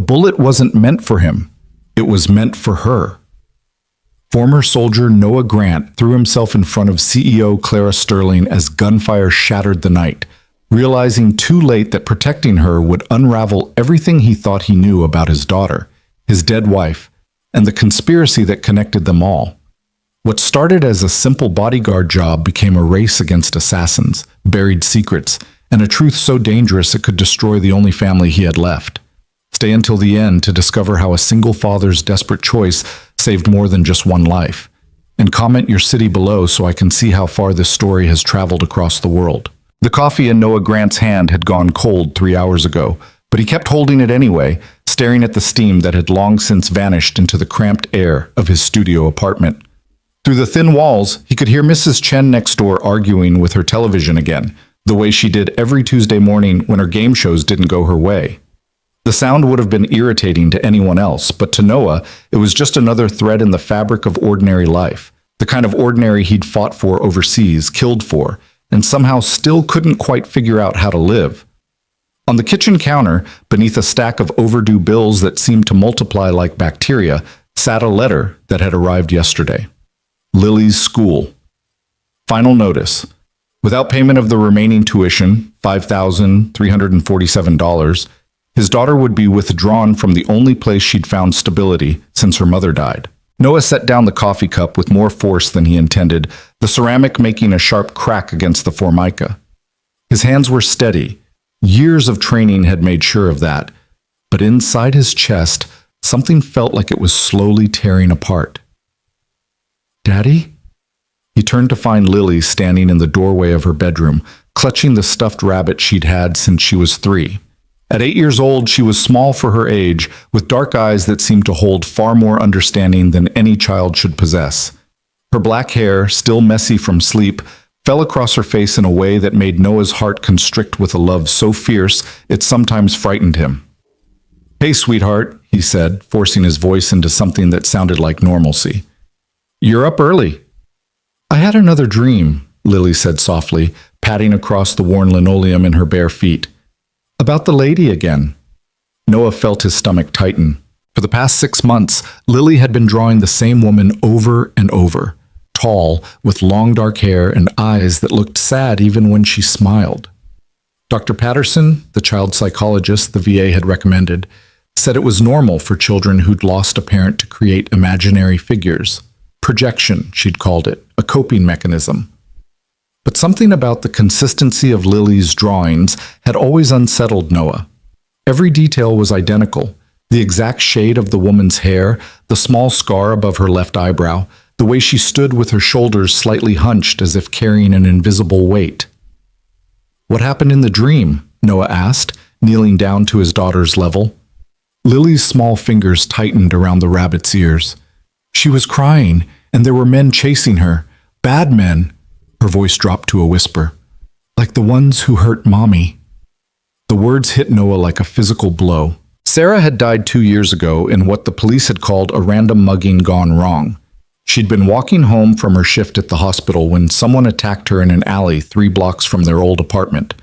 The bullet wasn't meant for him. It was meant for her. Former soldier Noah Grant threw himself in front of CEO Clara Sterling as gunfire shattered the night, realizing too late that protecting her would unravel everything he thought he knew about his daughter, his dead wife, and the conspiracy that connected them all. What started as a simple bodyguard job became a race against assassins, buried secrets, and a truth so dangerous it could destroy the only family he had left. Stay until the end to discover how a single father's desperate choice saved more than just one life. And comment your city below so I can see how far this story has traveled across the world. The coffee in Noah Grant's hand had gone cold 3 hours ago, but he kept holding it anyway, staring at the steam that had long since vanished into the cramped air of his studio apartment. Through the thin walls, he could hear Mrs. Chen next door arguing with her television again, the way she did every Tuesday morning when her game shows didn't go her way. The sound would have been irritating to anyone else, but to Noah, it was just another thread in the fabric of ordinary life, the kind of ordinary he'd fought for overseas, killed for, and somehow still couldn't quite figure out how to live. On the kitchen counter, beneath a stack of overdue bills that seemed to multiply like bacteria, sat a letter that had arrived yesterday. Lily's school. Final notice. Without payment of the remaining tuition, $5,347, his daughter would be withdrawn from the only place she'd found stability since her mother died. Noah set down the coffee cup with more force than he intended, the ceramic making a sharp crack against the formica. His hands were steady. Years of training had made sure of that. But inside his chest, something felt like it was slowly tearing apart. "Daddy?" He turned to find Lily standing in the doorway of her bedroom, clutching the stuffed rabbit she'd had since she was 3. At 8 years old, she was small for her age, with dark eyes that seemed to hold far more understanding than any child should possess. Her black hair, still messy from sleep, fell across her face in a way that made Noah's heart constrict with a love so fierce it sometimes frightened him. "Hey, sweetheart," he said, forcing his voice into something that sounded like normalcy. "You're up early." "I had another dream," Lily said softly, patting across the worn linoleum in her bare feet. "About the lady again." Noah felt his stomach tighten. For the past 6 months, Lily had been drawing the same woman over and over. Tall, with long dark hair and eyes that looked sad even when she smiled. Dr. Patterson, the child psychologist the VA had recommended, said it was normal for children who'd lost a parent to create imaginary figures. Projection, she'd called it, a coping mechanism. But something about the consistency of Lily's drawings had always unsettled Noah. Every detail was identical. The exact shade of the woman's hair, the small scar above her left eyebrow, the way she stood with her shoulders slightly hunched as if carrying an invisible weight. "What happened in the dream?" Noah asked, kneeling down to his daughter's level. Lily's small fingers tightened around the rabbit's ears. "She was crying, and there were men chasing her. Bad men." Her voice dropped to a whisper. "Like the ones who hurt Mommy." The words hit Noah like a physical blow. Sarah had died 2 years ago in what the police had called a random mugging gone wrong. She'd been walking home from her shift at the hospital when someone attacked her in an alley 3 blocks from their old apartment.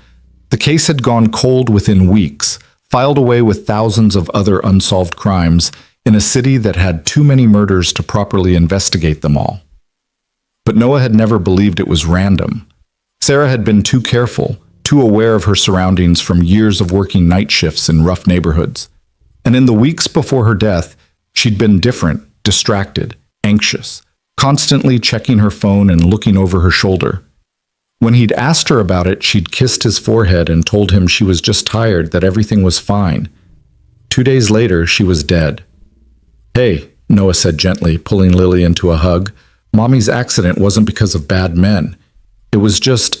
The case had gone cold within weeks, filed away with thousands of other unsolved crimes in a city that had too many murders to properly investigate them all. But Noah had never believed it was random. Sarah had been too careful, too aware of her surroundings from years of working night shifts in rough neighborhoods. And in the weeks before her death, she'd been different, distracted, anxious, constantly checking her phone and looking over her shoulder. When he'd asked her about it, she'd kissed his forehead and told him she was just tired, that everything was fine. 2 days later, she was dead. "Hey," Noah said gently, pulling Lily into a hug. "Mommy's accident wasn't because of bad men. It was just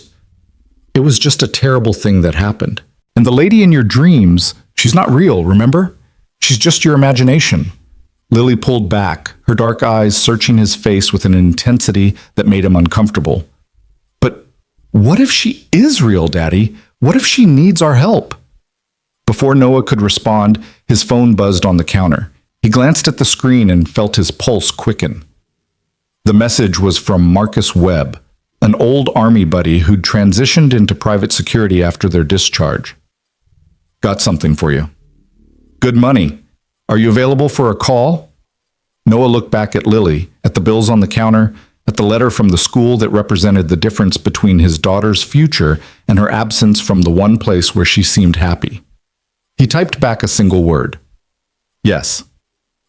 a terrible thing that happened. And the lady in your dreams, she's not real, remember? She's just your imagination." Lily pulled back, her dark eyes searching his face with an intensity that made him uncomfortable. "But what if she is real, Daddy? What if she needs our help?" Before Noah could respond, his phone buzzed on the counter. He glanced at the screen and felt his pulse quicken. The message was from Marcus Webb, an old Army buddy who'd transitioned into private security after their discharge. "Got something for you." "Good money," Are you available for a call? Noah looked back at Lily, at the bills on the counter, at the letter from the school that represented the difference between his daughter's future and her absence from the one place where she seemed happy. He typed back a single word. Yes.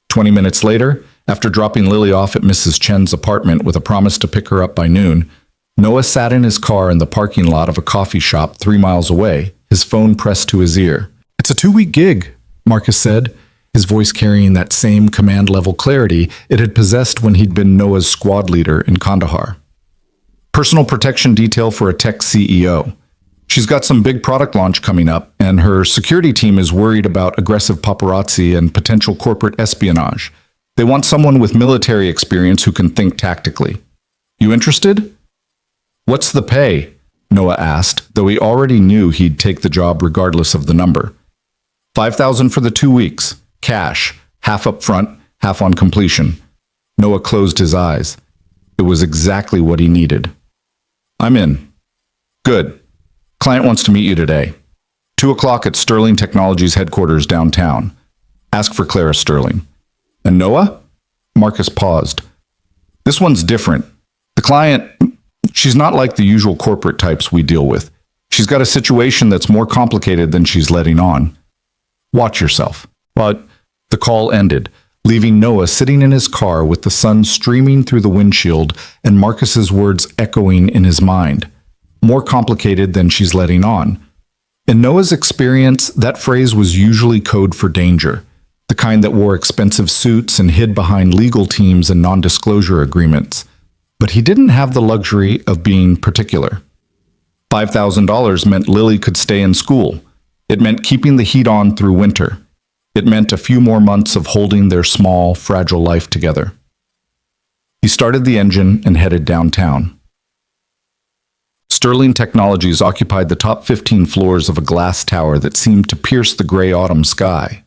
20 minutes later, after dropping Lily off at Mrs. Chen's apartment with a promise to pick her up by noon, Noah sat in his car in the parking lot of a coffee shop 3 miles away, his phone pressed to his ear. It's a 2-week gig, Marcus said, his voice carrying that same command-level clarity it had possessed when he'd been Noah's squad leader in Kandahar. Personal protection detail for a tech CEO. She's got some big product launch coming up, and her security team is worried about aggressive paparazzi and potential corporate espionage. They want someone with military experience who can think tactically. You interested? What's the pay? Noah asked, though he already knew he'd take the job regardless of the number. $5,000 for the 2 weeks. Cash, half up front, half on completion. Noah closed his eyes. It was exactly what he needed. I'm in. Good. Client wants to meet you today. 2 o'clock at Sterling Technologies headquarters downtown. Ask for Clara Sterling. And Noah? Marcus paused. This one's different. The client, she's not like the usual corporate types we deal with. She's got a situation that's more complicated than she's letting on. Watch yourself. But the call ended, leaving Noah sitting in his car with the sun streaming through the windshield and Marcus's words echoing in his mind. More complicated than she's letting on. In Noah's experience, that phrase was usually code for danger, the kind that wore expensive suits and hid behind legal teams and non-disclosure agreements. But he didn't have the luxury of being particular. $5,000 meant Lily could stay in school. It meant keeping the heat on through winter. It meant a few more months of holding their small, fragile life together. He started the engine and headed downtown. Sterling Technologies occupied the top 15 floors of a glass tower that seemed to pierce the gray autumn sky.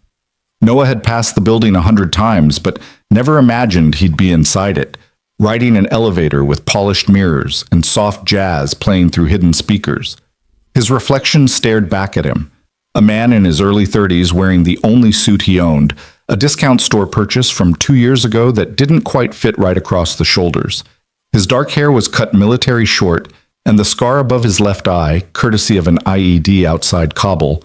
Noah had passed the building 100 times, but never imagined he'd be inside it, riding an elevator with polished mirrors and soft jazz playing through hidden speakers. His reflection stared back at him. A man in his early 30s wearing the only suit he owned, a discount store purchase from 2 years ago that didn't quite fit right across the shoulders. His dark hair was cut military short, and the scar above his left eye, courtesy of an IED outside Kabul,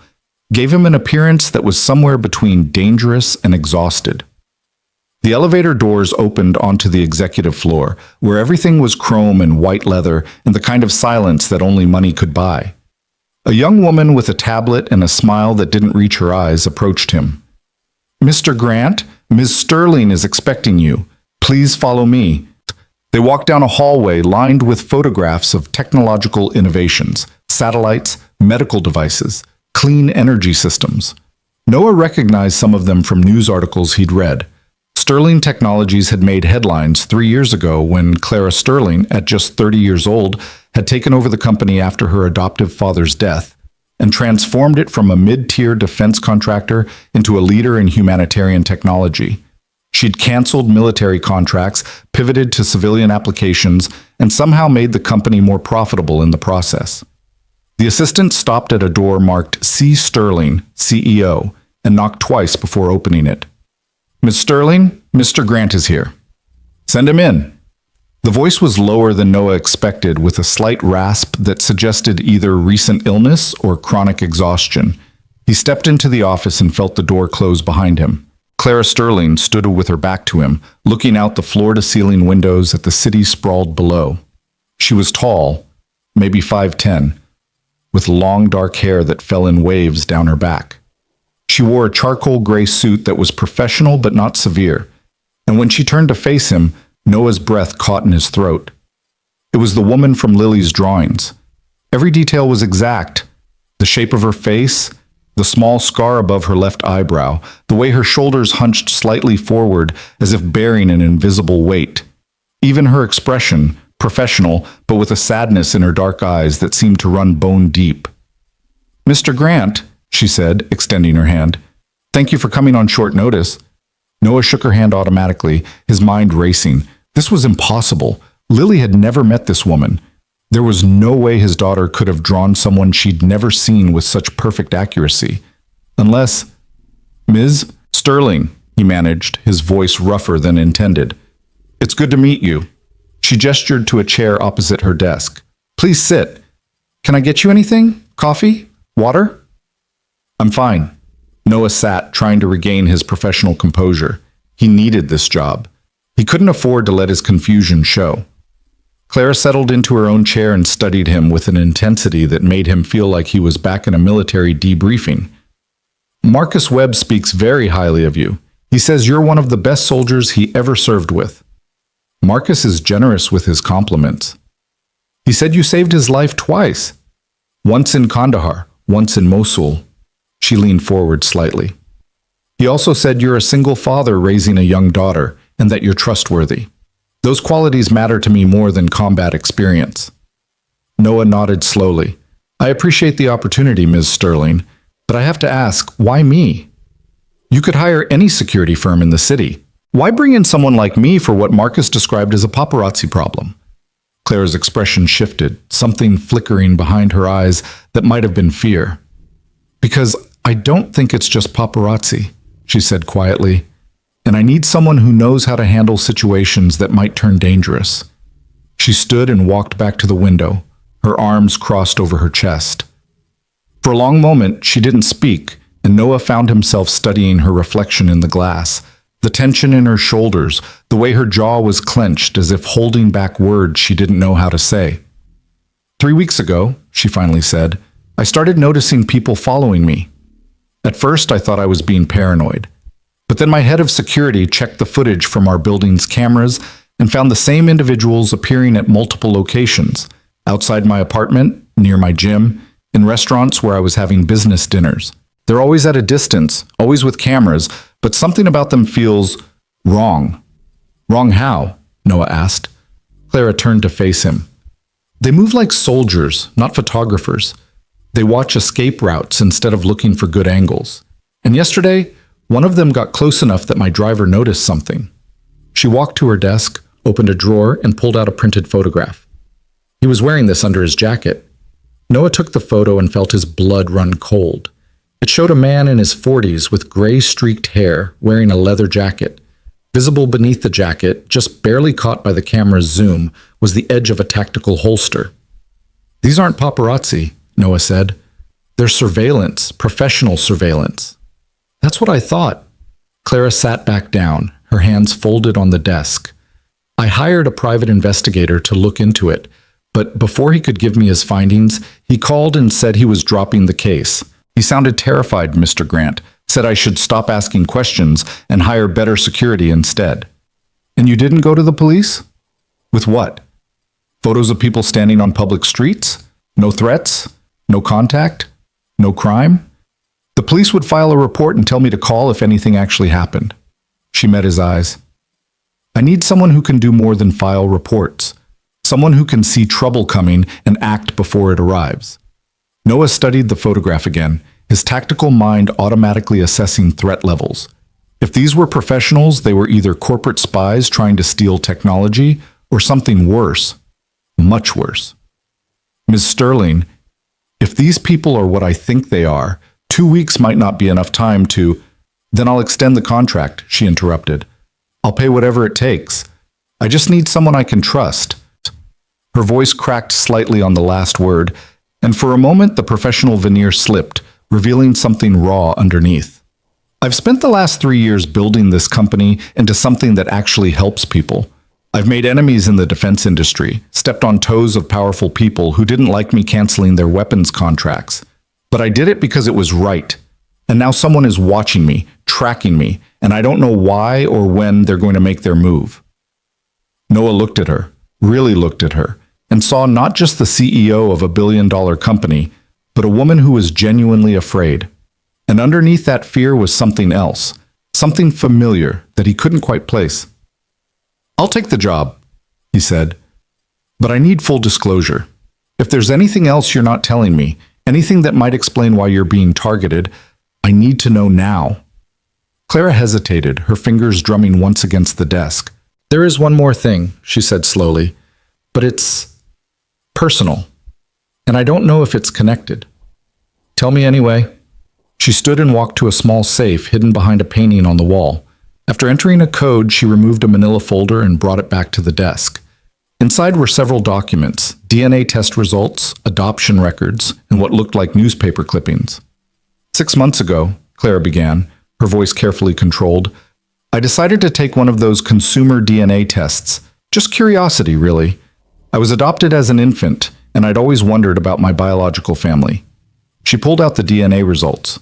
gave him an appearance that was somewhere between dangerous and exhausted. The elevator doors opened onto the executive floor, where everything was chrome and white leather and the kind of silence that only money could buy. A young woman with a tablet and a smile that didn't reach her eyes approached him. "Mr. Grant, Ms. Sterling is expecting you. Please follow me." They walked down a hallway lined with photographs of technological innovations, satellites, medical devices, clean energy systems. Noah recognized some of them from news articles he'd read. Sterling Technologies had made headlines 3 years ago when Clara Sterling, at just 30 years old, had taken over the company after her adoptive father's death and transformed it from a mid-tier defense contractor into a leader in humanitarian technology. She'd canceled military contracts, pivoted to civilian applications, and somehow made the company more profitable in the process. The assistant stopped at a door marked C. Sterling, CEO, and knocked twice before opening it. "Miss Sterling, Mr. Grant is here." "Send him in." The voice was lower than Noah expected, with a slight rasp that suggested either recent illness or chronic exhaustion. He stepped into the office and felt the door close behind him. Clara Sterling stood with her back to him, looking out the floor-to-ceiling windows at the city sprawled below. She was tall, maybe 5'10", with long dark hair that fell in waves down her back. She wore a charcoal gray suit that was professional but not severe, and when she turned to face him, Noah's breath caught in his throat. It was the woman from Lily's drawings. Every detail was exact. The shape of her face, the small scar above her left eyebrow, the way her shoulders hunched slightly forward as if bearing an invisible weight. Even her expression, professional, but with a sadness in her dark eyes that seemed to run bone deep. "Mr. Grant," she said, extending her hand. "Thank you for coming on short notice." Noah shook her hand automatically, his mind racing. This was impossible. Lily had never met this woman. There was no way his daughter could have drawn someone she'd never seen with such perfect accuracy. Unless... "Ms. Sterling," he managed, his voice rougher than intended. It's good to meet you. She gestured to a chair opposite her desk. Please sit. Can I get you anything? Coffee? Water? I'm fine. Noah sat, trying to regain his professional composure. He needed this job. He couldn't afford to let his confusion show. Clara settled into her own chair and studied him with an intensity that made him feel like he was back in a military debriefing. Marcus Webb speaks very highly of you. He says you're one of the best soldiers he ever served with. Marcus is generous with his compliments. He said you saved his life twice. Once in Kandahar, once in Mosul. She leaned forward slightly. He also said you're a single father raising a young daughter and that you're trustworthy. Those qualities matter to me more than combat experience. Noah nodded slowly. I appreciate the opportunity, Ms. Sterling, but I have to ask, why me? You could hire any security firm in the city. Why bring in someone like me for what Marcus described as a paparazzi problem? Clara's expression shifted, something flickering behind her eyes that might have been fear. Because I don't think it's just paparazzi, she said quietly, and I need someone who knows how to handle situations that might turn dangerous. She stood and walked back to the window, her arms crossed over her chest. For a long moment, she didn't speak, and Noah found himself studying her reflection in the glass, the tension in her shoulders, the way her jaw was clenched as if holding back words she didn't know how to say. 3 weeks ago, she finally said, I started noticing people following me. At first, I thought I was being paranoid. But then my head of security checked the footage from our building's cameras and found the same individuals appearing at multiple locations, outside my apartment, near my gym, in restaurants where I was having business dinners. They're always at a distance, always with cameras, but something about them feels wrong. Wrong how? Noah asked. Clara turned to face him. They move like soldiers, not photographers. They watch escape routes instead of looking for good angles. And yesterday, one of them got close enough that my driver noticed something. She walked to her desk, opened a drawer, and pulled out a printed photograph. He was wearing this under his jacket. Noah took the photo and felt his blood run cold. It showed a man in his 40s with gray streaked hair wearing a leather jacket. Visible beneath the jacket, just barely caught by the camera's zoom, was the edge of a tactical holster. These aren't paparazzi, Noah said. They're surveillance, professional surveillance. That's what I thought. Clara sat back down, her hands folded on the desk. I hired a private investigator to look into it, but before he could give me his findings, he called and said he was dropping the case. He sounded terrified, Mr. Grant, said I should stop asking questions and hire better security instead. And you didn't go to the police? With what? Photos of people standing on public streets? No threats? No contact? No crime? The police would file a report and tell me to call if anything actually happened. She met his eyes. I need someone who can do more than file reports. Someone who can see trouble coming and act before it arrives. Noah studied the photograph again, his tactical mind automatically assessing threat levels. If these were professionals, they were either corporate spies trying to steal technology or something worse, much worse. Ms. Sterling, if these people are what I think they are, 2 weeks might not be enough time to— Then I'll extend the contract, she interrupted. I'll pay whatever it takes. I just need someone I can trust. Her voice cracked slightly on the last word, and for a moment the professional veneer slipped, revealing something raw underneath. I've spent the last 3 years building this company into something that actually helps people. I've made enemies in the defense industry, stepped on toes of powerful people who didn't like me canceling their weapons contracts. But I did it because it was right. And now someone is watching me, tracking me, and I don't know why or when they're going to make their move. Noah looked at her, really looked at her, and saw not just the CEO of a billion-dollar company, but a woman who was genuinely afraid. And underneath that fear was something else, something familiar that he couldn't quite place. I'll take the job, he said, but I need full disclosure. If there's anything else you're not telling me, anything that might explain why you're being targeted, I need to know now. Clara hesitated, her fingers drumming once against the desk. There is one more thing, she said slowly, but it's personal, and I don't know if it's connected. Tell me anyway. She stood and walked to a small safe hidden behind a painting on the wall. After entering a code, she removed a manila folder and brought it back to the desk. Inside were several documents, DNA test results, adoption records, and what looked like newspaper clippings. 6 months ago, Clara began, her voice carefully controlled, I decided to take one of those consumer DNA tests. Just curiosity, really. I was adopted as an infant, and I'd always wondered about my biological family. She pulled out the DNA results.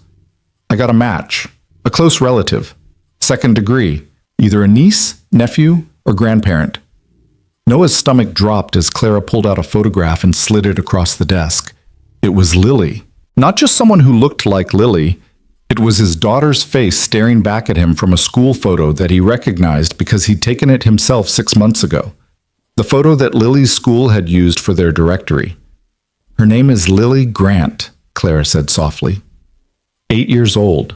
I got a match, a close relative, second degree, either a niece, nephew, or grandparent. Noah's stomach dropped as Clara pulled out a photograph and slid it across the desk. It was Lily. Not just someone who looked like Lily. It was his daughter's face staring back at him from a school photo that he recognized because he'd taken it himself 6 months ago. The photo that Lily's school had used for their directory. Her name is Lily Grant, Clara said softly. 8 years old.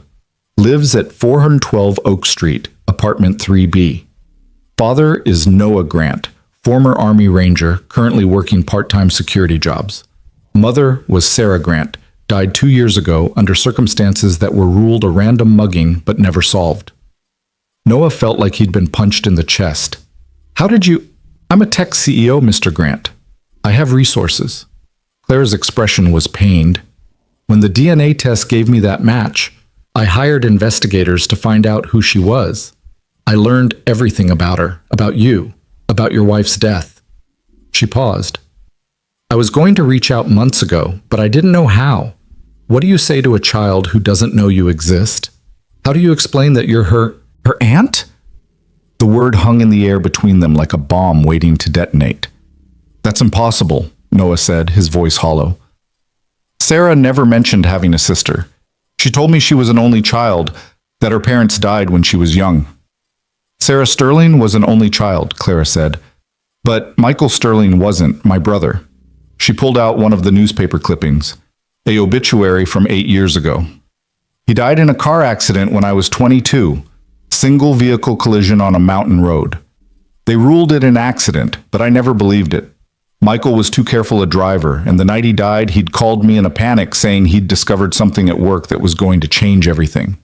Lives at 412 Oak Street, apartment 3B. Father is Noah Grant, former Army Ranger, currently working part-time security jobs. Mother was Sarah Grant, died 2 years ago under circumstances that were ruled a random mugging but never solved. Noah felt like he'd been punched in the chest. How did you... I'm a tech CEO, Mr. Grant. I have resources. Clara's expression was pained. When the DNA test gave me that match, I hired investigators to find out who she was. I learned everything about her, about you, about your wife's death. She paused. I was going to reach out months ago, but I didn't know how. What do you say to a child who doesn't know you exist? How do you explain that you're her aunt? The word hung in the air between them like a bomb waiting to detonate. That's impossible, Noah said, his voice hollow. Sarah never mentioned having a sister. She told me she was an only child, that her parents died when she was young. Sarah Sterling was an only child, Clara said. But Michael Sterling wasn't, my brother. She pulled out one of the newspaper clippings, an obituary from 8 years ago. He died in a car accident when I was 22, single vehicle collision on a mountain road. They ruled it an accident, but I never believed it. Michael was too careful a driver, and the night he died, he'd called me in a panic saying he'd discovered something at work that was going to change everything.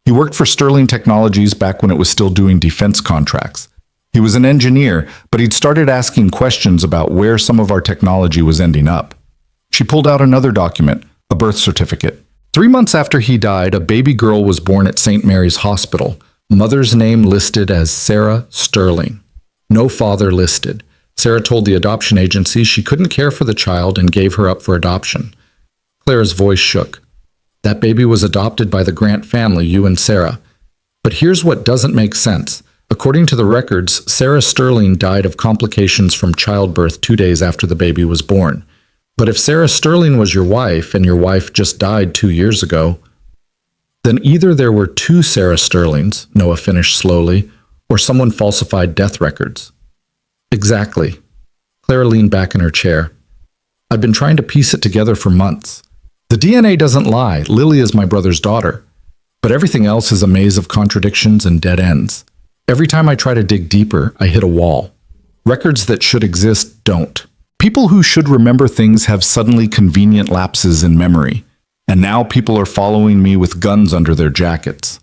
He worked for Sterling Technologies back when it was still doing defense contracts. He was an engineer, but he'd started asking questions about where some of our technology was ending up. She pulled out another document, a birth certificate. 3 months after he died, a baby girl was born at St. Mary's Hospital. Mother's name listed as Sarah Sterling. No father listed. Sarah told the adoption agency she couldn't care for the child and gave her up for adoption. Clara's voice shook. That baby was adopted by the Grant family, you and Sarah. But here's what doesn't make sense. According to the records, Sarah Sterling died of complications from childbirth 2 days after the baby was born. But if Sarah Sterling was your wife and your wife just died 2 years ago, then either there were 2 Sarah Sterlings, Noah finished slowly, or someone falsified death records. Exactly. Clara leaned back in her chair. I've been trying to piece it together for months. The DNA doesn't lie. Lily is my brother's daughter. But everything else is a maze of contradictions and dead ends. Every time I try to dig deeper, I hit a wall. Records that should exist don't. People who should remember things have suddenly convenient lapses in memory. And now people are following me with guns under their jackets.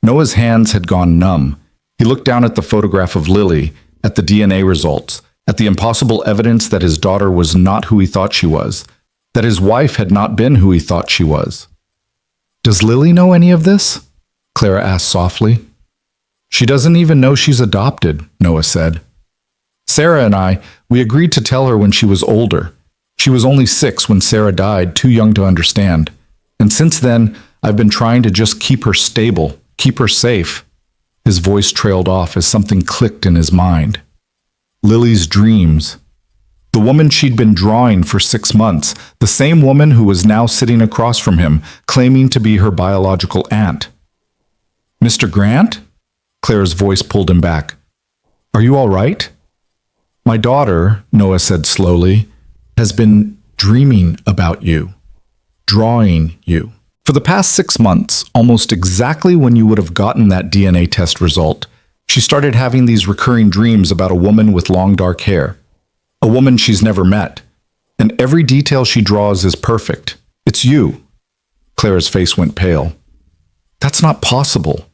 Noah's hands had gone numb. He looked down at the photograph of Lily, at the DNA results, at the impossible evidence that his daughter was not who he thought she was, that his wife had not been who he thought she was. Does Lily know any of this? Clara asked softly. She doesn't even know she's adopted, Noah said. Sarah and I, we agreed to tell her when she was older. She was only 6 when Sarah died, too young to understand. And since then, I've been trying to just keep her stable, keep her safe. His voice trailed off as something clicked in his mind. Lily's dreams. The woman she'd been drawing for 6 months, the same woman who was now sitting across from him, claiming to be her biological aunt. Mr. Grant? Clara's voice pulled him back. Are you all right? My daughter, Noah said slowly, has been dreaming about you, drawing you. For the past 6 months, almost exactly when you would have gotten that DNA test result, she started having these recurring dreams about a woman with long dark hair, a woman she's never met, and every detail she draws is perfect. It's you. Clara's face went pale. That's not possible.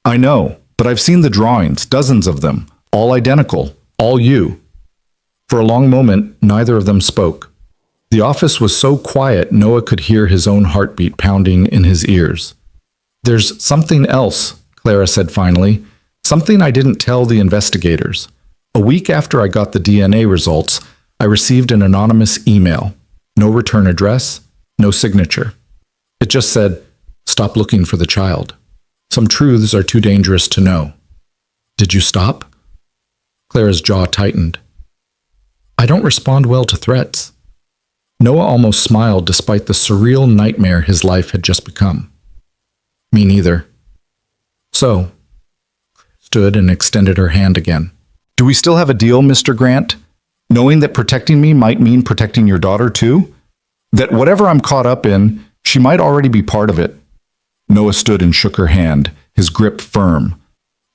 I know, But I've seen the drawings, dozens of them, all identical, all you. For a long moment, neither of them spoke. The office was so quiet Noah could hear his own heartbeat pounding in his ears. There's something else, Clara said finally, something I didn't tell the investigators. A week after I got the DNA results, I received an anonymous email. No return address, no signature. It just said, "Stop looking for the child. Some truths are too dangerous to know." Did you stop? Clara's jaw tightened. I don't respond well to threats. Noah almost smiled despite the surreal nightmare his life had just become. Me neither. So, stood and extended her hand again. Do we still have a deal, Mr. Grant? Knowing that protecting me might mean protecting your daughter too? That whatever I'm caught up in, she might already be part of it. Noah stood and shook her hand, his grip firm.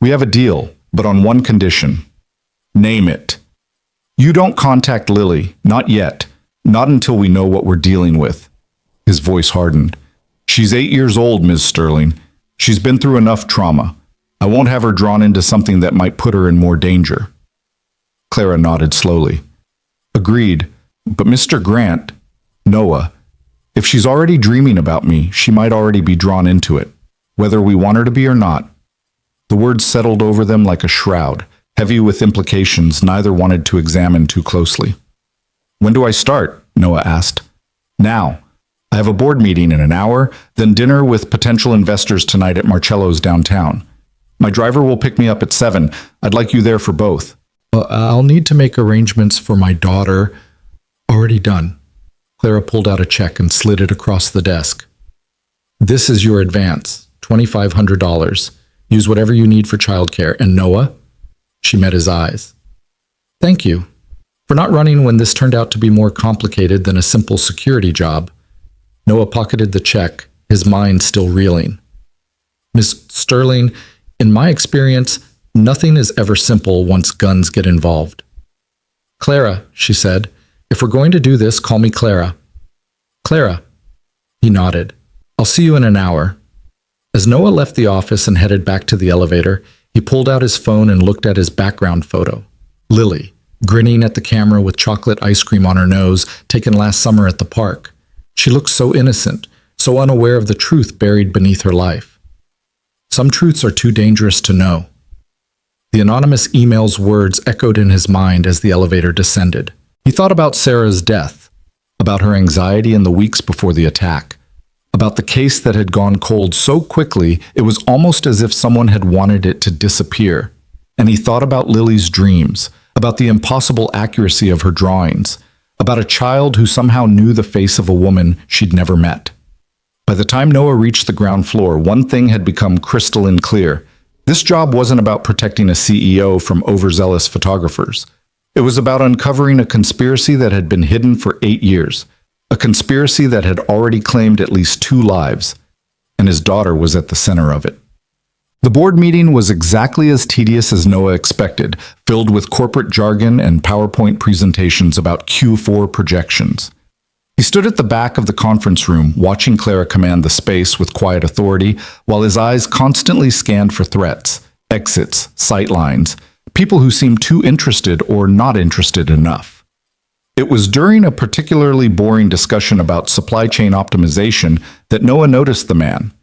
We have a deal, but on one condition. Name it. You don't contact Lily, not yet, not until we know what we're dealing with. His voice hardened. She's 8 years old, Ms. Sterling. She's been through enough trauma. I won't have her drawn into something that might put her in more danger. Clara nodded slowly. Agreed, but Mr. Grant, Noah, if she's already dreaming about me, she might already be drawn into it, whether we want her to be or not. The words settled over them like a shroud, heavy with implications neither wanted to examine too closely. When do I start? Noah asked. Now. I have a board meeting in an hour, then dinner with potential investors tonight at Marcello's downtown. My driver will pick me up at 7. I'd like you there for both. I'll need to make arrangements for my daughter. Already done. Clara pulled out a check and slid it across the desk. This is your advance, $2,500. Use whatever you need for childcare. And Noah? She met his eyes. Thank you. For not running when this turned out to be more complicated than a simple security job. Noah pocketed the check, his mind still reeling. Miss Sterling, in my experience, nothing is ever simple once guns get involved. Clara, she said, if we're going to do this, call me Clara. Clara. He nodded. I'll see you in an hour. As Noah left the office and headed back to the elevator, he pulled out his phone and looked at his background photo. Lily, grinning at the camera with chocolate ice cream on her nose, taken last summer at the park. She looked so innocent, so unaware of the truth buried beneath her life. Some truths are too dangerous to know. The anonymous email's words echoed in his mind as the elevator descended. He thought about Sarah's death, about her anxiety in the weeks before the attack, about the case that had gone cold so quickly it was almost as if someone had wanted it to disappear. And he thought about Lily's dreams, about the impossible accuracy of her drawings, about a child who somehow knew the face of a woman she'd never met. By the time Noah reached the ground floor, one thing had become crystalline clear. This job wasn't about protecting a CEO from overzealous photographers. It was about uncovering a conspiracy that had been hidden for 8 years, a conspiracy that had already claimed at least 2 lives, and his daughter was at the center of it. The board meeting was exactly as tedious as Noah expected, filled with corporate jargon and PowerPoint presentations about Q4 projections. He stood at the back of the conference room, watching Clara command the space with quiet authority, while his eyes constantly scanned for threats, exits, sightlines, people who seemed too interested or not interested enough. It was during a particularly boring discussion about supply chain optimization that Noah noticed the man.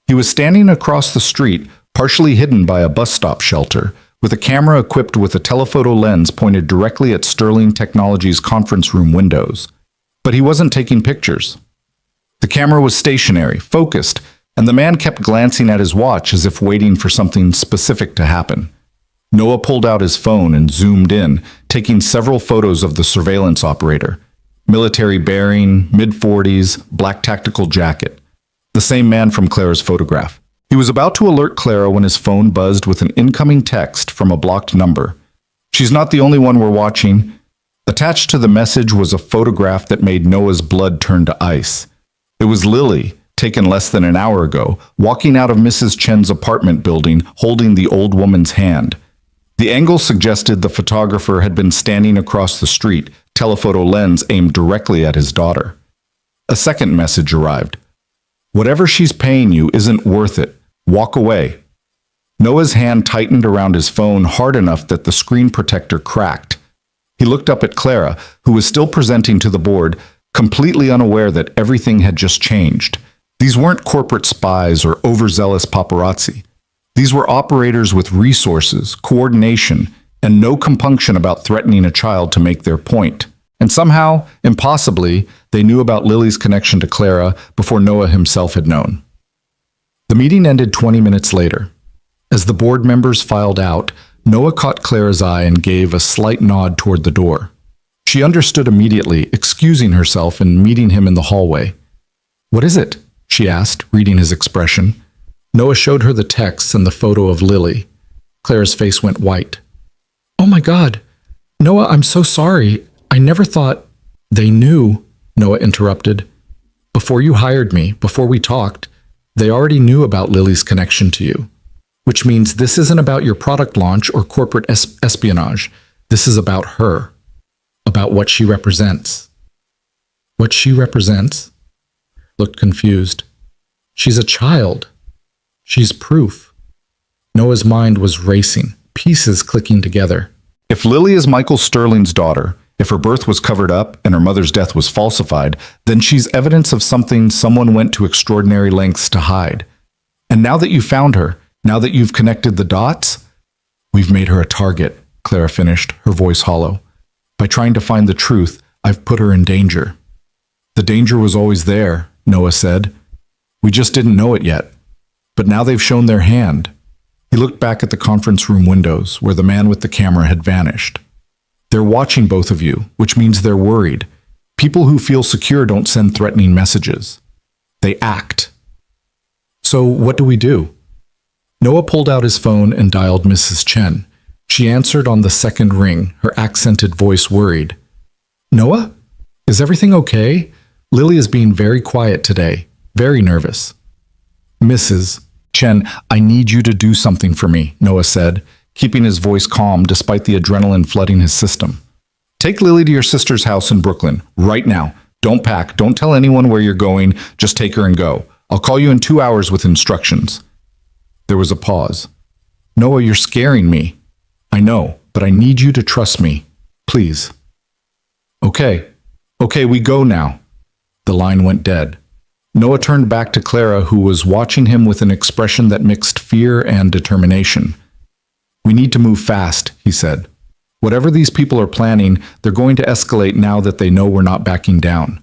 He was standing across the street, partially hidden by a bus stop shelter, with a camera equipped with a telephoto lens pointed directly at Sterling Technologies' conference room windows. But he wasn't taking pictures. The camera was stationary, focused, and the man kept glancing at his watch as if waiting for something specific to happen. Noah pulled out his phone and zoomed in, taking several photos of the surveillance operator. Military bearing, mid-40s, black tactical jacket. The same man from Clara's photograph. He was about to alert Clara when his phone buzzed with an incoming text from a blocked number. She's not the only one we're watching. Attached to the message was a photograph that made Noah's blood turn to ice. It was Lily, taken less than an hour ago, walking out of Mrs. Chen's apartment building, holding the old woman's hand. The angle suggested the photographer had been standing across the street, telephoto lens aimed directly at his daughter. A second message arrived. Whatever she's paying you isn't worth it. Walk away. Noah's hand tightened around his phone hard enough that the screen protector cracked. He looked up at Clara, who was still presenting to the board, completely unaware that everything had just changed. These weren't corporate spies or overzealous paparazzi. These were operators with resources, coordination, and no compunction about threatening a child to make their point. And somehow, impossibly, they knew about Lily's connection to Clara before Noah himself had known. The meeting ended 20 minutes later. As the board members filed out, Noah caught Clara's eye and gave a slight nod toward the door. She understood immediately, excusing herself and meeting him in the hallway. "What is it?" she asked, reading his expression. Noah showed her the texts and the photo of Lily. Clara's face went white. "Oh my God! Noah, I'm so sorry. I never thought—" "They knew," Noah interrupted. "Before you hired me, before we talked, they already knew about Lily's connection to you. Which means this isn't about your product launch or corporate espionage. This is about her. About what she represents." "What she represents?" Looked confused. "She's a child. She's proof." Noah's mind was racing, pieces clicking together. If Lily is Michael Sterling's daughter, if her birth was covered up and her mother's death was falsified, then she's evidence of something someone went to extraordinary lengths to hide. And now that you found her, now that you've connected the dots, "We've made her a target," Clara finished, her voice hollow. "By trying to find the truth, I've put her in danger." "The danger was always there," Noah said. "We just didn't know it yet. But now they've shown their hand." He looked back at the conference room windows, where the man with the camera had vanished. "They're watching both of you, which means they're worried. People who feel secure don't send threatening messages. They act." "So what do we do?" Noah pulled out his phone and dialed Mrs. Chen. She answered on the second ring, her accented voice worried. "Noah? Is everything okay? Lily is being very quiet today, very nervous." "Mrs. Chen, I need you to do something for me," Noah said, keeping his voice calm despite the adrenaline flooding his system. "Take Lily to your sister's house in Brooklyn, right now. Don't pack, don't tell anyone where you're going, just take her and go. I'll call you in 2 hours with instructions." There was a pause. "Noah, you're scaring me." "I know, but I need you to trust me. Please." Okay, we go now." The line went dead. Noah turned back to Clara, who was watching him with an expression that mixed fear and determination. "We need to move fast," he said. "Whatever these people are planning, they're going to escalate now that they know we're not backing down.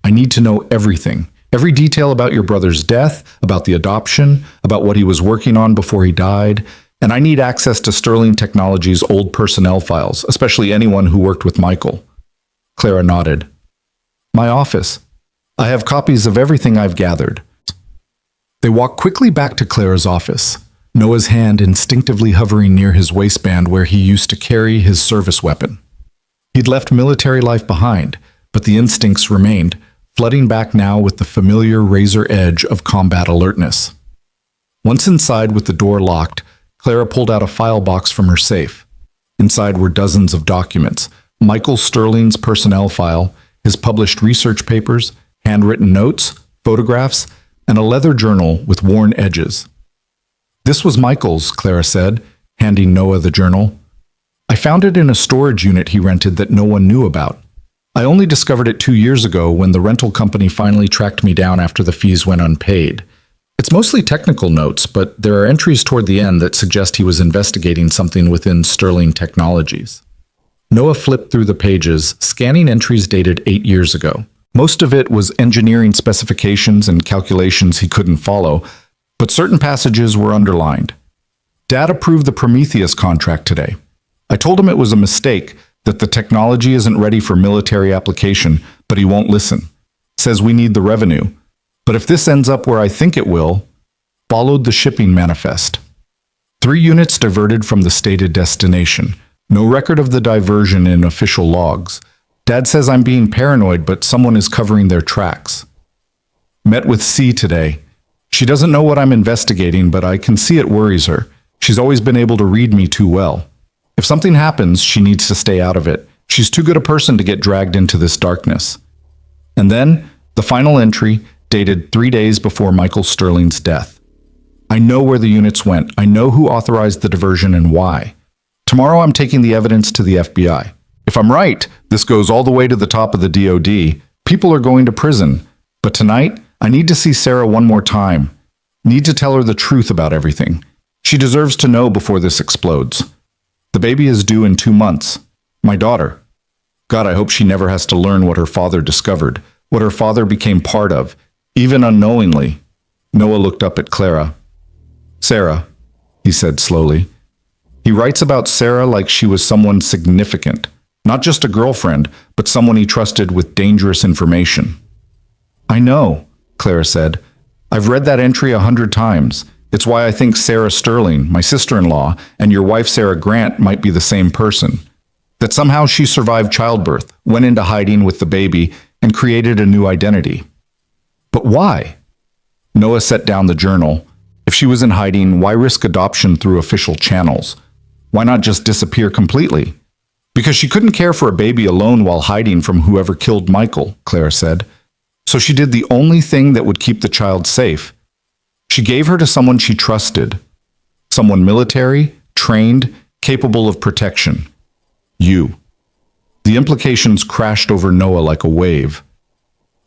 I need to know everything. Every detail about your brother's death, about the adoption, about what he was working on before he died, and I need access to Sterling Technologies' old personnel files, especially anyone who worked with Michael." Clara nodded. "My office. I have copies of everything I've gathered." They walked quickly back to Clara's office, Noah's hand instinctively hovering near his waistband where he used to carry his service weapon. He'd left military life behind, but the instincts remained, flooding back now with the familiar razor edge of combat alertness. Once inside with the door locked, Clara pulled out a file box from her safe. Inside were dozens of documents, Michael Sterling's personnel file, his published research papers, handwritten notes, photographs, and a leather journal with worn edges. "This was Michael's," Clara said, handing Noah the journal. "I found it in a storage unit he rented that no one knew about. I only discovered it 2 years ago when the rental company finally tracked me down after the fees went unpaid. It's mostly technical notes, but there are entries toward the end that suggest he was investigating something within Sterling Technologies." Noah flipped through the pages, scanning entries dated 8 years ago. Most of it was engineering specifications and calculations he couldn't follow, but certain passages were underlined. "Dad approved the Prometheus contract today. I told him it was a mistake, that the technology isn't ready for military application, but he won't listen. Says we need the revenue. But if this ends up where I think it will," followed the shipping manifest. 3 units diverted from the stated destination. No record of the diversion in official logs. Dad says I'm being paranoid, but someone is covering their tracks. "Met with C today. She doesn't know what I'm investigating, but I can see it worries her. She's always been able to read me too well. If something happens, she needs to stay out of it. She's too good a person to get dragged into this darkness." And then, the final entry, dated 3 days before Michael Sterling's death. I know where the units went. I know who authorized the diversion and why. Tomorrow I'm taking the evidence to the FBI. If I'm right, this goes all the way to the top of the DOD. People are going to prison. But tonight, I need to see Sarah one more time. Need to tell her the truth about everything. She deserves to know before this explodes. The baby is due in 2 months. My daughter. God, I hope she never has to learn what her father discovered, what her father became part of, even unknowingly. Noah looked up at Clara. Sarah, he said slowly. He writes about Sarah like she was someone significant, not just a girlfriend, but someone he trusted with dangerous information. I know, Clara said. I've read that entry 100 times. It's why I think Sarah Sterling, my sister-in-law, and your wife Sarah Grant might be the same person. That somehow she survived childbirth, went into hiding with the baby, and created a new identity. But why? Noah set down the journal. If she was in hiding, why risk adoption through official channels? Why not just disappear completely? Because she couldn't care for a baby alone while hiding from whoever killed Michael, Clara said. So she did the only thing that would keep the child safe. She gave her to someone she trusted. Someone military, trained, capable of protection. You. The implications crashed over Noah like a wave.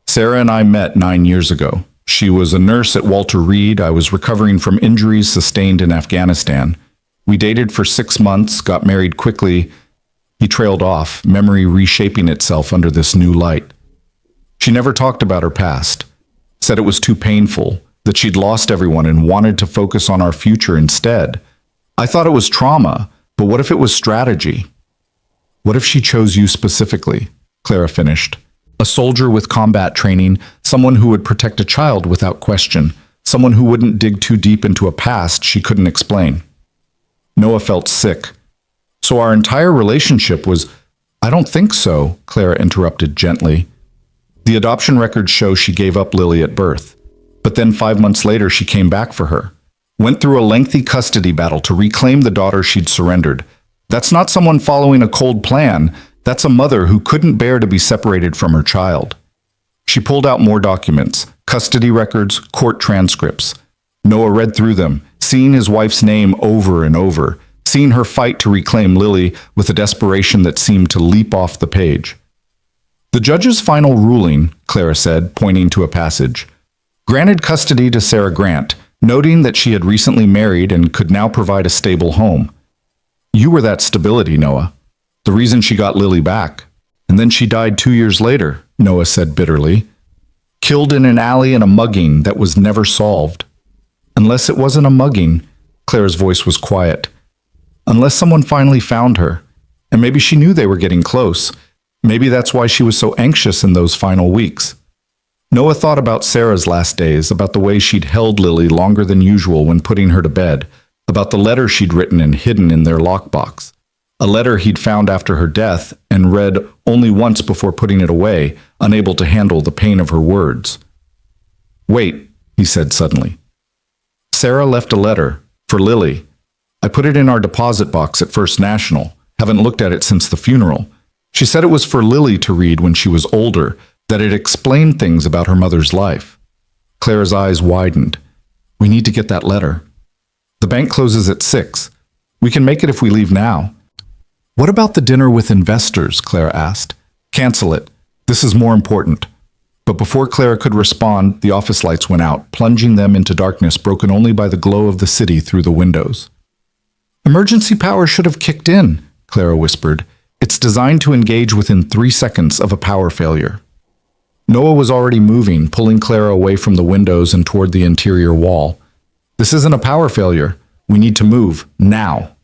Sarah and I met 9 years ago. She was a nurse at Walter Reed. I was recovering from injuries sustained in Afghanistan. We dated for 6 months, got married quickly. He trailed off, memory reshaping itself under this new light. She never talked about her past, said it was too painful, that she'd lost everyone and wanted to focus on our future instead. I thought it was trauma, but what if it was strategy? What if she chose you specifically? Clara finished. A soldier with combat training, someone who would protect a child without question, someone who wouldn't dig too deep into a past she couldn't explain. Noah felt sick. So our entire relationship was... I don't think so, Clara interrupted gently. The adoption records show she gave up Lily at birth. But then 5 months later she came back for her. Went through a lengthy custody battle to reclaim the daughter she'd surrendered. That's not someone following a cold plan. That's a mother who couldn't bear to be separated from her child. She pulled out more documents, custody records, court transcripts. Noah read through them, seeing his wife's name over and over, seeing her fight to reclaim Lily with a desperation that seemed to leap off the page. The judge's final ruling, Clara said, pointing to a passage, granted custody to Sarah Grant, noting that she had recently married and could now provide a stable home. You were that stability, Noah. The reason she got Lily back. And then she died 2 years later, Noah said bitterly. Killed in an alley in a mugging that was never solved. Unless it wasn't a mugging, Clara's voice was quiet. Unless someone finally found her. And maybe she knew they were getting close. Maybe that's why she was so anxious in those final weeks. Noah thought about Sarah's last days, about the way she'd held Lily longer than usual when putting her to bed, about the letter she'd written and hidden in their lockbox. A letter he'd found after her death and read only once before putting it away, unable to handle the pain of her words. Wait, he said suddenly. Sarah left a letter for Lily. I put it in our deposit box at First National. Haven't looked at it since the funeral. She said it was for Lily to read when she was older, that it explained things about her mother's life. Clara's eyes widened. We need to get that letter. The bank closes at 6. We can make it if we leave now. What about the dinner with investors? Clara asked. Cancel it. This is more important. But before Clara could respond, the office lights went out, plunging them into darkness broken only by the glow of the city through the windows. Emergency power should have kicked in, Clara whispered. It's designed to engage within 3 seconds of a power failure. Noah was already moving, pulling Clara away from the windows and toward the interior wall. This isn't a power failure. We need to move, now.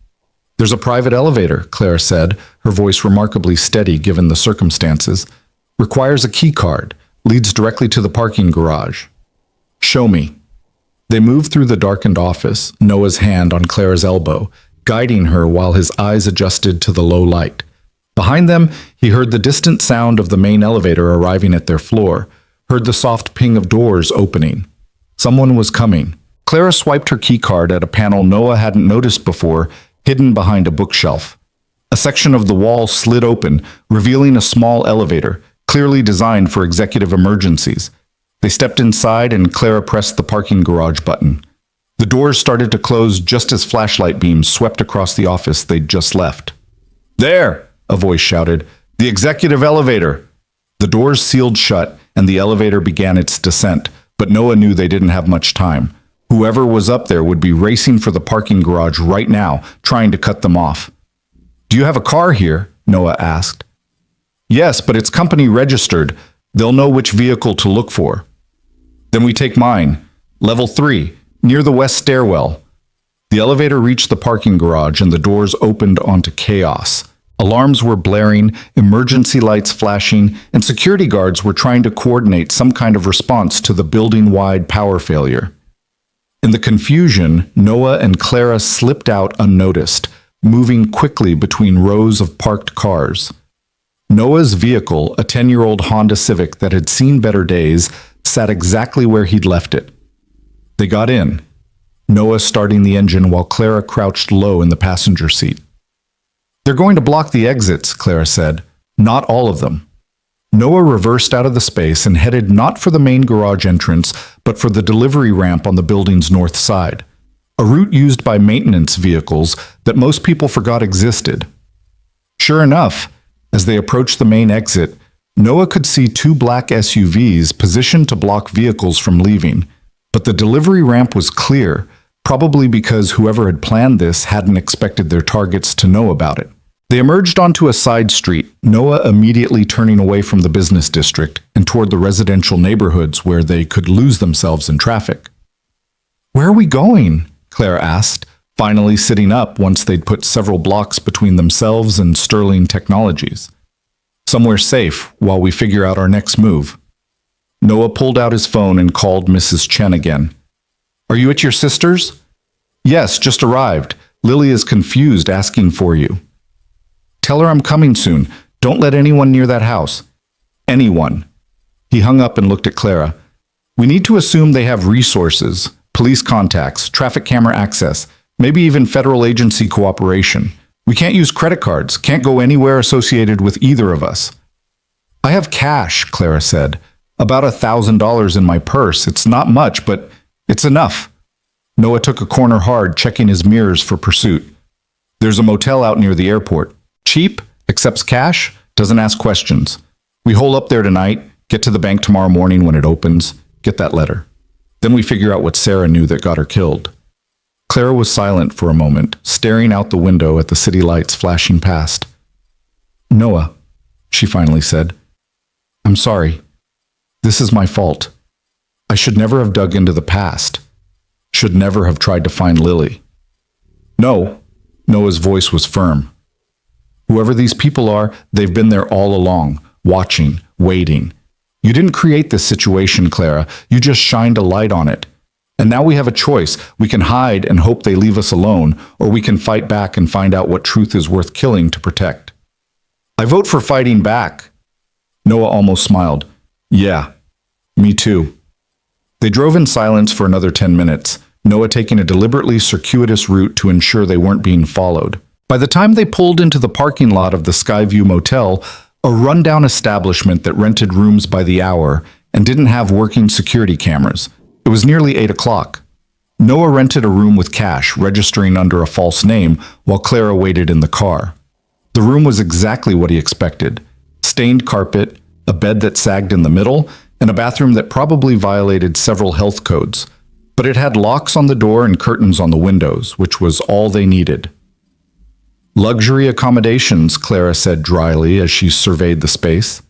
There's a private elevator, Clara said, her voice remarkably steady given the circumstances. Requires a key card. Leads directly to the parking garage. Show me. They moved through the darkened office, Noah's hand on Clara's elbow, guiding her while his eyes adjusted to the low light. Behind them, he heard the distant sound of the main elevator arriving at their floor, heard the soft ping of doors opening. Someone was coming. Clara swiped her keycard at a panel Noah hadn't noticed before, hidden behind a bookshelf. A section of the wall slid open, revealing a small elevator, clearly designed for executive emergencies. They stepped inside and Clara pressed the parking garage button. The doors started to close just as flashlight beams swept across the office they'd just left. "There!" a voice shouted. "The executive elevator!" The doors sealed shut, and the elevator began its descent, but Noah knew they didn't have much time. Whoever was up there would be racing for the parking garage right now, trying to cut them off. "Do you have a car here?" Noah asked. "Yes, but it's company registered. They'll know which vehicle to look for." "Then we take mine. Level 3, near the west stairwell." The elevator reached the parking garage and the doors opened onto chaos. Alarms were blaring, emergency lights flashing, and security guards were trying to coordinate some kind of response to the building-wide power failure. In the confusion, Noah and Clara slipped out unnoticed, moving quickly between rows of parked cars. Noah's vehicle, a 10-year-old Honda Civic that had seen better days, sat exactly where he'd left it. They got in, Noah starting the engine while Clara crouched low in the passenger seat. "They're going to block the exits," Clara said. "Not all of them." Noah reversed out of the space and headed not for the main garage entrance, but for the delivery ramp on the building's north side, a route used by maintenance vehicles that most people forgot existed. Sure enough, as they approached the main exit, Noah could see 2 black SUVs positioned to block vehicles from leaving, but the delivery ramp was clear, probably because whoever had planned this hadn't expected their targets to know about it. They emerged onto a side street, Noah immediately turning away from the business district and toward the residential neighborhoods where they could lose themselves in traffic. "Where are we going?" Clara asked, finally sitting up once they'd put several blocks between themselves and Sterling Technologies. "Somewhere safe while we figure out our next move." Noah pulled out his phone and called Mrs. Chen again. "Are you at your sister's?" "Yes, just arrived. Lily is confused, asking for you." "Tell her I'm coming soon. Don't let anyone near that house." "Anyone." He hung up and looked at Clara. "We need to assume they have resources, police contacts, traffic camera access, maybe even federal agency cooperation. We can't use credit cards, can't go anywhere associated with either of us." "I have cash," Clara said. "About $1,000 in my purse. It's not much, but it's enough." Noah took a corner hard, checking his mirrors for pursuit. "There's a motel out near the airport. Cheap, accepts cash, doesn't ask questions. We hole up there tonight, get to the bank tomorrow morning when it opens, get that letter. Then we figure out what Sarah knew that got her killed." Clara was silent for a moment, staring out the window at the city lights flashing past. "Noah," she finally said, "I'm sorry. This is my fault. I should never have dug into the past. Should never have tried to find Lily." "No," Noah's voice was firm. "Whoever these people are, they've been there all along, watching, waiting. You didn't create this situation, Clara. You just shined a light on it. And now we have a choice. We can hide and hope they leave us alone, or we can fight back and find out what truth is worth killing to protect." "I vote for fighting back." Noah almost smiled. "Yeah, me too." They drove in silence for another 10 minutes, Noah taking a deliberately circuitous route to ensure they weren't being followed. By the time they pulled into the parking lot of the Skyview Motel, a rundown establishment that rented rooms by the hour and didn't have working security cameras, it was nearly 8 o'clock. Noah rented a room with cash, registering under a false name, while Clara waited in the car. The room was exactly what he expected. Stained carpet, a bed that sagged in the middle, and a bathroom that probably violated several health codes. But it had locks on the door and curtains on the windows, which was all they needed. "Luxury accommodations," Clara said dryly as she surveyed the space.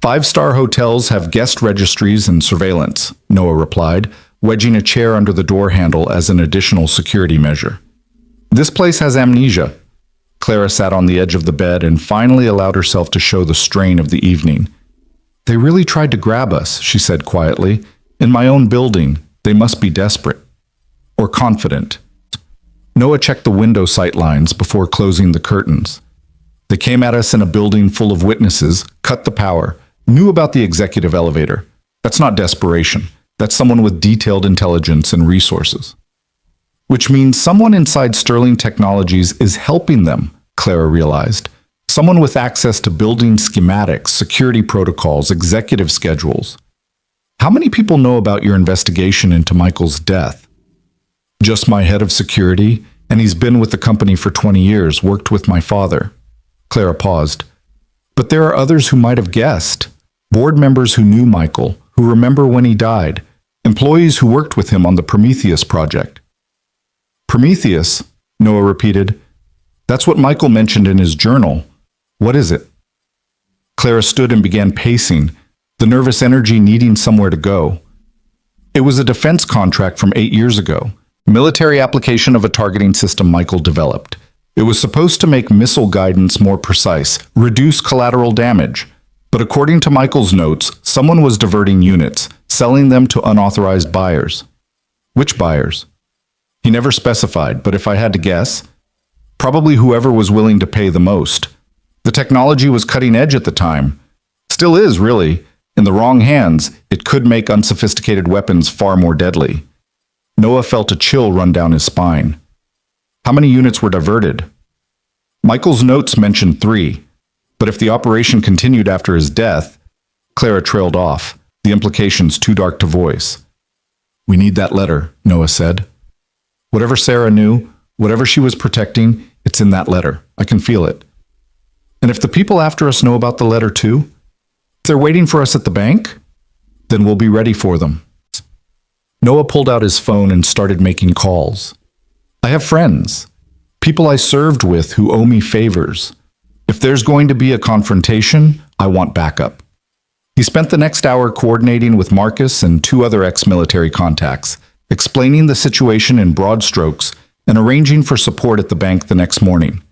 "Five-star hotels have guest registries and surveillance," Noah replied, wedging a chair under the door handle as an additional security measure. "This place has amnesia." Clara sat on the edge of the bed and finally allowed herself to show the strain of the evening. "They really tried to grab us," she said quietly. "In my own building. They must be desperate. Or confident." Noah checked the window sight lines before closing the curtains. "They came at us in a building full of witnesses, cut the power, knew about the executive elevator. That's not desperation. That's someone with detailed intelligence and resources." "Which means someone inside Sterling Technologies is helping them," Clara realized. "Someone with access to building schematics, security protocols, executive schedules. How many people know about your investigation into Michael's death?" Just my head of security, and he's been with the company for 20 years, worked with my father. Clara paused. But there are others who might have guessed. Board members who knew Michael, who remember when he died. Employees who worked with him on the Prometheus project. Prometheus, Noah repeated. That's what Michael mentioned in his journal. What is it? Clara stood and began pacing, the nervous energy needing somewhere to go. It was a defense contract from 8 years ago, military application of a targeting system Michael developed. It was supposed to make missile guidance more precise, reduce collateral damage. But according to Michael's notes, someone was diverting units, selling them to unauthorized buyers. Which buyers? He never specified, but if I had to guess, probably whoever was willing to pay the most. The technology was cutting edge at the time. Still is, really. In the wrong hands, it could make unsophisticated weapons far more deadly. Noah felt a chill run down his spine. How many units were diverted? Michael's notes mentioned 3, but if the operation continued after his death, Clara trailed off, the implications too dark to voice. We need that letter, Noah said. Whatever Sarah knew, whatever she was protecting, it's in that letter. I can feel it. And if the people after us know about the letter too, if they're waiting for us at the bank, then we'll be ready for them. Noah pulled out his phone and started making calls. I have friends, people I served with who owe me favors. If there's going to be a confrontation, I want backup. He spent the next hour coordinating with Marcus and 2 other ex-military contacts, explaining the situation in broad strokes and arranging for support at the bank the next morning.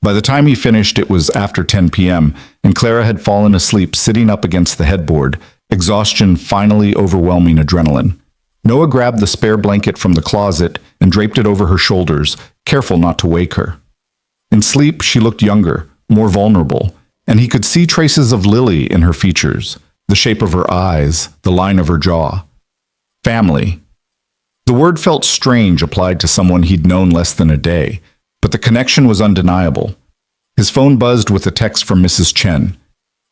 By the time he finished, it was after 10 p.m., and Clara had fallen asleep sitting up against the headboard, exhaustion finally overwhelming adrenaline. Noah grabbed the spare blanket from the closet and draped it over her shoulders, careful not to wake her. In sleep, she looked younger, more vulnerable, and he could see traces of Lily in her features, the shape of her eyes, the line of her jaw. Family. The word felt strange applied to someone he'd known less than a day, but the connection was undeniable. His phone buzzed with a text from Mrs. Chen.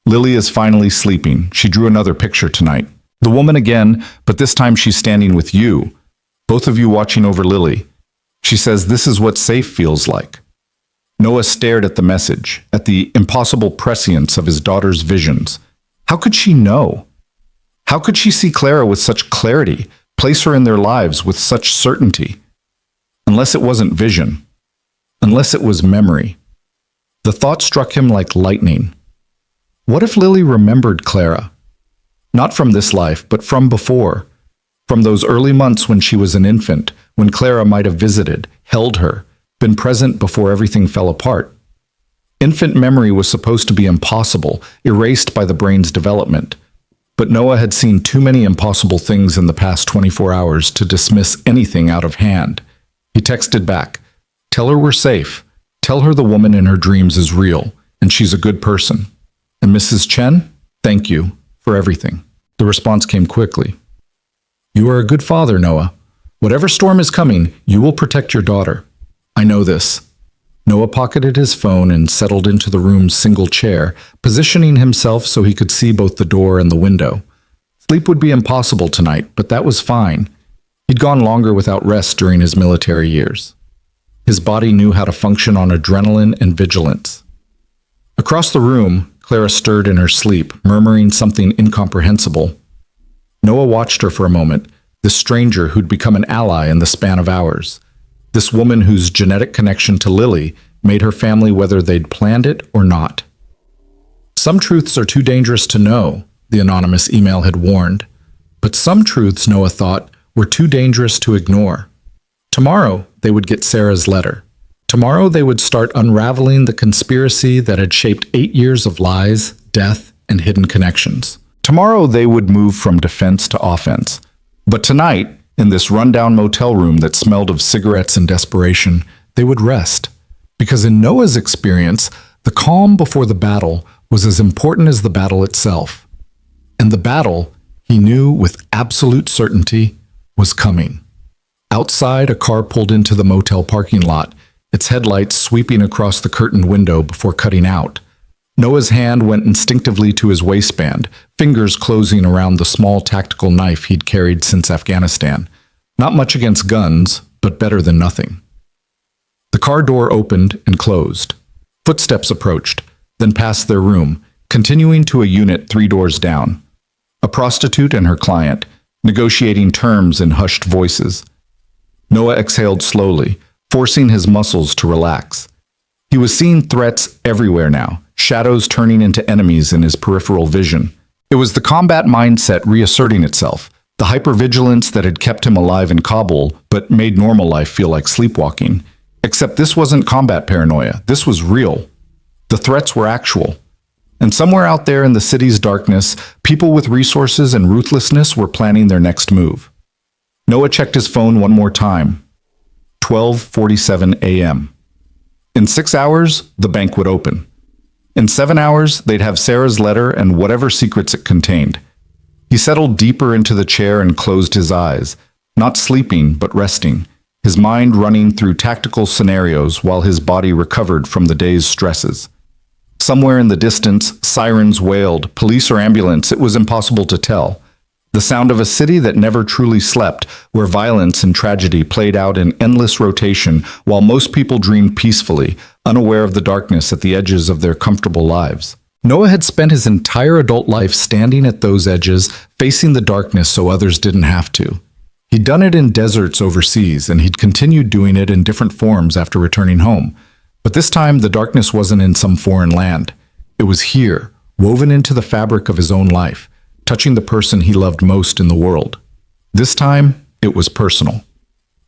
Lily is finally sleeping. She drew another picture tonight. The woman again, but this time she's standing with you. Both of you watching over Lily. She says this is what safe feels like. Noah stared at the message, at the impossible prescience of his daughter's visions. How could she know? How could she see Clara with such clarity, place her in their lives with such certainty? Unless it wasn't vision. Unless it was memory. The thought struck him like lightning. What if Lily remembered Clara? Not from this life, but from before. From those early months when she was an infant, when Clara might have visited, held her, been present before everything fell apart. Infant memory was supposed to be impossible, erased by the brain's development. But Noah had seen too many impossible things in the past 24 hours to dismiss anything out of hand. He texted back, "Tell her we're safe. Tell her the woman in her dreams is real, and she's a good person. And Mrs. Chen, thank you for everything." The response came quickly. "You are a good father, Noah. Whatever storm is coming, you will protect your daughter. I know this." Noah pocketed his phone and settled into the room's single chair, positioning himself so he could see both the door and the window. Sleep would be impossible tonight, but that was fine. He'd gone longer without rest during his military years. His body knew how to function on adrenaline and vigilance. Across the room, Clara stirred in her sleep, murmuring something incomprehensible. Noah watched her for a moment, this stranger who'd become an ally in the span of hours. This woman whose genetic connection to Lily made her family whether they'd planned it or not. Some truths are too dangerous to know, the anonymous email had warned. But some truths, Noah thought, were too dangerous to ignore. Tomorrow, they would get Sarah's letter. Tomorrow, they would start unraveling the conspiracy that had shaped 8 years of lies, death, and hidden connections. Tomorrow, they would move from defense to offense. But tonight, in this rundown motel room that smelled of cigarettes and desperation, they would rest. Because in Noah's experience, the calm before the battle was as important as the battle itself. And the battle, he knew with absolute certainty, was coming. Outside, a car pulled into the motel parking lot, its headlights sweeping across the curtained window before cutting out. Noah's hand went instinctively to his waistband, fingers closing around the small tactical knife he'd carried since Afghanistan. Not much against guns, but better than nothing. The car door opened and closed. Footsteps approached, then passed their room, continuing to a unit 3 doors down. A prostitute and her client, negotiating terms in hushed voices. Noah exhaled slowly, forcing his muscles to relax. He was seeing threats everywhere now, shadows turning into enemies in his peripheral vision. It was the combat mindset reasserting itself, the hypervigilance that had kept him alive in Kabul but made normal life feel like sleepwalking. Except this wasn't combat paranoia, this was real. The threats were actual. And somewhere out there in the city's darkness, people with resources and ruthlessness were planning their next move. Noah checked his phone one more time. 12:47 a.m. In 6 hours, the bank would open. In 7 hours, they'd have Sarah's letter and whatever secrets it contained. He settled deeper into the chair and closed his eyes, not sleeping but resting, his mind running through tactical scenarios while his body recovered from the day's stresses. Somewhere in the distance, sirens wailed, police or ambulance, it was impossible to tell. The sound of a city that never truly slept, where violence and tragedy played out in endless rotation while most people dreamed peacefully, unaware of the darkness at the edges of their comfortable lives. Noah had spent his entire adult life standing at those edges, facing the darkness so others didn't have to. He'd done it in deserts overseas, and he'd continued doing it in different forms after returning home. But this time, the darkness wasn't in some foreign land. It was here, woven into the fabric of his own life, touching the person he loved most in the world. This time, it was personal.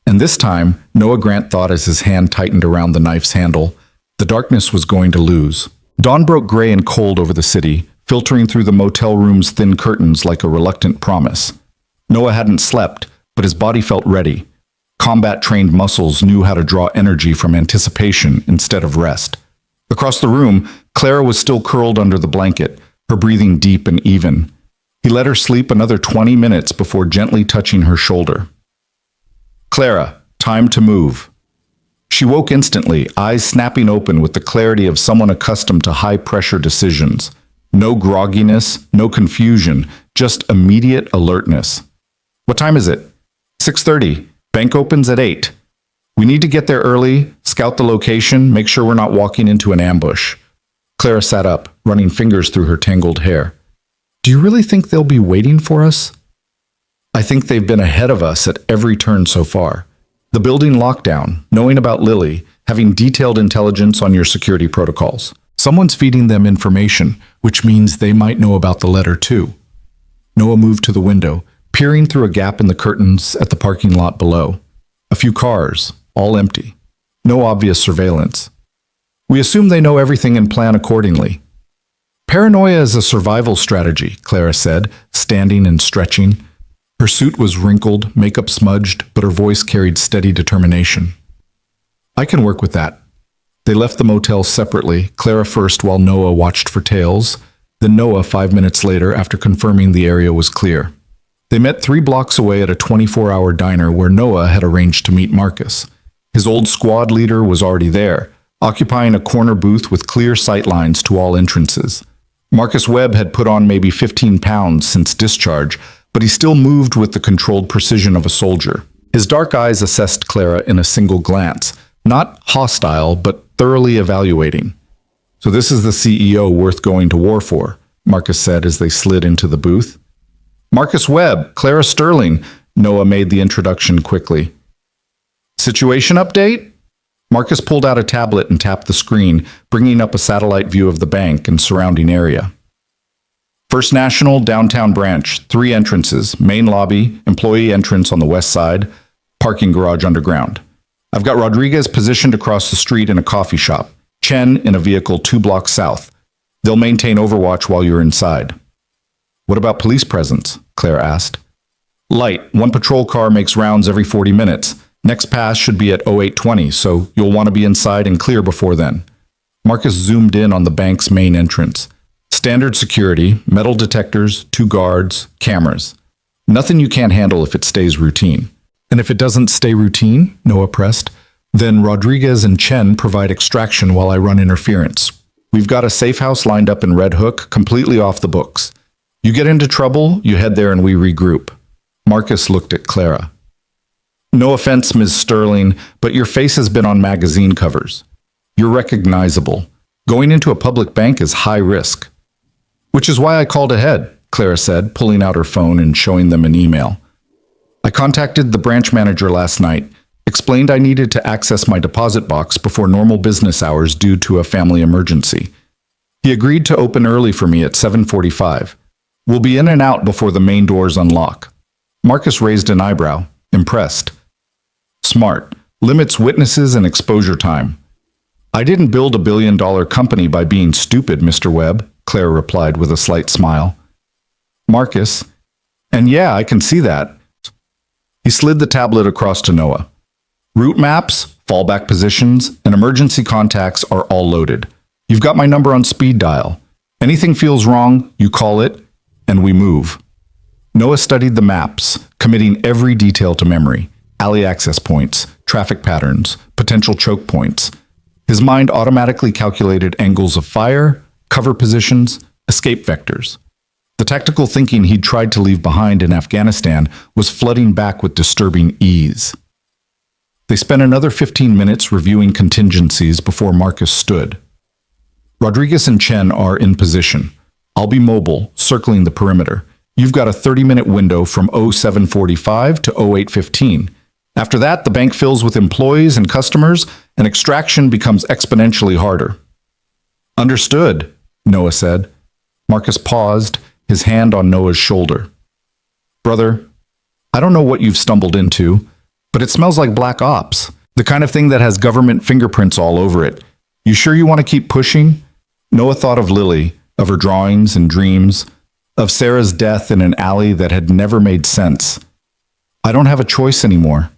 And this time, Noah Grant thought as his hand tightened around the knife's handle, the darkness was going to lose. Dawn broke gray and cold over the city, filtering through the motel room's thin curtains like a reluctant promise. Noah hadn't slept, but his body felt ready. Combat-trained muscles knew how to draw energy from anticipation instead of rest. Across the room, Clara was still curled under the blanket, her breathing deep and even. He let her sleep another 20 minutes before gently touching her shoulder. "Clara, time to move." She woke instantly, eyes snapping open with the clarity of someone accustomed to high-pressure decisions. No grogginess, no confusion, just immediate alertness. "What time is it?" 6:30. Bank opens at 8. "We need to get there early, scout the location, make sure we're not walking into an ambush." Clara sat up, running fingers through her tangled hair. "Do you really think they'll be waiting for us?" "I think they've been ahead of us at every turn so far. The building lockdown, knowing about Lily, having detailed intelligence on your security protocols. Someone's feeding them information, which means they might know about the letter too." Noah moved to the window, peering through a gap in the curtains at the parking lot below. A few cars, all empty. No obvious surveillance. "We assume they know everything and plan accordingly." "Paranoia is a survival strategy," Clara said, standing and stretching. Her suit was wrinkled, makeup smudged, but her voice carried steady determination. "I can work with that." They left the motel separately, Clara first while Noah watched for tails, then Noah 5 minutes later after confirming the area was clear. They met 3 blocks away at a 24-hour diner where Noah had arranged to meet Marcus. His old squad leader was already there, occupying a corner booth with clear sightlines to all entrances. Marcus Webb had put on maybe 15 pounds since discharge, but he still moved with the controlled precision of a soldier. His dark eyes assessed Clara in a single glance, not hostile, but thoroughly evaluating. "So this is the CEO worth going to war for," Marcus said as they slid into the booth. "Marcus Webb, Clara Sterling," Noah made the introduction quickly. "Situation update?" Marcus pulled out a tablet and tapped the screen, bringing up a satellite view of the bank and surrounding area. "First National, downtown branch, 3 entrances, main lobby, employee entrance on the west side, parking garage underground. I've got Rodriguez positioned across the street in a coffee shop, Chen in a vehicle 2 blocks south. They'll maintain overwatch while you're inside." "What about police presence?" Claire asked. "Light. 1 patrol car makes rounds every 40 minutes. Next pass should be at 0820, so you'll want to be inside and clear before then." Marcus zoomed in on the bank's main entrance. Standard security, metal detectors, 2 guards, cameras. Nothing you can't handle if it stays routine. "And if it doesn't stay routine," Noah pressed, "then Rodriguez and Chen provide extraction while I run interference. We've got a safe house lined up in Red Hook, completely off the books. You get into trouble, you head there and we regroup." Marcus looked at Clara. No offense, Ms. Sterling, but your face has been on magazine covers. You're recognizable. Going into a public bank is high risk. Which is why I called ahead, Clara said, pulling out her phone and showing them an email. I contacted the branch manager last night, explained I needed to access my deposit box before normal business hours due to a family emergency. He agreed to open early for me at 7:45. We'll be in and out before the main doors unlock. Marcus raised an eyebrow, impressed. Smart. Limits witnesses and exposure time. I didn't build a billion-dollar company by being stupid, Mr. Webb, Clara replied with a slight smile. Marcus, and yeah, I can see that. He slid the tablet across to Noah. Route maps, fallback positions, and emergency contacts are all loaded. You've got my number on speed dial. Anything feels wrong, you call it, and we move. Noah studied the maps, committing every detail to memory. Alley access points, traffic patterns, potential choke points. His mind automatically calculated angles of fire, cover positions, escape vectors. The tactical thinking he'd tried to leave behind in Afghanistan was flooding back with disturbing ease. They spent another 15 minutes reviewing contingencies before Marcus stood. Rodriguez and Chen are in position. I'll be mobile, circling the perimeter. You've got a 30-minute window from 0745 to 0815. After that, the bank fills with employees and customers, and extraction becomes exponentially harder. Understood, Noah said. Marcus paused, his hand on Noah's shoulder. Brother, I don't know what you've stumbled into, but it smells like black ops, the kind of thing that has government fingerprints all over it. You sure you want to keep pushing? Noah thought of Lily, of her drawings and dreams, of Sarah's death in an alley that had never made sense. I don't have a choice anymore.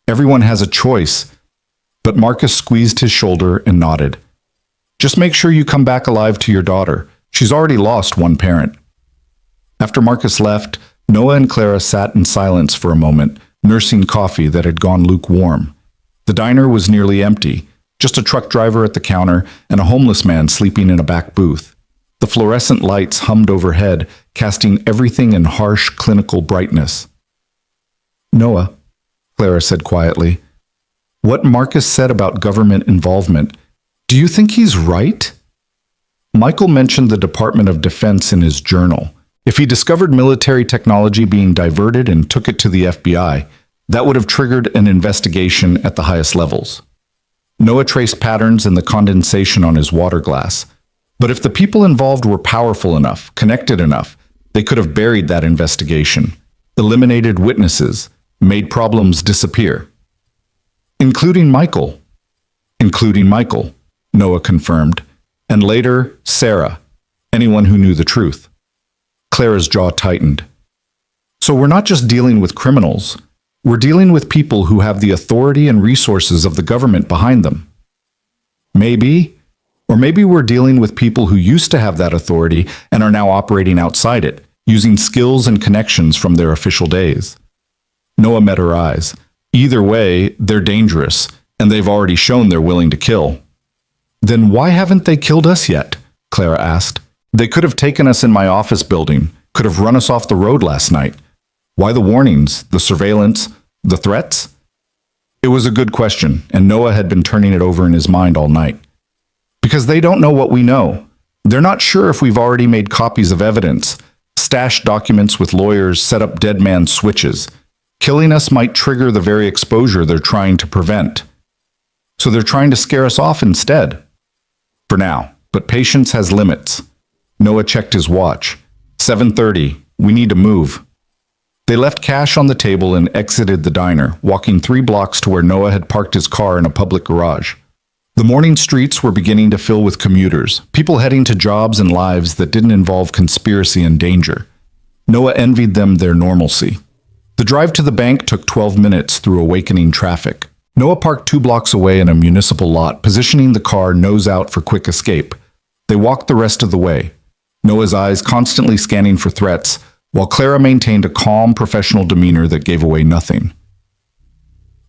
Everyone has a choice. But Marcus squeezed his shoulder and nodded. Just make sure you come back alive to your daughter. She's already lost one parent. After Marcus left, Noah and Clara sat in silence for a moment, nursing coffee that had gone lukewarm. The diner was nearly empty, just a truck driver at the counter and a homeless man sleeping in a back booth. The fluorescent lights hummed overhead, casting everything in harsh, clinical brightness. Noah, Clara said quietly, what Marcus said about government involvement, do you think he's right? Michael mentioned the Department of Defense in his journal. If he discovered military technology being diverted and took it to the FBI, that would have triggered an investigation at the highest levels. Noah traced patterns in the condensation on his water glass. But if the people involved were powerful enough, connected enough, they could have buried that investigation, eliminated witnesses, made problems disappear. Including Michael, Noah confirmed, and later, Sarah, anyone who knew the truth. Clara's jaw tightened. So we're not just dealing with criminals, we're dealing with people who have the authority and resources of the government behind them. Maybe, or maybe we're dealing with people who used to have that authority and are now operating outside it, using skills and connections from their official days. Noah met her eyes. Either way, they're dangerous, and they've already shown they're willing to kill. Then why haven't they killed us yet? Clara asked. They could have taken us in my office building, could have run us off the road last night. Why the warnings, the surveillance, the threats? It was a good question, and Noah had been turning it over in his mind all night. Because they don't know what we know. They're not sure if we've already made copies of evidence, stashed documents with lawyers, set up dead man switches. Killing us might trigger the very exposure they're trying to prevent. So they're trying to scare us off instead. For now, but patience has limits. Noah checked his watch. 7:30. We need to move. They left cash on the table and exited the diner, walking 3 blocks to where Noah had parked his car in a public garage. The morning streets were beginning to fill with commuters, people heading to jobs and lives that didn't involve conspiracy and danger. Noah envied them their normalcy. The drive to the bank took 12 minutes through awakening traffic. Noah parked 2 blocks away in a municipal lot, positioning the car nose out for quick escape. They walked the rest of the way, Noah's eyes constantly scanning for threats, while Clara maintained a calm, professional demeanor that gave away nothing.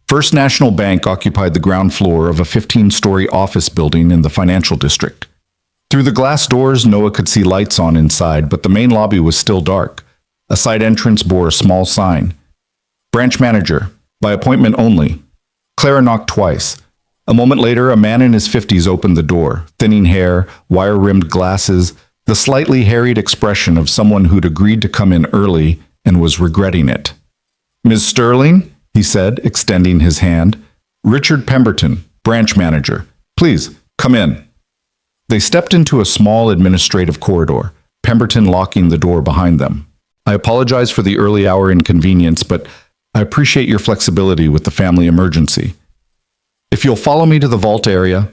First National Bank occupied the ground floor of a 15-story office building in the financial district. Through the glass doors, Noah could see lights on inside, but the main lobby was still dark. A side entrance bore a small sign. Branch manager, By appointment only. Clara knocked twice. A moment later, a man in his 50s opened the door, thinning hair, wire-rimmed glasses, the slightly harried expression of someone who'd agreed to come in early and was regretting it. "Ms. Sterling," he said, extending his hand. "Richard Pemberton, branch manager. Please, come in." They stepped into a small administrative corridor, Pemberton locking the door behind them. "I apologize for the early hour inconvenience, but I appreciate your flexibility with the family emergency. If you'll follow me to the vault area."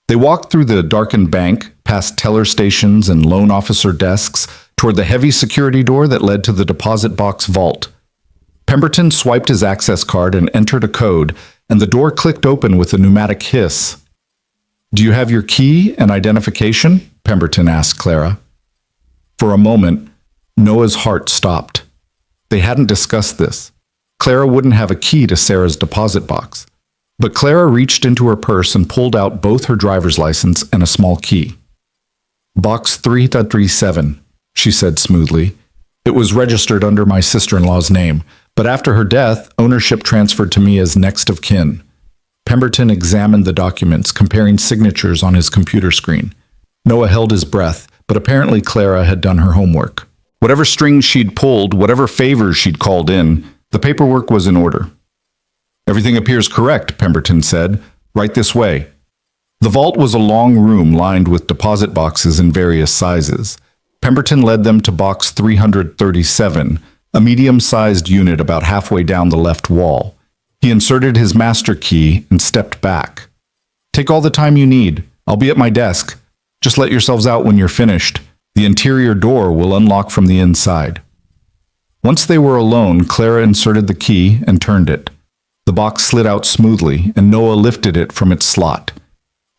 They walked through the darkened bank, past teller stations and loan officer desks, toward the heavy security door that led to the deposit box vault. Pemberton swiped his access card and entered a code, and the door clicked open with a pneumatic hiss. "Do you have your key and identification?" Pemberton asked Clara. For a moment, Noah's heart stopped. They hadn't discussed this. Clara wouldn't have a key to Sarah's deposit box. But Clara reached into her purse and pulled out both her driver's license and a small key. "Box 337, she said smoothly. "It was registered under my sister-in-law's name, but after her death, ownership transferred to me as next of kin." Pemberton examined the documents, comparing signatures on his computer screen. Noah held his breath, but apparently Clara had done her homework. Whatever strings she'd pulled, whatever favors she'd called in, the paperwork was in order. "Everything appears correct," Pemberton said. "Right this way." The vault was a long room lined with deposit boxes in various sizes. Pemberton led them to box 337, a medium-sized unit about halfway down the left wall. He inserted his master key and stepped back. "Take all the time you need. I'll be at my desk. Just let yourselves out when you're finished. The interior door will unlock from the inside." Once they were alone, Clara inserted the key and turned it. The box slid out smoothly, and Noah lifted it from its slot.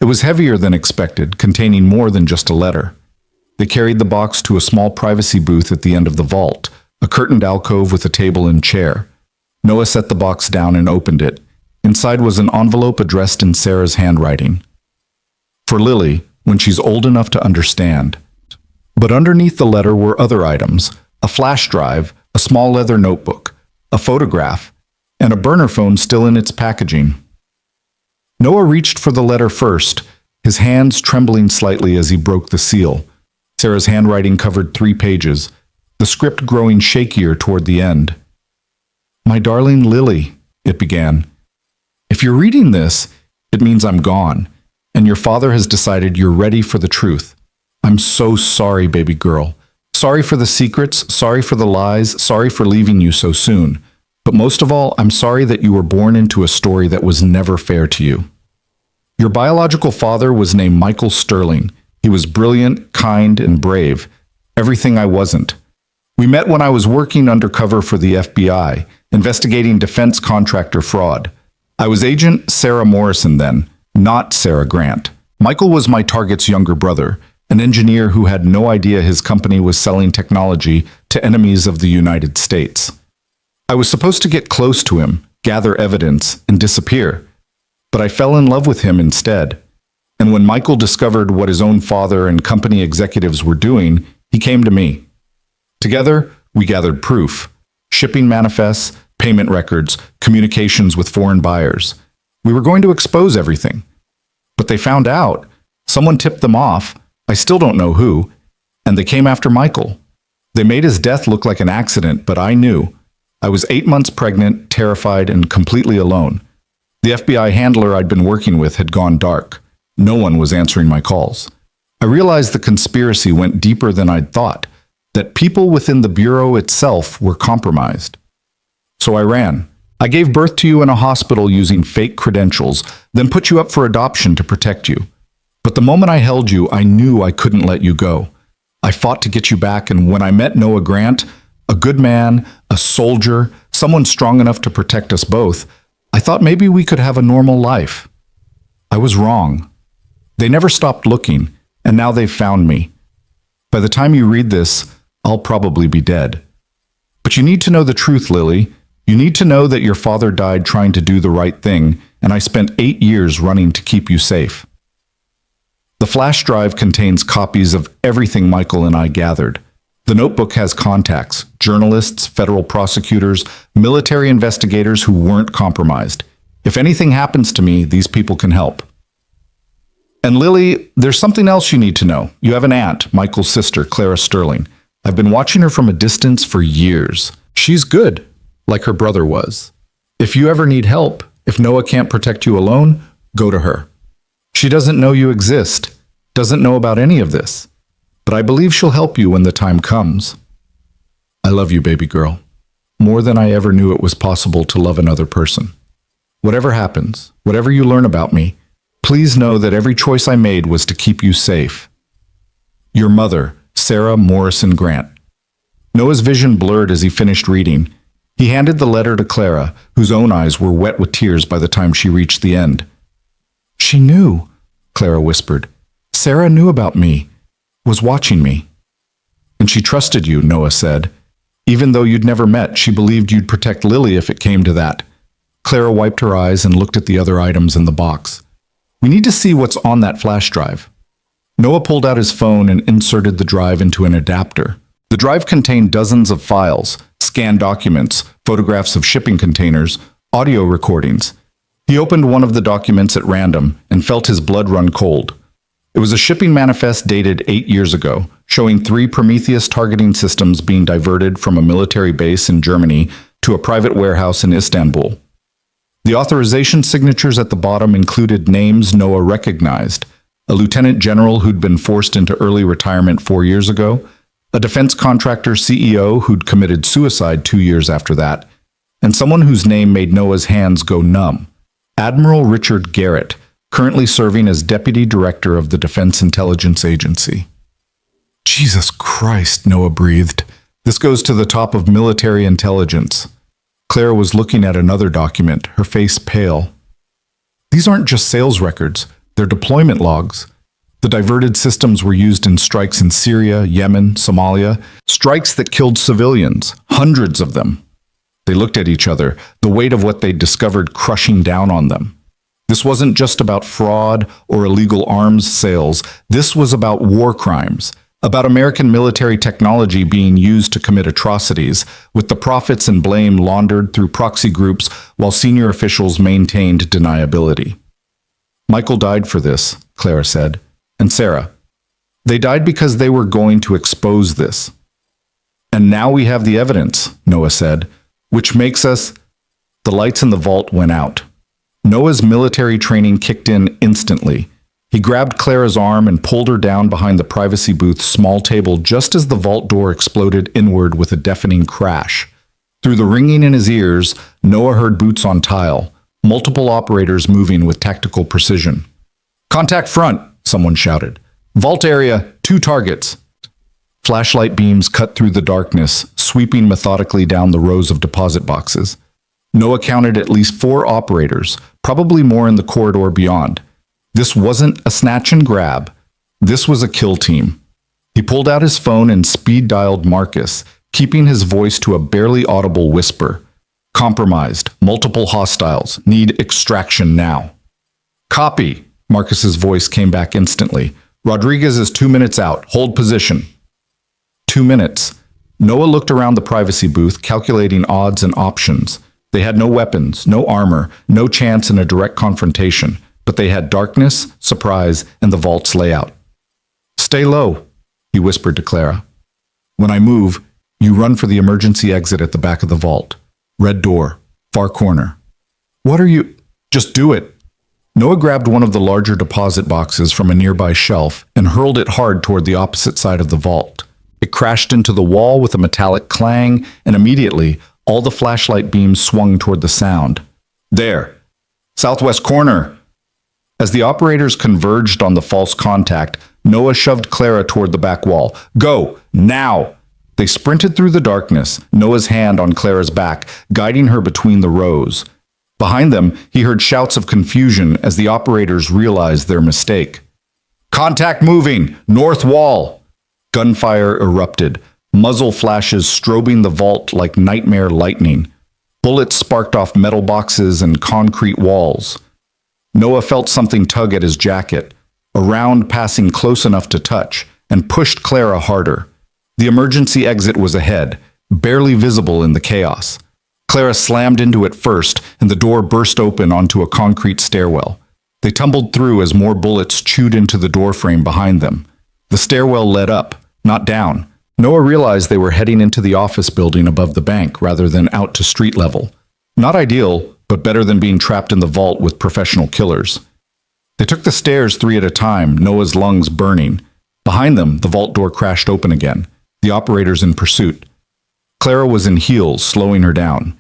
It was heavier than expected, containing more than just a letter. They carried the box to a small privacy booth at the end of the vault, a curtained alcove with a table and chair. Noah set the box down and opened it. Inside was an envelope addressed in Sarah's handwriting. "For Lily, when she's old enough to understand." But underneath the letter were other items: a flash drive, a small leather notebook, a photograph, and a burner phone still in its packaging. Noah reached for the letter first, his hands trembling slightly as he broke the seal. Sarah's handwriting covered 3 pages, the script growing shakier toward the end. "My darling Lily," it began. "If you're reading this, it means I'm gone, and your father has decided you're ready for the truth. I'm so sorry, baby girl. Sorry for the secrets, sorry for the lies, sorry for leaving you so soon. But most of all, I'm sorry that you were born into a story that was never fair to you. Your biological father was named Michael Sterling. He was brilliant, kind, and brave. Everything I wasn't. We met when I was working undercover for the FBI, investigating defense contractor fraud. I was Agent Sarah Morrison then, not Sarah Grant. Michael was my target's younger brother, an engineer who had no idea his company was selling technology to enemies of the United States. I was supposed to get close to him, gather evidence, and disappear. But I fell in love with him instead. And when Michael discovered what his own father and company executives were doing, he came to me. Together, we gathered proof: shipping manifests, payment records, communications with foreign buyers. We were going to expose everything. But they found out. Someone tipped them off. I still don't know who. And they came after Michael. They made his death look like an accident, but I knew. I was 8 months pregnant, terrified, and completely alone. The FBI handler I'd been working with had gone dark. No one was answering my calls. I realized the conspiracy went deeper than I'd thought, that people within the Bureau itself were compromised. So I ran. I gave birth to you in a hospital using fake credentials, then put you up for adoption to protect you. But the moment I held you, I knew I couldn't let you go. I fought to get you back, and when I met Noah Grant, a good man, a soldier, someone strong enough to protect us both, I thought maybe we could have a normal life. I was wrong. They never stopped looking, and now they've found me. By the time you read this, I'll probably be dead. But you need to know the truth, Lily. You need to know that your father died trying to do the right thing, and I spent 8 years running to keep you safe. The flash drive contains copies of everything Michael and I gathered. The notebook has contacts, journalists, federal prosecutors, military investigators who weren't compromised. If anything happens to me, these people can help. And Lily, there's something else you need to know. You have an aunt, Michael's sister, Clara Sterling. I've been watching her from a distance for years. She's good, like her brother was. If you ever need help, if Noah can't protect you alone, go to her. She doesn't know you exist, doesn't know about any of this, but I believe she'll help you when the time comes. I love you, baby girl, more than I ever knew it was possible to love another person. Whatever happens, whatever you learn about me, please know that every choice I made was to keep you safe. Your mother, Sarah Morrison Grant. Noah's vision blurred as he finished reading. He handed the letter to Clara, whose own eyes were wet with tears by the time she reached the end. She knew, Clara whispered. Sarah knew about me, was watching me. And she trusted you, Noah said. Even though you'd never met, she believed you'd protect Lily if it came to that. Clara wiped her eyes and looked at the other items in the box. We need to see what's on that flash drive. Noah pulled out his phone and inserted the drive into an adapter. The drive contained dozens of files, scanned documents, photographs of shipping containers, audio recordings. He opened one of the documents at random and felt his blood run cold. It was a shipping manifest dated 8 years ago, showing 3 Prometheus targeting systems being diverted from a military base in Germany to a private warehouse in Istanbul. The authorization signatures at the bottom included names Noah recognized: a lieutenant general who'd been forced into early retirement 4 years ago, a defense contractor CEO who'd committed suicide 2 years after that, and someone whose name made Noah's hands go numb: Admiral Richard Garrett, currently serving as Deputy Director of the Defense Intelligence Agency. Jesus Christ, Noah breathed. This goes to the top of military intelligence. Clara was looking at another document, her face pale. These aren't just sales records, they're deployment logs. The diverted systems were used in strikes in Syria, Yemen, Somalia, strikes that killed civilians, hundreds of them. They looked at each other, the weight of what they'd discovered crushing down on them. This wasn't just about fraud or illegal arms sales. This was about war crimes, about American military technology being used to commit atrocities, with the profits and blame laundered through proxy groups while senior officials maintained deniability. Michael died for this, Clara said, and Sarah. They died because they were going to expose this. And now we have the evidence, Noah said, which makes us... The lights in the vault went out. Noah's military training kicked in instantly. He grabbed Clara's arm and pulled her down behind the privacy booth's small table just as the vault door exploded inward with a deafening crash. Through the ringing in his ears, Noah heard boots on tile, multiple operators moving with tactical precision. "Contact front," someone shouted. "Vault area, 2 targets." Flashlight beams cut through the darkness, sweeping methodically down the rows of deposit boxes. Noah counted at least 4 operators, probably more in the corridor beyond. This wasn't a snatch and grab. This was a kill team. He pulled out his phone and speed-dialed Marcus, keeping his voice to a barely audible whisper. "Compromised. Multiple hostiles. Need extraction now." "Copy." Marcus's voice came back instantly. "Rodriguez is 2 minutes out. Hold position." 2 minutes. Noah looked around the privacy booth, calculating odds and options. They had no weapons, no armor, no chance in a direct confrontation, but they had darkness, surprise, and the vault's layout. "Stay low," he whispered to Clara. "When I move, you run for the emergency exit at the back of the vault. Red door, far corner." "What are you—" "Just do it." Noah grabbed one of the larger deposit boxes from a nearby shelf and hurled it hard toward the opposite side of the vault. It crashed into the wall with a metallic clang, and immediately, all the flashlight beams swung toward the sound. "There! Southwest corner!" As the operators converged on the false contact, Noah shoved Clara toward the back wall. "Go! Now!" They sprinted through the darkness, Noah's hand on Clara's back, guiding her between the rows. Behind them, he heard shouts of confusion as the operators realized their mistake. "Contact moving! North wall!" Gunfire erupted, muzzle flashes strobing the vault like nightmare lightning. Bullets sparked off metal boxes and concrete walls. Noah felt something tug at his jacket, a round passing close enough to touch, and pushed Clara harder. The emergency exit was ahead, barely visible in the chaos. Clara slammed into it first, and the door burst open onto a concrete stairwell. They tumbled through as more bullets chewed into the doorframe behind them. The stairwell led up, not down. Noah realized they were heading into the office building above the bank rather than out to street level. Not ideal, but better than being trapped in the vault with professional killers. They took the stairs 3 at a time, Noah's lungs burning. Behind them, the vault door crashed open again, the operators in pursuit. Clara was in heels, slowing her down,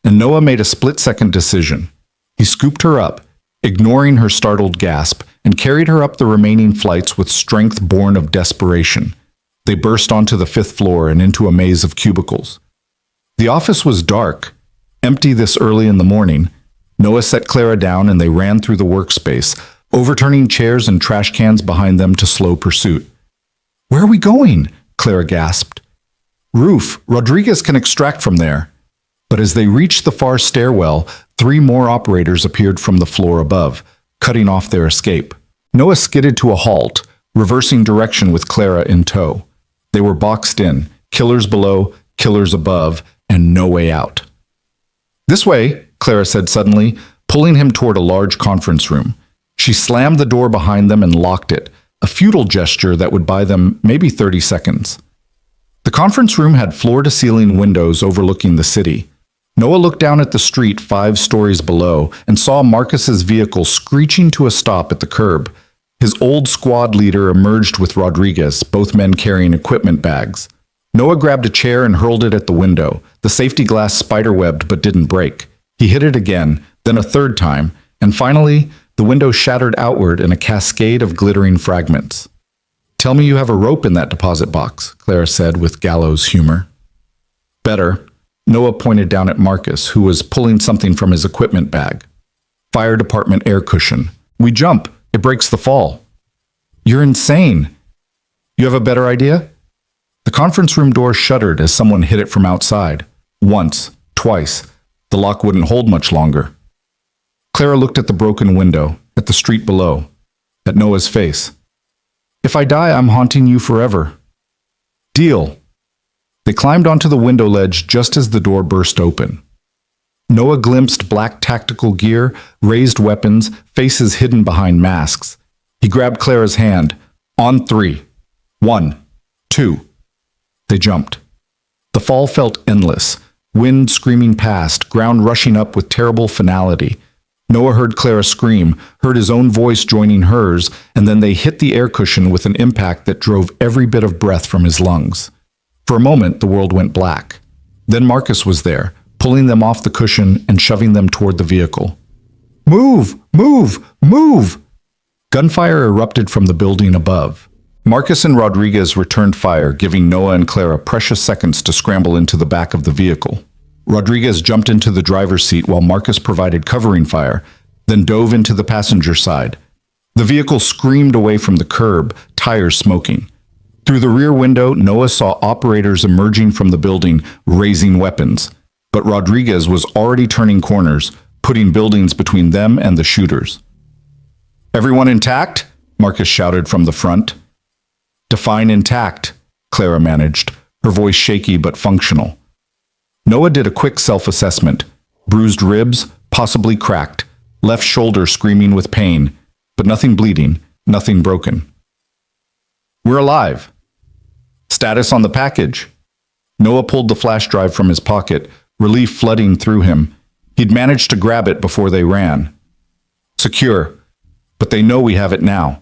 and Noah made a split-second decision. He scooped her up, ignoring her startled gasp, and carried her up the remaining flights with strength born of desperation. They burst onto the 5th floor and into a maze of cubicles. The office was dark, empty this early in the morning. Noah set Clara down and they ran through the workspace, overturning chairs and trash cans behind them to slow pursuit. "Where are we going?" Clara gasped. "Roof. Rodriguez can extract from there." But as they reached the far stairwell, 3 more operators appeared from the floor above, cutting off their escape. Noah skidded to a halt, reversing direction with Clara in tow. They were boxed in, killers below, killers above, and no way out. "This way," Clara said suddenly, pulling him toward a large conference room. She slammed the door behind them and locked it, a futile gesture that would buy them maybe 30 seconds. The conference room had floor-to-ceiling windows overlooking the city. Noah looked down at the street 5 stories below and saw Marcus's vehicle screeching to a stop at the curb. His old squad leader emerged with Rodriguez, both men carrying equipment bags. Noah grabbed a chair and hurled it at the window. The safety glass spiderwebbed but didn't break. He hit it again, then a 3rd time, and finally, the window shattered outward in a cascade of glittering fragments. "Tell me you have a rope in that deposit box," Clara said with gallows humor. "Better." Noah pointed down at Marcus, who was pulling something from his equipment bag. "Fire department air cushion. We jump. It breaks the fall." "You're insane." "You have a better idea?" The conference room door shuddered as someone hit it from outside. Once, twice. The lock wouldn't hold much longer. Clara looked at the broken window, at the street below, at Noah's face. "If I die, I'm haunting you forever." "Deal." They climbed onto the window ledge just as the door burst open. Noah glimpsed black tactical gear, raised weapons, faces hidden behind masks. He grabbed Clara's hand. "On 3. 1, 2. They jumped. The fall felt endless, wind screaming past, ground rushing up with terrible finality. Noah heard Clara scream, heard his own voice joining hers, and then they hit the air cushion with an impact that drove every bit of breath from his lungs. For a moment, the world went black. Then Marcus was there, pulling them off the cushion and shoving them toward the vehicle. "Move! Move! Move!" Gunfire erupted from the building above. Marcus and Rodriguez returned fire, giving Noah and Clara precious seconds to scramble into the back of the vehicle. Rodriguez jumped into the driver's seat while Marcus provided covering fire, then dove into the passenger side. The vehicle screamed away from the curb, tires smoking. Through the rear window, Noah saw operators emerging from the building, raising weapons. But Rodriguez was already turning corners, putting buildings between them and the shooters. "Everyone intact?" Marcus shouted from the front. "Define intact," Clara managed, her voice shaky but functional. Noah did a quick self-assessment. Bruised ribs, possibly cracked, left shoulder screaming with pain, but nothing bleeding, nothing broken. "We're alive." "Status on the package." Noah pulled the flash drive from his pocket, relief flooding through him. He'd managed to grab it before they ran. "Secure, but they know we have it now."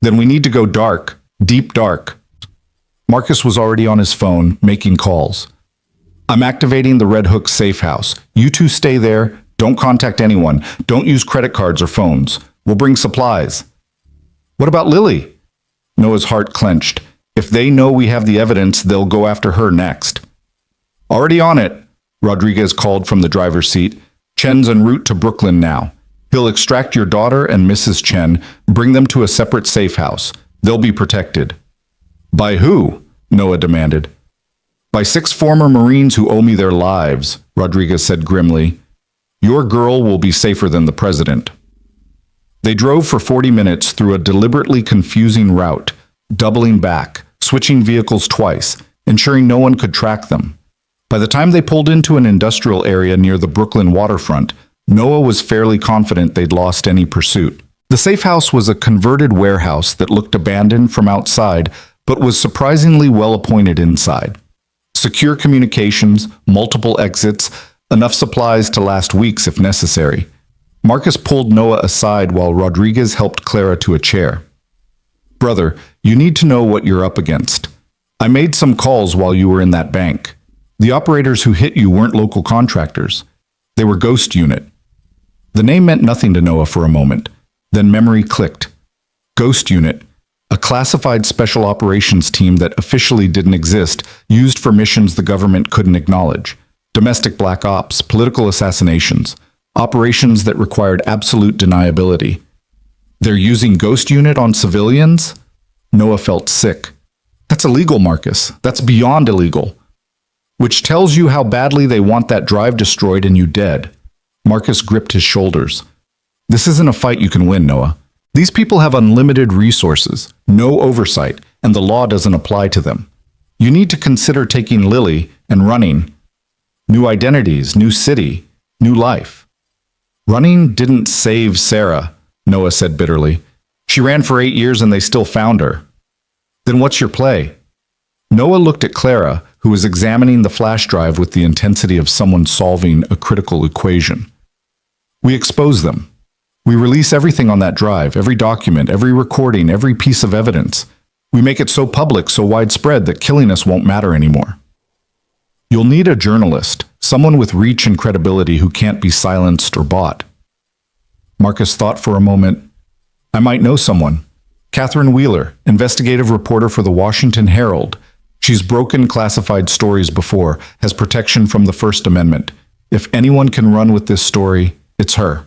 "Then we need to go dark, deep dark." Marcus was already on his phone, making calls. "I'm activating the Red Hook safe house. You two stay there. Don't contact anyone. Don't use credit cards or phones. We'll bring supplies." "What about Lily?" Noah's heart clenched. If they know we have the evidence, they'll go after her next. "Already on it," Rodriguez called from the driver's seat. "Chen's en route to Brooklyn now. He'll extract your daughter and Mrs. Chen, bring them to a separate safe house. They'll be protected." "By who?" Noah demanded. "By 6 former Marines who owe me their lives," Rodriguez said grimly. "Your girl will be safer than the president." They drove for 40 minutes through a deliberately confusing route, doubling back, switching vehicles twice, ensuring no one could track them. By the time they pulled into an industrial area near the Brooklyn waterfront, Noah was fairly confident they'd lost any pursuit. The safe house was a converted warehouse that looked abandoned from outside, but was surprisingly well appointed inside. Secure communications, multiple exits, enough supplies to last weeks if necessary. Marcus pulled Noah aside while Rodriguez helped Clara to a chair. "Brother, you need to know what you're up against. I made some calls while you were in that bank. The operators who hit you weren't local contractors. They were Ghost Unit." The name meant nothing to Noah for a moment. Then memory clicked. Ghost Unit, a classified special operations team that officially didn't exist, used for missions the government couldn't acknowledge. Domestic black ops, political assassinations, operations that required absolute deniability. They're using Ghost Unit on civilians? Noah felt sick. That's illegal, Marcus. That's beyond illegal. Which tells you how badly they want that drive destroyed and you dead. Marcus gripped his shoulders. This isn't a fight you can win, Noah. These people have unlimited resources, no oversight, and the law doesn't apply to them. You need to consider taking Lily and running. New identities, new city, new life. Running didn't save Sarah, Noah said bitterly. She ran for 8 years and they still found her. Then what's your play? Noah looked at Clara, who was examining the flash drive with the intensity of someone solving a critical equation. We expose them. We release everything on that drive, every document, every recording, every piece of evidence. We make it so public, so widespread that killing us won't matter anymore. You'll need a journalist, someone with reach and credibility who can't be silenced or bought. Marcus thought for a moment. I might know someone. Catherine Wheeler, investigative reporter for the Washington Herald. She's broken classified stories before, has protection from the First Amendment. If anyone can run with this story, it's her.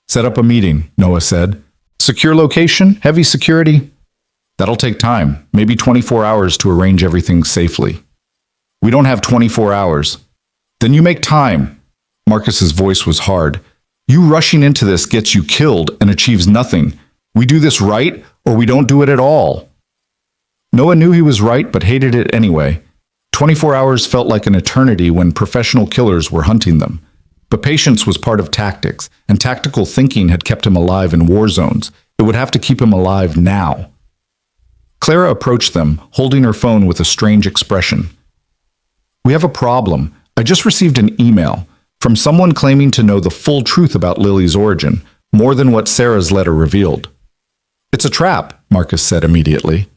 Set up a meeting, Noah said. Secure location, heavy security. That'll take time, maybe 24 hours to arrange everything safely. We don't have 24 hours. Then you make time. Marcus's voice was hard. You rushing into this gets you killed and achieves nothing. We do this right, or we don't do it at all. Noah knew he was right, but hated it anyway. 24 hours felt like an eternity when professional killers were hunting them. But patience was part of tactics, and tactical thinking had kept him alive in war zones. It would have to keep him alive now. Clara approached them, holding her phone with a strange expression. We have a problem. I just received an email from someone claiming to know the full truth about Lily's origin, more than what Sarah's letter revealed. It's a trap, Marcus said immediately.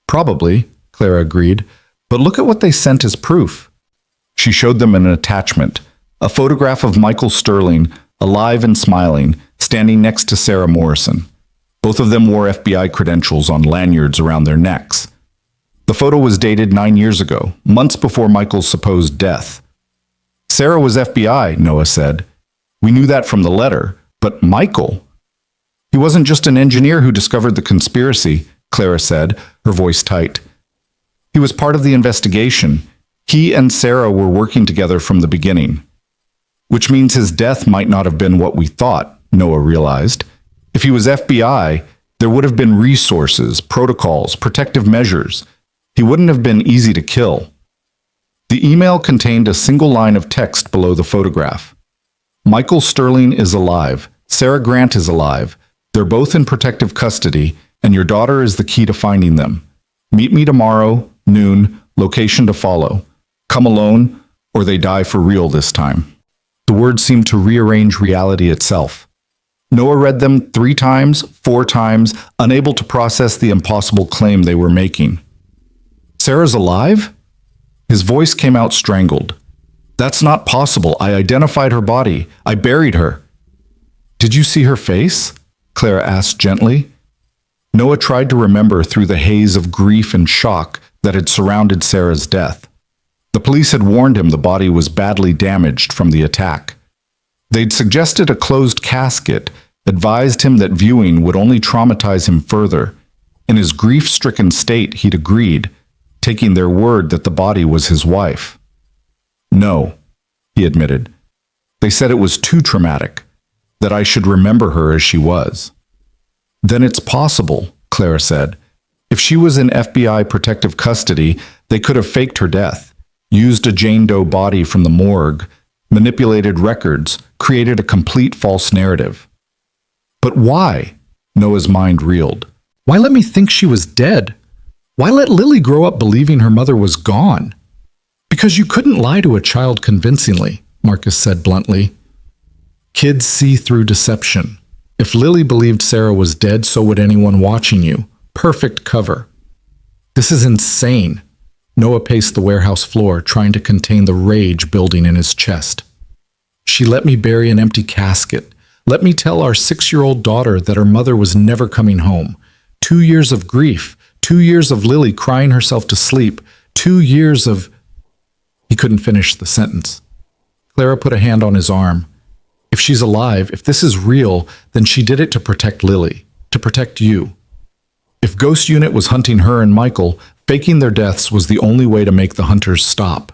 Probably, Clara agreed, but look at what they sent as proof. She showed them an attachment, a photograph of Michael Sterling, alive and smiling, standing next to Sarah Morrison. Both of them wore FBI credentials on lanyards around their necks. The photo was dated 9 years ago, months before Michael's supposed death. Sarah was FBI, Noah said. We knew that from the letter, but Michael? He wasn't just an engineer who discovered the conspiracy, Clara said, her voice tight. He was part of the investigation. He and Sarah were working together from the beginning. Which means his death might not have been what we thought, Noah realized. If he was FBI, there would have been resources, protocols, protective measures. He wouldn't have been easy to kill. The email contained a single line of text below the photograph. Michael Sterling is alive. Sarah Grant is alive. They're both in protective custody, and your daughter is the key to finding them. Meet me tomorrow, noon, location to follow. Come alone, or they die for real this time. The words seemed to rearrange reality itself. Noah read them 3 times, 4 times, unable to process the impossible claim they were making. Sarah's alive? His voice came out strangled. That's not possible. I identified her body. I buried her. Did you see her face? Clara asked gently. Noah tried to remember through the haze of grief and shock that had surrounded Sarah's death. The police had warned him the body was badly damaged from the attack. They'd suggested a closed casket, advised him that viewing would only traumatize him further. In his grief-stricken state, he'd agreed, taking their word that the body was his wife. No, he admitted. They said it was too traumatic, that I should remember her as she was. Then it's possible, Clara said. If she was in FBI protective custody, they could have faked her death, used a Jane Doe body from the morgue, manipulated records, created a complete false narrative. But why? Noah's mind reeled. Why let me think she was dead? Why let Lily grow up believing her mother was gone? Because you couldn't lie to a child convincingly, Marcus said bluntly. Kids see through deception. If Lily believed Sarah was dead, so would anyone watching you. Perfect cover. This is insane. Noah paced the warehouse floor, trying to contain the rage building in his chest. She let me bury an empty casket. Let me tell our 6-year-old daughter that her mother was never coming home. 2 years of grief. 2 years of Lily crying herself to sleep. 2 years of... He couldn't finish the sentence. Clara put a hand on his arm. If she's alive, if this is real, then she did it to protect Lily, to protect you. If Ghost Unit was hunting her and Michael, faking their deaths was the only way to make the hunters stop.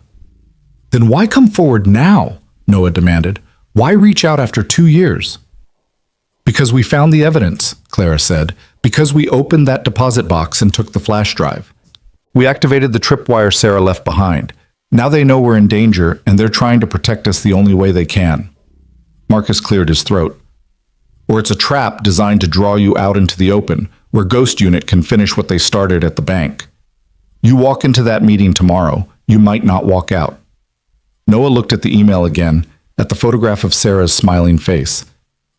Then why come forward now? Noah demanded. Why reach out after 2 years? Because we found the evidence, Clara said. Because we opened that deposit box and took the flash drive. We activated the tripwire Sarah left behind. Now they know we're in danger, and they're trying to protect us the only way they can. Marcus cleared his throat. Or it's a trap designed to draw you out into the open, where Ghost Unit can finish what they started at the bank. You walk into that meeting tomorrow, you might not walk out. Noah looked at the email again, at the photograph of Sarah's smiling face.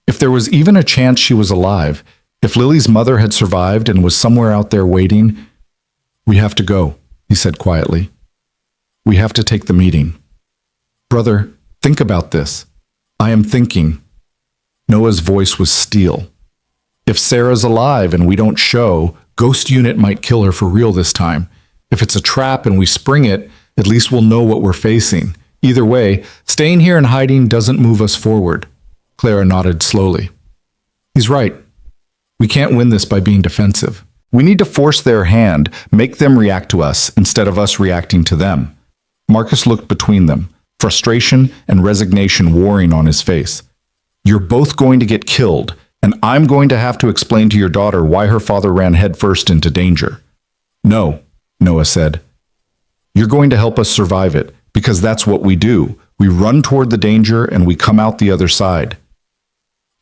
If there was even a chance she was alive, if Lily's mother had survived and was somewhere out there waiting, we have to go, he said quietly. We have to take the meeting. Brother, think about this. I am thinking. Noah's voice was steel. If Sarah's alive and we don't show, Ghost Unit might kill her for real this time. If it's a trap and we spring it, at least we'll know what we're facing. Either way, staying here and hiding doesn't move us forward. Clara nodded slowly. He's right. We can't win this by being defensive. We need to force their hand, make them react to us instead of us reacting to them. Marcus looked between them, frustration and resignation warring on his face. You're both going to get killed, and I'm going to have to explain to your daughter why her father ran headfirst into danger. No, Noah said. You're going to help us survive it, because that's what we do. We run toward the danger and we come out the other side.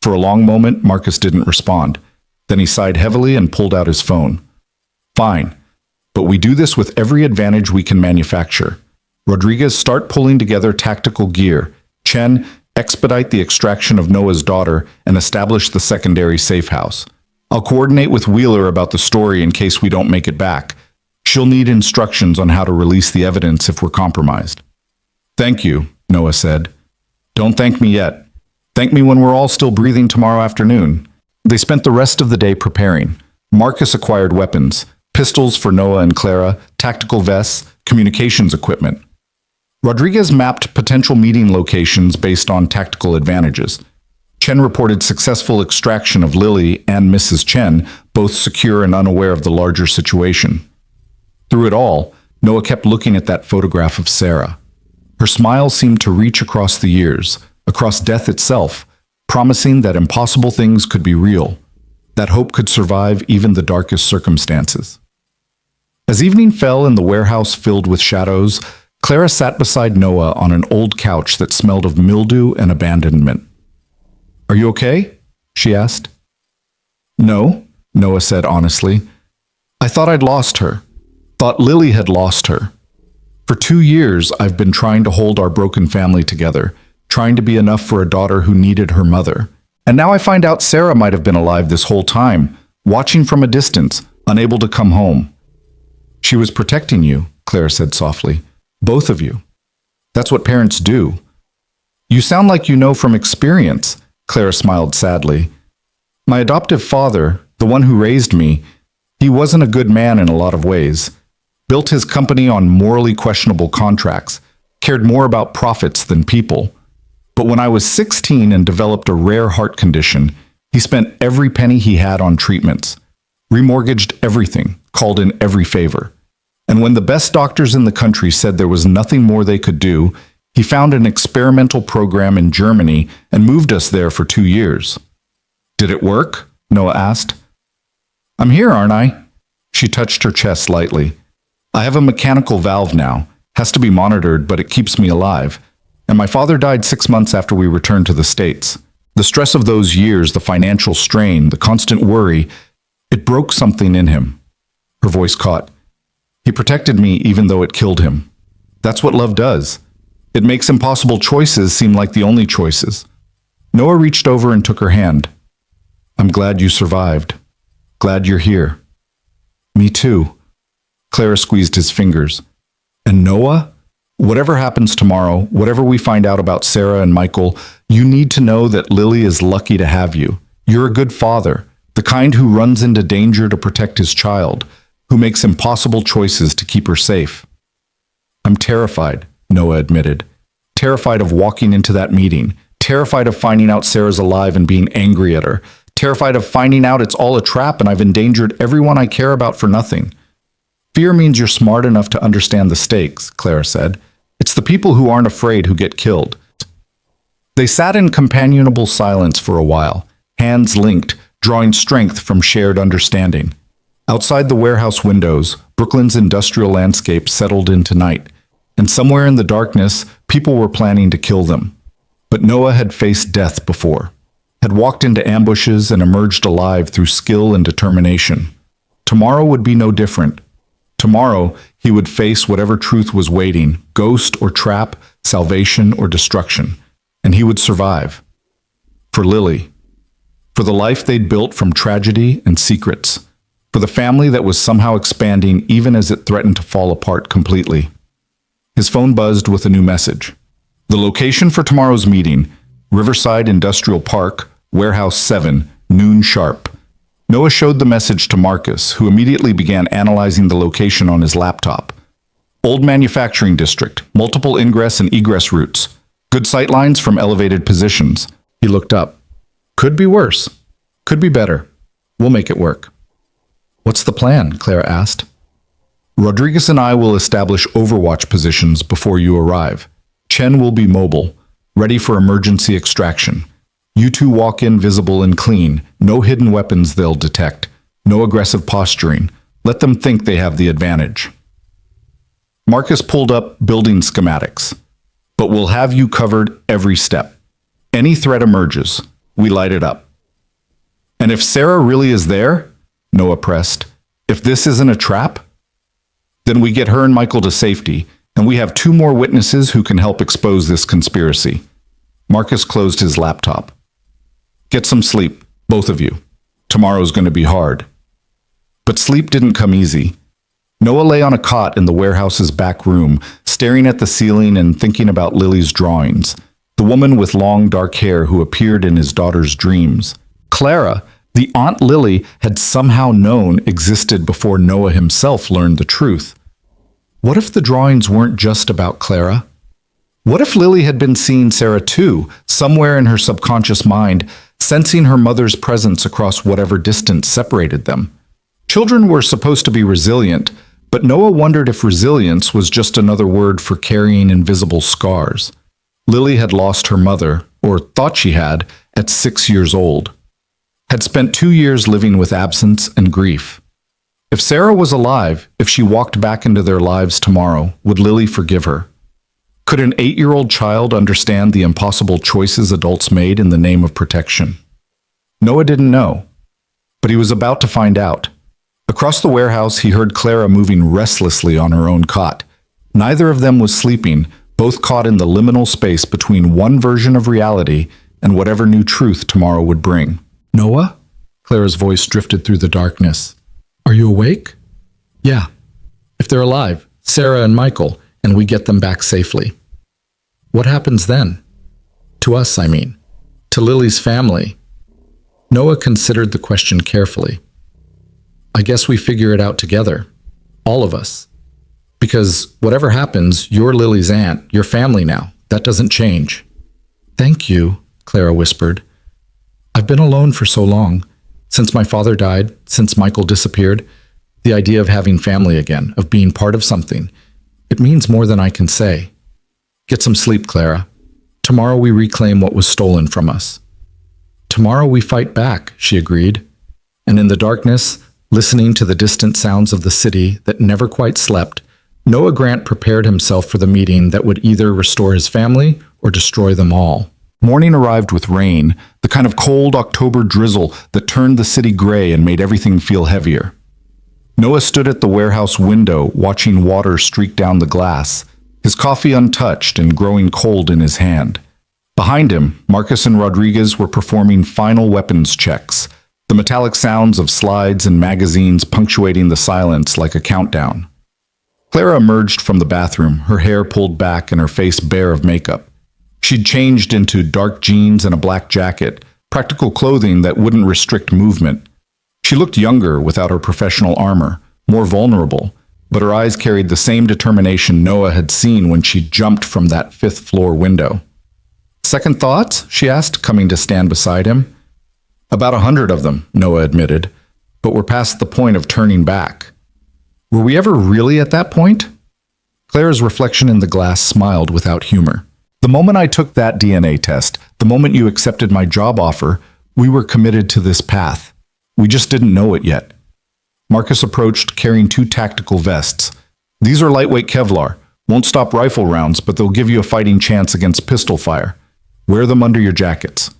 For a long moment, Marcus didn't respond. Then he sighed heavily and pulled out his phone. Fine, but we do this with every advantage we can manufacture. Rodriguez, start pulling together tactical gear. Chen, expedite the extraction of Noah's daughter and establish the secondary safe house. I'll coordinate with Wheeler about the story in case we don't make it back. She'll need instructions on how to release the evidence if we're compromised. Thank you, Noah said. Don't thank me yet. Thank me when we're all still breathing tomorrow afternoon. They spent the rest of the day preparing. Marcus acquired weapons, pistols for Noah and Clara, tactical vests, communications equipment. Rodriguez mapped potential meeting locations based on tactical advantages. Chen reported successful extraction of Lily and Mrs. Chen, both secure and unaware of the larger situation. Through it all, Noah kept looking at that photograph of Sarah. Her smile seemed to reach across the years, across death itself, promising that impossible things could be real, that hope could survive even the darkest circumstances. As evening fell and the warehouse filled with shadows, Clara sat beside Noah on an old couch that smelled of mildew and abandonment. Are you okay? She asked. No, Noah said honestly. I thought I'd lost her. Thought Lily had lost her. For 2 years, I've been trying to hold our broken family together, trying to be enough for a daughter who needed her mother. And now I find out Sarah might have been alive this whole time, watching from a distance, unable to come home. She was protecting you, Claire said softly. Both of you. That's what parents do. You sound like you know from experience, Clara smiled sadly. My adoptive father, the one who raised me, he wasn't a good man in a lot of ways. Built his company on morally questionable contracts, cared more about profits than people. But when I was 16 and developed a rare heart condition, he spent every penny he had on treatments, remortgaged everything, called in every favor. And when the best doctors in the country said there was nothing more they could do, he found an experimental program in Germany and moved us there for 2 years. Did it work? Noah asked. I'm here, aren't I? She She touched her chest lightly. I have a mechanical valve now. Has to be monitored, but it keeps me alive. And my father died 6 months after we returned to the States. The stress of those years, the financial strain, the constant worry, it broke something in him. Her voice caught. He protected me even though it killed him. That's what love does. It makes impossible choices seem like the only choices. Noah reached over and took her hand. I'm glad you survived. Glad you're here. Me too. Clara squeezed his fingers. And Noah? Whatever happens tomorrow, whatever we find out about Sarah and Michael, you need to know that Lily is lucky to have you. You're a good father, the kind who runs into danger to protect his child, who makes impossible choices to keep her safe. I'm terrified, Noah admitted. Terrified of walking into that meeting. Terrified of finding out Sarah's alive and being angry at her. Terrified of finding out it's all a trap and I've endangered everyone I care about for nothing. Fear means you're smart enough to understand the stakes, Clara said. It's the people who aren't afraid who get killed. They sat in companionable silence for a while, hands linked, drawing strength from shared understanding. Outside the warehouse windows, Brooklyn's industrial landscape settled into night, and somewhere in the darkness, people were planning to kill them. But Noah had faced death before, had walked into ambushes and emerged alive through skill and determination. Tomorrow would be no different. Tomorrow, he would face whatever truth was waiting, ghost or trap, salvation or destruction, and he would survive. For Lily. For the life they'd built from tragedy and secrets. For the family that was somehow expanding even as it threatened to fall apart completely. His phone buzzed with a new message. The location for tomorrow's meeting, Riverside Industrial Park, Warehouse 7, noon sharp. Noah showed the message to Marcus, who immediately began analyzing the location on his laptop. Old manufacturing district, multiple ingress and egress routes, good sightlines from elevated positions. He looked up. Could be worse. Could be better. We'll make it work. What's the plan? Clara asked. Rodriguez and I will establish overwatch positions before you arrive. Chen will be mobile, ready for emergency extraction. You two walk in visible and clean, no hidden weapons they'll detect, no aggressive posturing. Let them think they have the advantage. Marcus pulled up building schematics. But we'll have you covered every step. Any threat emerges, we light it up. And if Sarah really is there, Noah pressed, if this isn't a trap, then we get her and Michael to safety, and we have 2 more witnesses who can help expose this conspiracy. Marcus closed his laptop. Get some sleep, both of you. Tomorrow's going to be hard. But sleep didn't come easy. Noah lay on a cot in the warehouse's back room, staring at the ceiling and thinking about Lily's drawings, the woman with long dark hair who appeared in his daughter's dreams. Clara, the Aunt Lily had somehow known existed before Noah himself learned the truth. What if the drawings weren't just about Clara? What if Lily had been seeing Sarah too, somewhere in her subconscious mind, sensing her mother's presence across whatever distance separated them? Children were supposed to be resilient, but Noah wondered if resilience was just another word for carrying invisible scars. Lily had lost her mother, or thought she had, at 6 years old. Had spent 2 years living with absence and grief. If Sarah was alive, if she walked back into their lives tomorrow, would Lily forgive her? Could an 8-year-old child understand the impossible choices adults made in the name of protection? Noah didn't know, but he was about to find out. Across the warehouse, he heard Clara moving restlessly on her own cot. Neither of them was sleeping, both caught in the liminal space between one version of reality and whatever new truth tomorrow would bring. Noah? Clara's voice drifted through the darkness. Are you awake? Yeah. If they're alive, Sarah and Michael, and we get them back safely. What happens then? To us, I mean. To Lily's family. Noah considered the question carefully. I guess we figure it out together. All of us. Because whatever happens, you're Lily's aunt, your family now. That doesn't change. Thank you, Clara whispered. I've been alone for so long. Since my father died, since Michael disappeared, the idea of having family again, of being part of something, it means more than I can say. Get some sleep, Clara. Tomorrow we reclaim what was stolen from us. Tomorrow we fight back, she agreed. And in the darkness, Listening to the distant sounds of the city that never quite slept, Noah Grant prepared himself for the meeting that would either restore his family or destroy them all. Morning arrived with rain, the kind of cold October drizzle that turned the city gray and made everything feel heavier. Noah stood at the warehouse window, watching water streak down the glass, his coffee untouched and growing cold in his hand. Behind him, Marcus and Rodriguez were performing final weapons checks, the metallic sounds of slides and magazines punctuating the silence like a countdown. Clara emerged from the bathroom, her hair pulled back and her face bare of makeup. She'd changed into dark jeans and a black jacket, practical clothing that wouldn't restrict movement. She looked younger without her professional armor, more vulnerable, but her eyes carried the same determination Noah had seen when she jumped from that fifth-floor window. "Second thoughts?" she asked, coming to stand beside him. "About 100 of them," Noah admitted, "but we're past the point of turning back." Were we ever really at that point? Clara's reflection in the glass smiled without humor. "The moment I took that DNA test, the moment you accepted my job offer, we were committed to this path. We just didn't know it yet." Marcus approached, carrying 2 tactical vests. "These are lightweight Kevlar. Won't stop rifle rounds, but they'll give you a fighting chance against pistol fire. Wear them under your jackets."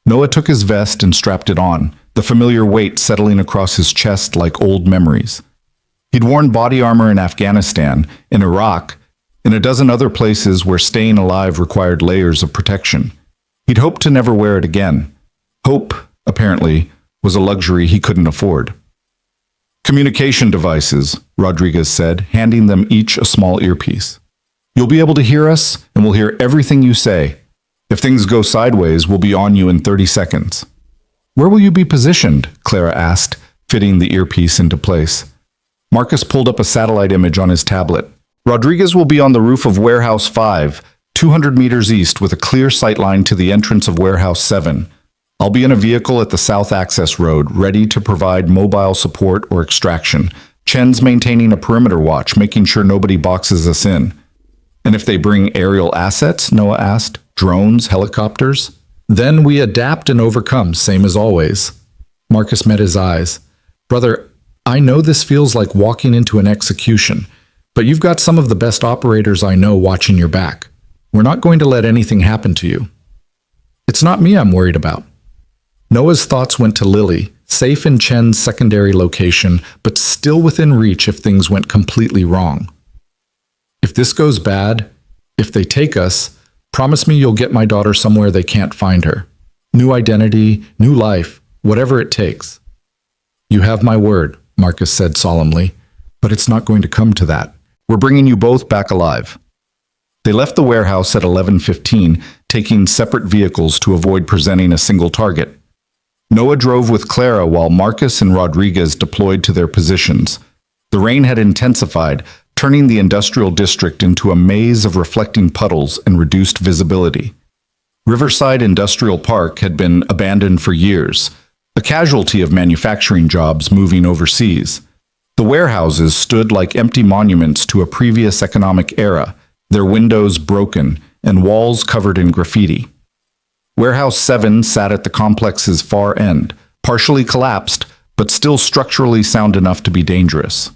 Noah took his vest and strapped it on, the familiar weight settling across his chest like old memories. He'd worn body armor in Afghanistan, in Iraq, in a dozen other places where staying alive required layers of protection. He'd hoped to never wear it again. Hope, apparently, was a luxury he couldn't afford. "Communication devices," Rodriguez said, handing them each a small earpiece. "You'll be able to hear us, and we'll hear everything you say. If things go sideways, we'll be on you in 30 seconds. "Where will you be positioned?" Clara asked, fitting the earpiece into place. Marcus pulled up a satellite image on his tablet. "Rodriguez will be on the roof of Warehouse 5, 200 meters east with a clear sightline to the entrance of Warehouse 7. I'll be in a vehicle at the South Access Road, ready to provide mobile support or extraction. Chen's maintaining a perimeter watch, making sure nobody boxes us in." "And if they bring aerial assets?" Noah asked. "Drones, helicopters?" "Then we adapt and overcome, same as always." Marcus met his eyes. "Brother, I know this feels like walking into an execution, but you've got some of the best operators I know watching your back. We're not going to let anything happen to you." "It's not me I'm worried about." Noah's thoughts went to Lily, safe in Chen's secondary location, but still within reach if things went completely wrong. "If this goes bad, if they take us, promise me you'll get my daughter somewhere they can't find her. New identity, new life, whatever it takes." "You have my word," Marcus said solemnly, "but it's not going to come to that. We're bringing you both back alive." They left the warehouse at 11:15, taking separate vehicles to avoid presenting a single target. Noah drove with Clara while Marcus and Rodriguez deployed to their positions. The rain had intensified, turning the industrial district into a maze of reflecting puddles and reduced visibility. Riverside Industrial Park had been abandoned for years, a casualty of manufacturing jobs moving overseas. The warehouses stood like empty monuments to a previous economic era, their windows broken and walls covered in graffiti. Warehouse 7 sat at the complex's far end, partially collapsed, but still structurally sound enough to be dangerous.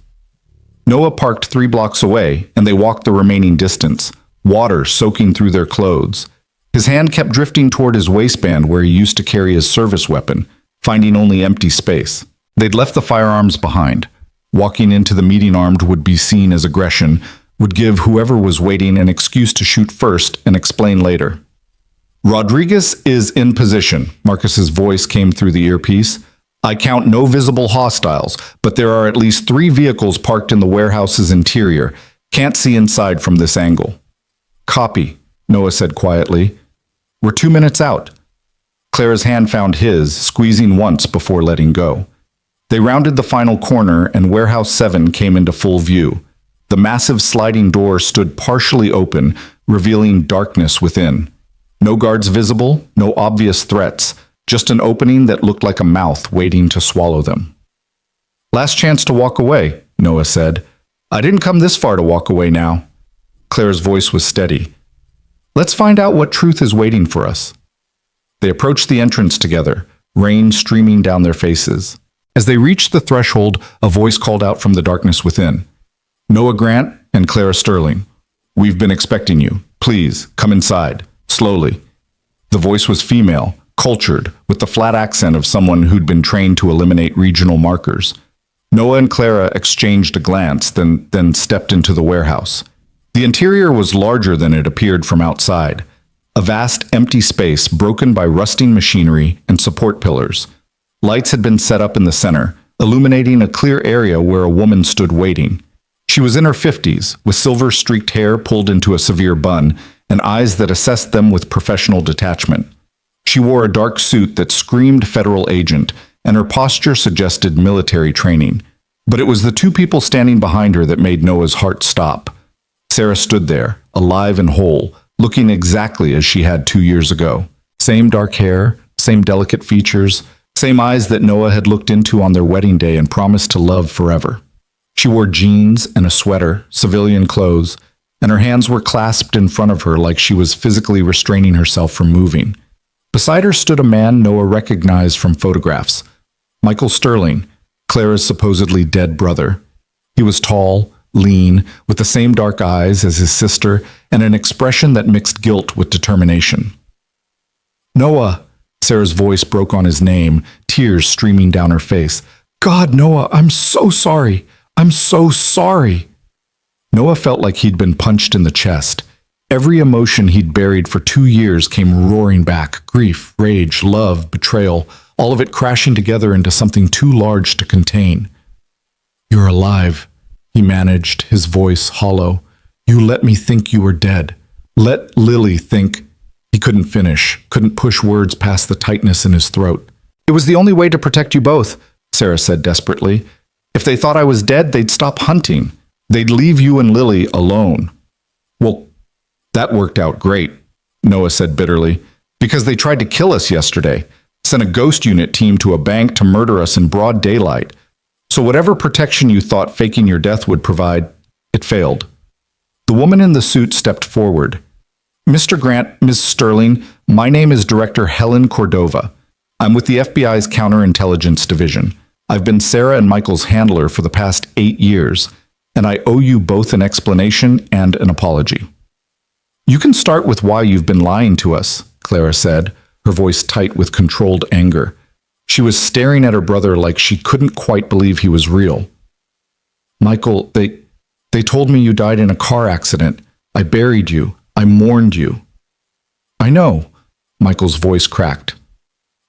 Noah parked 3 blocks away, and they walked the remaining distance, water soaking through their clothes. His hand kept drifting toward his waistband where he used to carry his service weapon, finding only empty space. They'd left the firearms behind. Walking into the meeting armed would be seen as aggression, would give whoever was waiting an excuse to shoot first and explain later. "Rodriguez is in position," Marcus's voice came through the earpiece. "I count no visible hostiles, but there are at least 3 vehicles parked in the warehouse's interior. Can't see inside from this angle." "Copy," Noah said quietly. "We're 2 minutes out." Clara's hand found his, squeezing once before letting go. They rounded the final corner and Warehouse 7 came into full view. The massive sliding door stood partially open, revealing darkness within. No guards visible, no obvious threats, just an opening that looked like a mouth waiting to swallow them. "Last chance to walk away," Noah said. "I didn't come this far to walk away now." Clara's voice was steady. "Let's find out what truth is waiting for us." They approached the entrance together, rain streaming down their faces. As they reached the threshold, a voice called out from the darkness within. Noah Grant and Clara Sterling. We've been expecting you. Please, come inside. Slowly. The voice was female, cultured, with the flat accent of someone who'd been trained to eliminate regional markers. Noah and Clara exchanged a glance, then stepped into the warehouse. The interior was larger than it appeared from outside. A vast, empty space broken by rusting machinery and support pillars. Lights had been set up in the center, illuminating a clear area where a woman stood waiting. She was in her 50s, with silver-streaked hair pulled into a severe bun, and eyes that assessed them with professional detachment. She wore a dark suit that screamed federal agent, and her posture suggested military training. But it was the two people standing behind her that made Noah's heart stop. Sarah stood there, alive and whole, looking exactly as she had 2 years ago. Same dark hair, same delicate features, same eyes that Noah had looked into on their wedding day and promised to love forever. She wore jeans and a sweater, civilian clothes, and her hands were clasped in front of her like she was physically restraining herself from moving. Beside her stood a man Noah recognized from photographs. Michael Sterling, Clara's supposedly dead brother. He was tall, lean, with the same dark eyes as his sister, and an expression that mixed guilt with determination. Noah! Sarah's voice broke on his name, tears streaming down her face. God, Noah, I'm so sorry! I'm so sorry! Noah felt like he'd been punched in the chest. Every emotion he'd buried for 2 years came roaring back. Grief, rage, love, betrayal, all of it crashing together into something too large to contain. You're alive, he managed, his voice hollow. You let me think you were dead. Let Lily think. He couldn't finish, couldn't push words past the tightness in his throat. It was the only way to protect you both, Sarah said desperately. If they thought I was dead, they'd stop hunting. They'd leave you and Lily alone. Well, that worked out great, Noah said bitterly, because they tried to kill us yesterday, sent a ghost unit team to a bank to murder us in broad daylight. So whatever protection you thought faking your death would provide, it failed. The woman in the suit stepped forward. Mr. Grant, Ms. Sterling, my name is Director Helen Cordova. I'm with the FBI's Counterintelligence Division. I've been Sarah and Michael's handler for the past 8 years, and I owe you both an explanation and an apology. You can start with why you've been lying to us, Clara said, her voice tight with controlled anger. She was staring at her brother like she couldn't quite believe he was real. Michael, they told me you died in a car accident. I buried you. I mourned you. I know, Michael's voice cracked.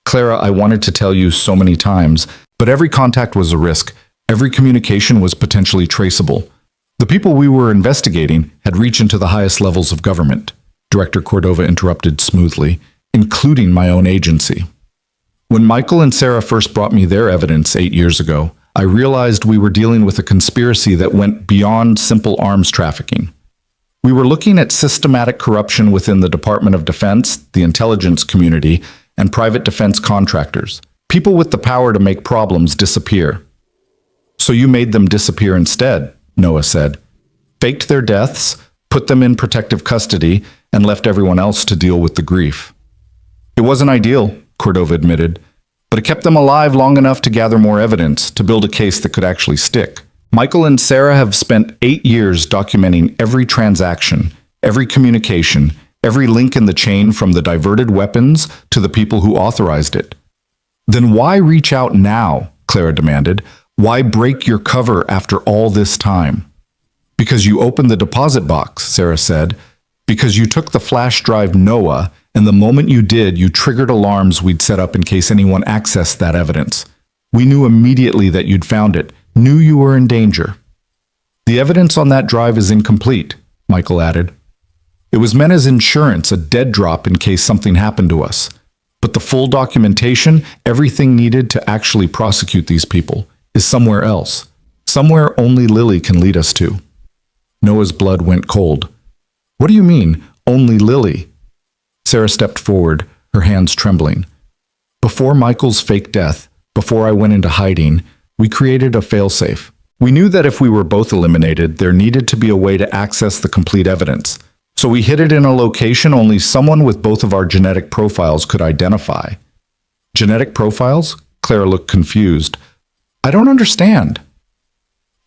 Clara, I wanted to tell you so many times, but every contact was a risk. Every communication was potentially traceable. The people we were investigating had reached into the highest levels of government, Director Cordova interrupted smoothly, including my own agency. When Michael and Sarah first brought me their evidence 8 years ago, I realized we were dealing with a conspiracy that went beyond simple arms trafficking. We were looking at systematic corruption within the Department of Defense, the intelligence community, and private defense contractors, people with the power to make problems disappear. So you made them disappear instead, Noah said. Faked their deaths, put them in protective custody, and left everyone else to deal with the grief. It wasn't ideal, Cordova admitted, but it kept them alive long enough to gather more evidence, to build a case that could actually stick. Michael and Sarah have spent 8 years documenting every transaction, every communication, every link in the chain from the diverted weapons to the people who authorized it. Then why reach out now, Clara demanded. Why break your cover after all this time? Because you opened the deposit box, Sarah said. Because you took the flash drive Noah, and the moment you did, you triggered alarms we'd set up in case anyone accessed that evidence. We knew immediately that you'd found it, knew you were in danger. The evidence on that drive is incomplete, Michael added. It was meant as insurance, a dead drop in case something happened to us. But the full documentation, everything needed to actually prosecute these people, is somewhere else. Somewhere only Lily can lead us to. Noah's blood went cold. What do you mean, only Lily? Sarah stepped forward, her hands trembling. Before Michael's fake death, before I went into hiding, we created a failsafe. We knew that if we were both eliminated, there needed to be a way to access the complete evidence. So we hid it in a location only someone with both of our genetic profiles could identify. Genetic profiles? Clara looked confused. I don't understand.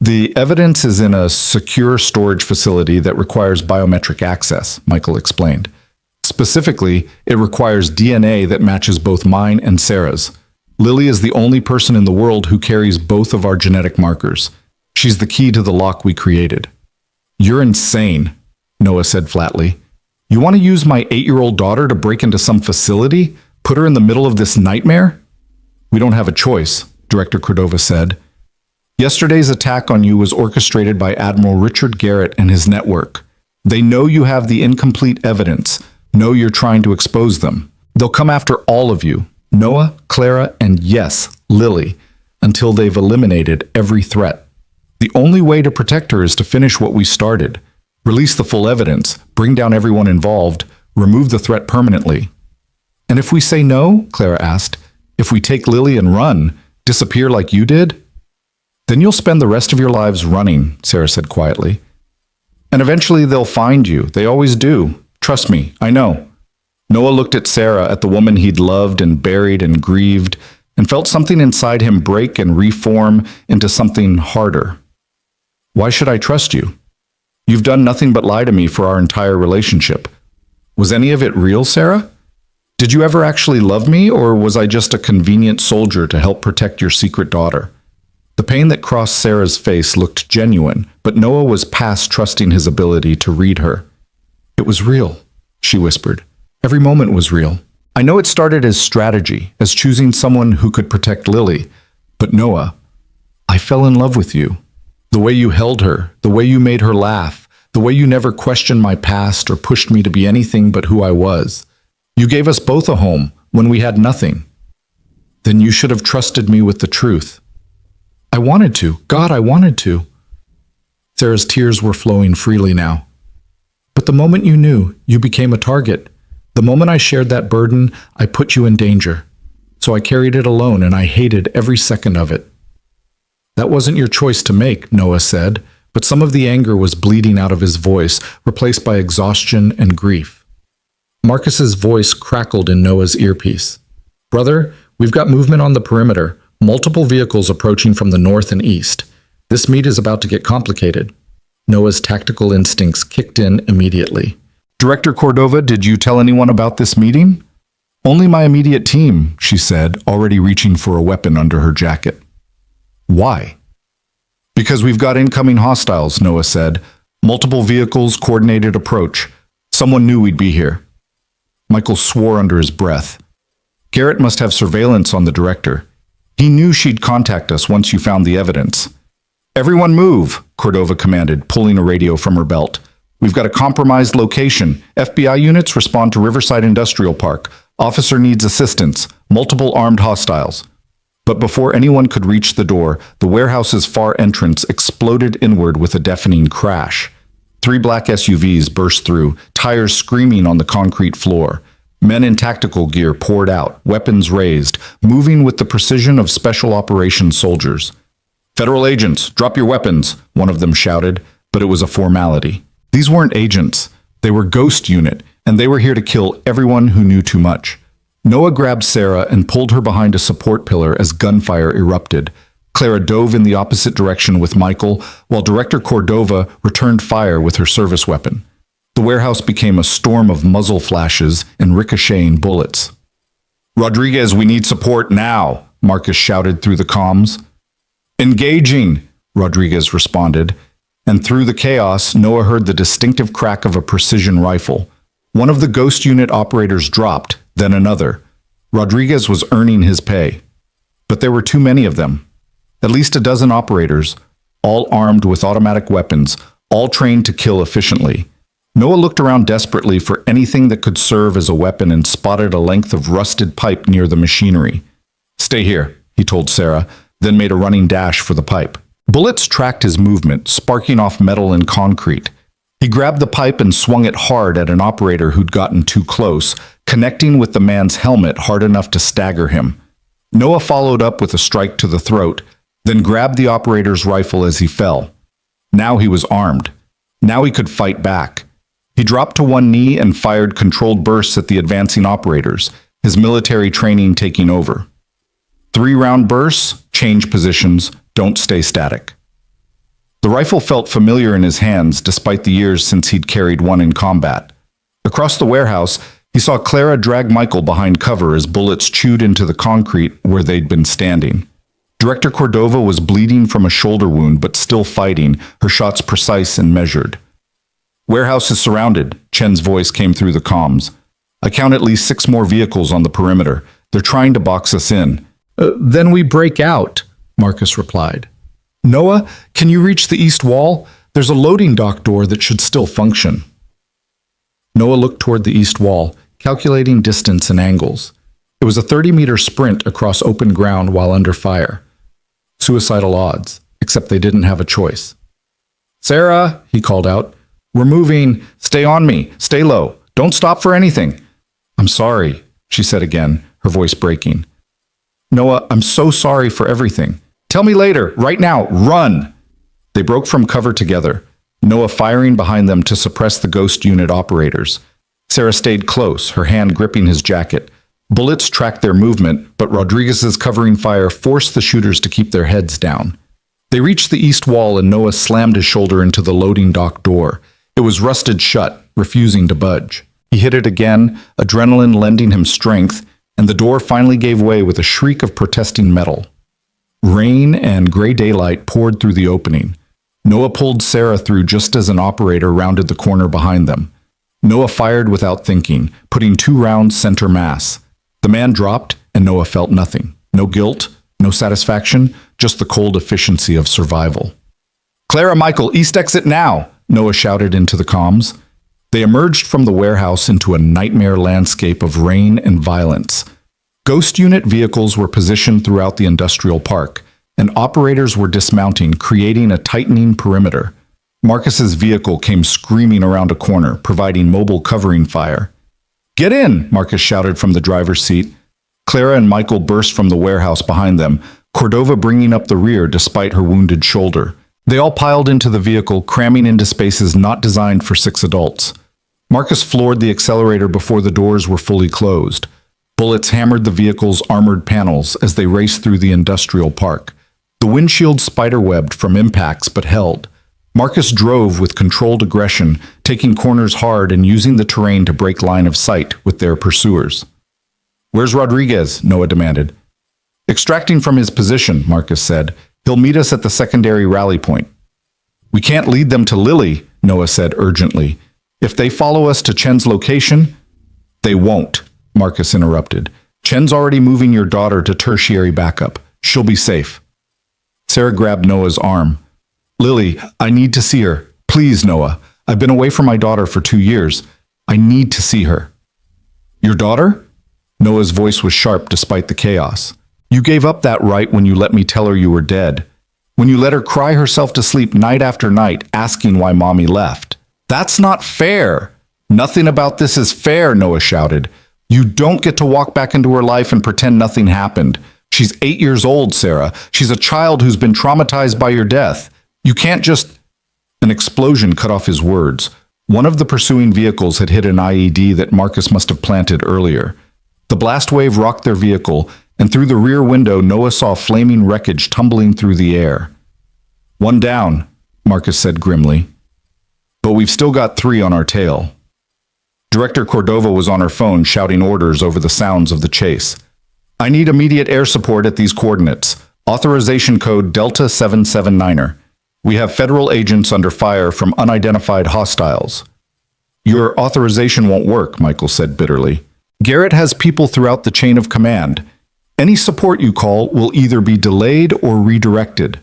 The evidence is in a secure storage facility that requires biometric access, Michael explained. Specifically, it requires DNA that matches both mine and Sarah's. Lily is the only person in the world who carries both of our genetic markers. She's the key to the lock we created. You're insane, Noah said flatly. You want to use my 8-year-old daughter to break into some facility? Put her in the middle of this nightmare? We don't have a choice, Director Cordova said. Yesterday's attack on you was orchestrated by Admiral Richard Garrett and his network. They know you have the incomplete evidence, know you're trying to expose them. They'll come after all of you, Noah, Clara, and yes, Lily, until they've eliminated every threat. The only way to protect her is to finish what we started. Release the full evidence, bring down everyone involved, remove the threat permanently. And if we say no, Clara asked, if we take Lily and run, disappear like you did? Then you'll spend the rest of your lives running, Sarah said quietly. And eventually they'll find you. They always do. Trust me, I know. Noah looked at Sarah, at the woman he'd loved and buried and grieved, and felt something inside him break and reform into something harder. Why should I trust you? You've done nothing but lie to me for our entire relationship. Was any of it real, Sarah? Did you ever actually love me, or was I just a convenient soldier to help protect your secret daughter? The pain that crossed Sarah's face looked genuine, but Noah was past trusting his ability to read her. It was real, she whispered. Every moment was real. I know it started as strategy, as choosing someone who could protect Lily, but Noah, I fell in love with you. The way you held her, the way you made her laugh, the way you never questioned my past or pushed me to be anything but who I was. You gave us both a home when we had nothing. Then you should have trusted me with the truth. I wanted to. God, I wanted to. Sarah's tears were flowing freely now. But the moment you knew, you became a target. The moment I shared that burden, I put you in danger. So I carried it alone, and I hated every second of it. That wasn't your choice to make, Noah said, but some of the anger was bleeding out of his voice, replaced by exhaustion and grief. Marcus's voice crackled in Noah's earpiece. Brother, we've got movement on the perimeter. Multiple vehicles approaching from the north and east. This meet is about to get complicated. Noah's tactical instincts kicked in immediately. Director Cordova, did you tell anyone about this meeting? Only my immediate team, she said, already reaching for a weapon under her jacket. Why? Because we've got incoming hostiles, Noah said. Multiple vehicles, coordinated approach. Someone knew we'd be here. Michael swore under his breath. Garrett must have surveillance on the director. He knew she'd contact us once you found the evidence. Everyone move, Cordova commanded, pulling a radio from her belt. We've got a compromised location. FBI units respond to Riverside Industrial Park. Officer needs assistance. Multiple armed hostiles. But before anyone could reach the door, the warehouse's far entrance exploded inward with a deafening crash. 3 black SUVs burst through, tires screaming on the concrete floor. Men in tactical gear poured out, weapons raised, moving with the precision of special operations soldiers. Federal agents, drop your weapons, one of them shouted, but it was a formality. These weren't agents. They were Ghost Unit, and they were here to kill everyone who knew too much. Noah grabbed Sarah and pulled her behind a support pillar as gunfire erupted. Clara dove in the opposite direction with Michael, while Director Cordova returned fire with her service weapon. The warehouse became a storm of muzzle flashes and ricocheting bullets. Rodriguez, we need support now, Marcus shouted through the comms. Engaging, Rodriguez responded, and through the chaos, Noah heard the distinctive crack of a precision rifle. One of the Ghost Unit operators dropped, then another. Rodriguez was earning his pay. But there were too many of them. At least a dozen operators, all armed with automatic weapons, all trained to kill efficiently. Noah looked around desperately for anything that could serve as a weapon and spotted a length of rusted pipe near the machinery. Stay here, he told Sarah, then made a running dash for the pipe. Bullets tracked his movement, sparking off metal and concrete. He grabbed the pipe and swung it hard at an operator who'd gotten too close, connecting with the man's helmet hard enough to stagger him. Noah followed up with a strike to the throat, then grabbed the operator's rifle as he fell. Now he was armed. Now he could fight back. He dropped to one knee and fired controlled bursts at the advancing operators, his military training taking over. 3-round bursts, change positions, don't stay static. The rifle felt familiar in his hands despite the years since he'd carried one in combat. Across the warehouse, he saw Clara drag Michael behind cover as bullets chewed into the concrete where they'd been standing. Director Cordova was bleeding from a shoulder wound but still fighting, her shots precise and measured. "Warehouse is surrounded," Chen's voice came through the comms. "I count at least 6 more vehicles on the perimeter. They're trying to box us in." Then we break out," Marcus replied. "Noah, can you reach the east wall? There's a loading dock door that should still function." Noah looked toward the east wall, calculating distance and angles. It was a 30-meter sprint across open ground while under fire. Suicidal odds, except they didn't have a choice. "Sarah," he called out, "we're moving. Stay on me. Stay low. Don't stop for anything." "I'm sorry," she said again, her voice breaking. "Noah, I'm so sorry for everything. Tell me later. Right now. Run!" They broke from cover together, Noah firing behind them to suppress the ghost unit operators. Sarah stayed close, her hand gripping his jacket. Bullets tracked their movement, but Rodriguez's covering fire forced the shooters to keep their heads down. They reached the east wall and Noah slammed his shoulder into the loading dock door. It was rusted shut, refusing to budge. He hit it again, adrenaline lending him strength, and the door finally gave way with a shriek of protesting metal. Rain and gray daylight poured through the opening. Noah pulled Sarah through just as an operator rounded the corner behind them. Noah fired without thinking, putting 2 rounds center mass. The man dropped, and Noah felt nothing. No guilt, no satisfaction, just the cold efficiency of survival. "Clara, Michael, east exit now!" Noah shouted into the comms. They emerged from the warehouse into a nightmare landscape of rain and violence. Ghost unit vehicles were positioned throughout the industrial park, and operators were dismounting, creating a tightening perimeter. Marcus's vehicle came screaming around a corner, providing mobile covering fire. "Get in!" Marcus shouted from the driver's seat. Clara and Michael burst from the warehouse behind them, Cordova bringing up the rear despite her wounded shoulder. They all piled into the vehicle, cramming into spaces not designed for 6 adults. Marcus floored the accelerator before the doors were fully closed. Bullets hammered the vehicle's armored panels as they raced through the industrial park. The windshield spiderwebbed from impacts but held. Marcus drove with controlled aggression, taking corners hard and using the terrain to break line of sight with their pursuers. "Where's Rodriguez?" Noah demanded. "Extracting from his position," Marcus said. "He'll meet us at the secondary rally point." "We can't lead them to Lily," Noah said urgently. "If they follow us to Chen's location—" "They won't," Marcus interrupted. "Chen's already moving your daughter to tertiary backup. She'll be safe." Sarah grabbed Noah's arm. "Lily, I need to see her. Please, Noah. I've been away from my daughter for 2 years. I need to see her." "Your daughter?" Noah's voice was sharp despite the chaos. "You gave up that right when you let me tell her you were dead. When you let her cry herself to sleep night after night, asking why mommy left. That's not fair." "Nothing about this is fair," Noah shouted. "You don't get to walk back into her life and pretend nothing happened. She's 8 years old, Sarah. She's a child who's been traumatized by your death. You can't just—" An explosion cut off his words. One of the pursuing vehicles had hit an IED that Marcus must have planted earlier. The blast wave rocked their vehicle, and through the rear window Noah saw flaming wreckage tumbling through the air. "One down," Marcus said grimly. "But we've still got 3 on our tail." Director Cordova was on her phone shouting orders over the sounds of the chase. "I need immediate air support at these coordinates. Authorization code Delta 779er. We have federal agents under fire from unidentified hostiles." "Your authorization won't work," Michael said bitterly. "Garrett has people throughout the chain of command. Any support you call will either be delayed or redirected."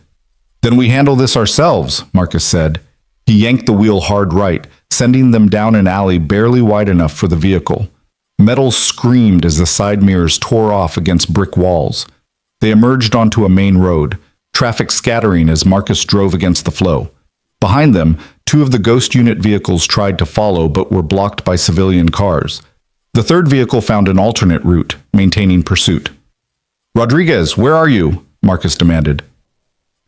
"Then we handle this ourselves," Marcus said. He yanked the wheel hard right, sending them down an alley barely wide enough for the vehicle. Metal screamed as the side mirrors tore off against brick walls. They emerged onto a main road, traffic scattering as Marcus drove against the flow. Behind them, 2 of the ghost unit vehicles tried to follow but were blocked by civilian cars. The 3rd vehicle found an alternate route, maintaining pursuit. "Rodriguez, where are you?" Marcus demanded.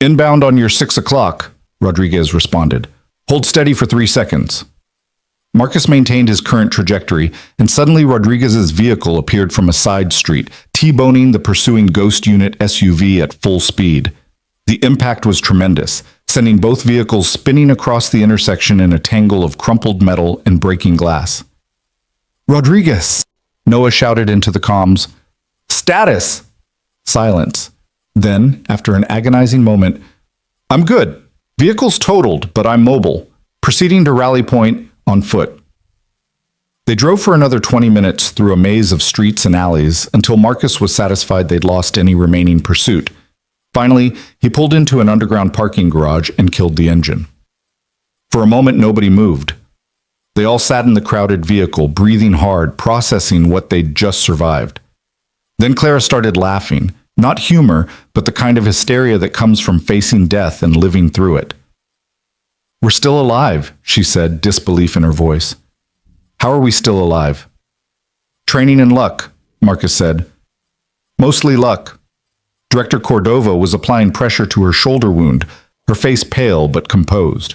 "Inbound on your 6 o'clock," Rodriguez responded. "Hold steady for 3 seconds." Marcus maintained his current trajectory, and suddenly Rodriguez's vehicle appeared from a side street, T-boning the pursuing Ghost Unit SUV at full speed. The impact was tremendous, sending both vehicles spinning across the intersection in a tangle of crumpled metal and breaking glass. "Rodriguez!" Noah shouted into the comms. "Status!" Silence. Then, after an agonizing moment, "I'm good. Vehicle's totaled, but I'm mobile. Proceeding to rally point on foot." They drove for another 20 minutes through a maze of streets and alleys until Marcus was satisfied they'd lost any remaining pursuit. Finally, he pulled into an underground parking garage and killed the engine. For a moment, nobody moved. They all sat in the crowded vehicle, breathing hard, processing what they'd just survived. Then Clara started laughing, not humor, but the kind of hysteria that comes from facing death and living through it. "We're still alive," she said, disbelief in her voice. "How are we still alive?" "Training and luck," Marcus said. "Mostly luck." Director Cordova was applying pressure to her shoulder wound, her face pale but composed.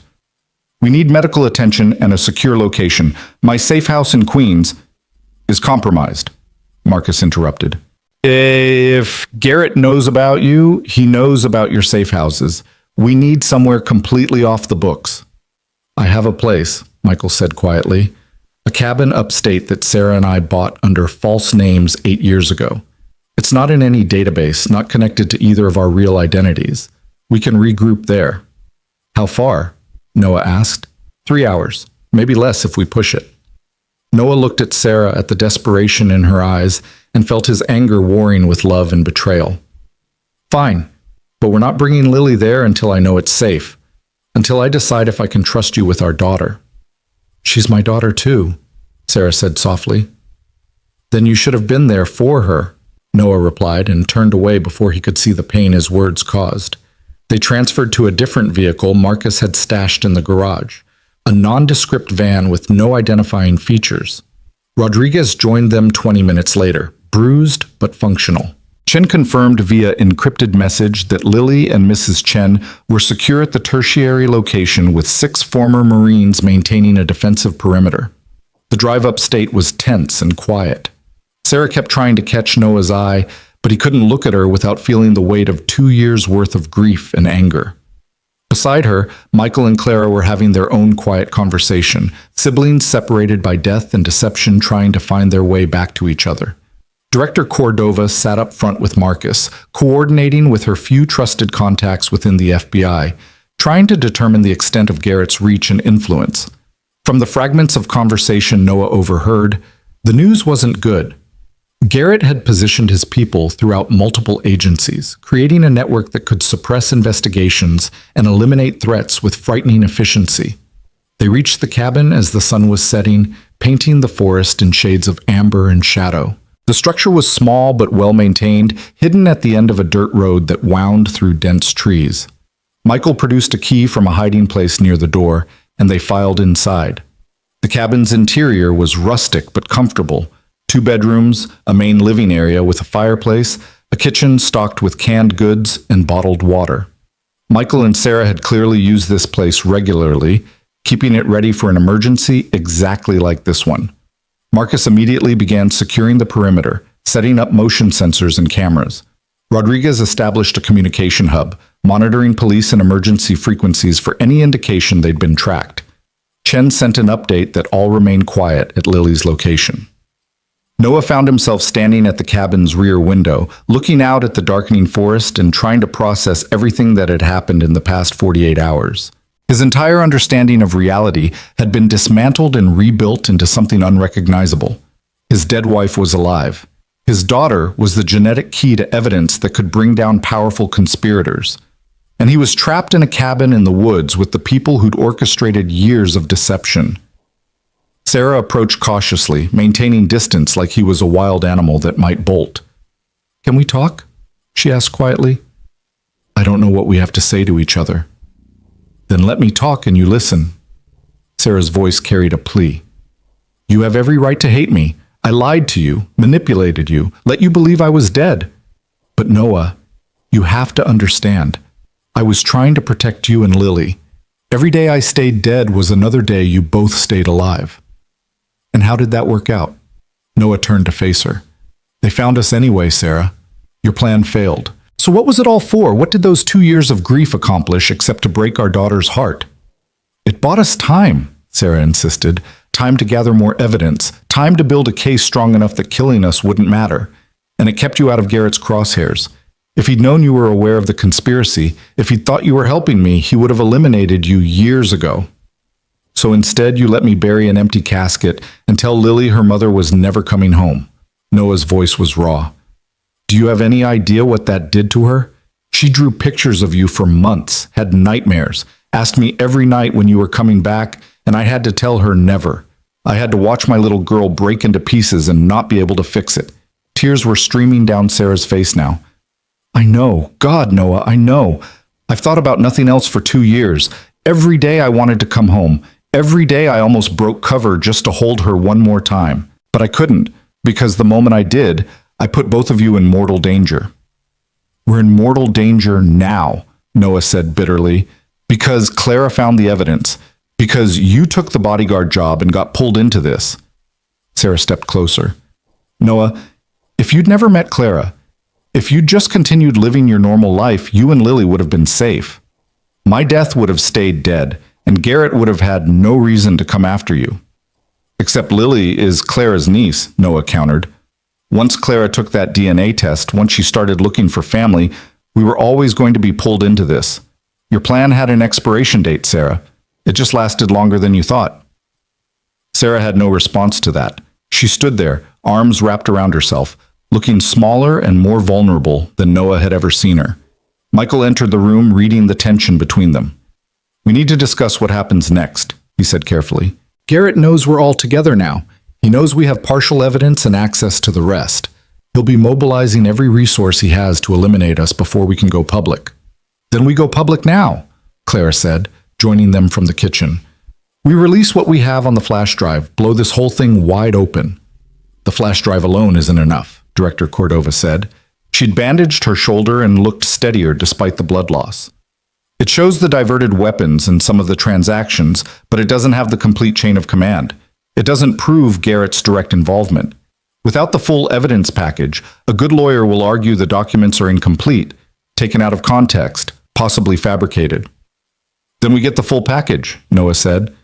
"We need medical attention and a secure location. My safe house in Queens is compromised," Marcus interrupted. "If Garrett knows about you, he knows about your safe houses. We need somewhere completely off the books." "I have a place," Michael said quietly. "A cabin upstate that Sarah and I bought under false names 8 years ago. It's not in any database, not connected to either of our real identities. We can regroup there." "How far?" Noah asked. 3 hours, maybe less if we push it." Noah looked at Sarah at the desperation in her eyes and felt his anger warring with love and betrayal. "Fine, but we're not bringing Lily there until I know it's safe. Until I decide if I can trust you with our daughter." "She's my daughter too," Sarah said softly. "Then you should have been there for her," Noah replied and turned away before he could see the pain his words caused. They transferred to a different vehicle Marcus had stashed in the garage, a nondescript van with no identifying features. Rodriguez joined them 20 minutes later, bruised but functional. Chen confirmed via encrypted message that Lily and Mrs. Chen were secure at the tertiary location with 6 former Marines maintaining a defensive perimeter. The drive upstate was tense and quiet. Sarah kept trying to catch Noah's eye, but he couldn't look at her without feeling the weight of 2 years' worth of grief and anger. Beside her, Michael and Clara were having their own quiet conversation, siblings separated by death and deception trying to find their way back to each other. Director Cordova sat up front with Marcus, coordinating with her few trusted contacts within the FBI, trying to determine the extent of Garrett's reach and influence. From the fragments of conversation Noah overheard, the news wasn't good. Garrett had positioned his people throughout multiple agencies, creating a network that could suppress investigations and eliminate threats with frightening efficiency. They reached the cabin as the sun was setting, painting the forest in shades of amber and shadow. The structure was small but well-maintained, hidden at the end of a dirt road that wound through dense trees. Michael produced a key from a hiding place near the door, and they filed inside. The cabin's interior was rustic but comfortable. 2 bedrooms, a main living area with a fireplace, a kitchen stocked with canned goods and bottled water. Michael and Sarah had clearly used this place regularly, keeping it ready for an emergency exactly like this one. Marcus immediately began securing the perimeter, setting up motion sensors and cameras. Rodriguez established a communication hub, monitoring police and emergency frequencies for any indication they'd been tracked. Chen sent an update that all remained quiet at Lily's location. Noah found himself standing at the cabin's rear window, looking out at the darkening forest and trying to process everything that had happened in the past 48 hours. His entire understanding of reality had been dismantled and rebuilt into something unrecognizable. His dead wife was alive. His daughter was the genetic key to evidence that could bring down powerful conspirators. And he was trapped in a cabin in the woods with the people who'd orchestrated years of deception. Sarah approached cautiously, maintaining distance like he was a wild animal that might bolt. "Can we talk?" she asked quietly. "I don't know what we have to say to each other." "Then let me talk and you listen." Sarah's voice carried a plea. "You have every right to hate me. I lied to you, manipulated you, let you believe I was dead. But Noah, you have to understand. I was trying to protect you and Lily. Every day I stayed dead was another day you both stayed alive. And how did that work out? Noah turned to face her. They found us anyway, Sarah. Your plan failed. So what was it all for? What did those 2 years of grief accomplish except to break our daughter's heart? It bought us time, Sarah insisted. Time to gather more evidence. Time to build a case strong enough that killing us wouldn't matter. And it kept you out of Garrett's crosshairs. If he'd known you were aware of the conspiracy, if he'd thought you were helping me, he would have eliminated you years ago. So instead, you let me bury an empty casket and tell Lily her mother was never coming home. Noah's voice was raw. Do you have any idea what that did to her? She drew pictures of you for months, had nightmares, asked me every night when you were coming back, and I had to tell her never. I had to watch my little girl break into pieces and not be able to fix it. Tears were streaming down Sarah's face now. I know. God, Noah, I know. I've thought about nothing else for 2 years. Every day I wanted to come home. Every day I almost broke cover just to hold her one more time. But I couldn't, because the moment I did, I put both of you in mortal danger. We're in mortal danger now, Noah said bitterly, because Clara found the evidence, because you took the bodyguard job and got pulled into this. Sarah stepped closer. Noah, if you'd never met Clara, if you'd just continued living your normal life, you and Lily would have been safe. My death would have stayed dead, and Garrett would have had no reason to come after you. Except Lily is Clara's niece, Noah countered. Once Clara took that DNA test, once she started looking for family, we were always going to be pulled into this. Your plan had an expiration date, Sarah. It just lasted longer than you thought. Sarah had no response to that. She stood there, arms wrapped around herself, looking smaller and more vulnerable than Noah had ever seen her. Michael entered the room, reading the tension between them. We need to discuss what happens next, he said carefully. Garrett knows we're all together now. He knows we have partial evidence and access to the rest. He'll be mobilizing every resource he has to eliminate us before we can go public. Then we go public now, Clara said, joining them from the kitchen. We release what we have on the flash drive, blow this whole thing wide open. The flash drive alone isn't enough, Director Cordova said. She'd bandaged her shoulder and looked steadier despite the blood loss. It shows the diverted weapons and some of the transactions, but it doesn't have the complete chain of command. It doesn't prove Garrett's direct involvement. Without the full evidence package, a good lawyer will argue the documents are incomplete, taken out of context, possibly fabricated. Then we get the full package, Noah said.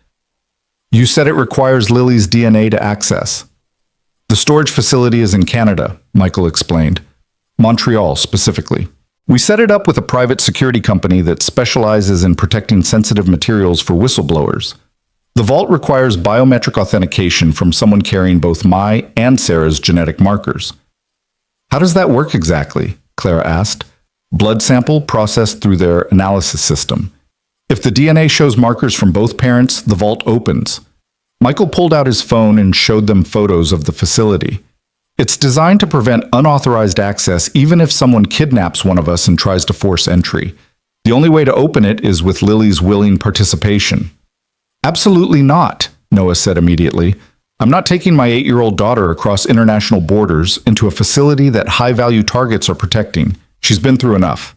You said it requires Lily's DNA to access. The storage facility is in Canada, Michael explained. Montreal, specifically. We set it up with a private security company that specializes in protecting sensitive materials for whistleblowers. The vault requires biometric authentication from someone carrying both my and Sarah's genetic markers. How does that work exactly? Clara asked. Blood sample processed through their analysis system. If the DNA shows markers from both parents, the vault opens. Michael pulled out his phone and showed them photos of the facility. It's designed to prevent unauthorized access even if someone kidnaps one of us and tries to force entry. The only way to open it is with Lily's willing participation. Absolutely not, Noah said immediately. I'm not taking my 8-year-old daughter across international borders into a facility that high-value targets are protecting. She's been through enough.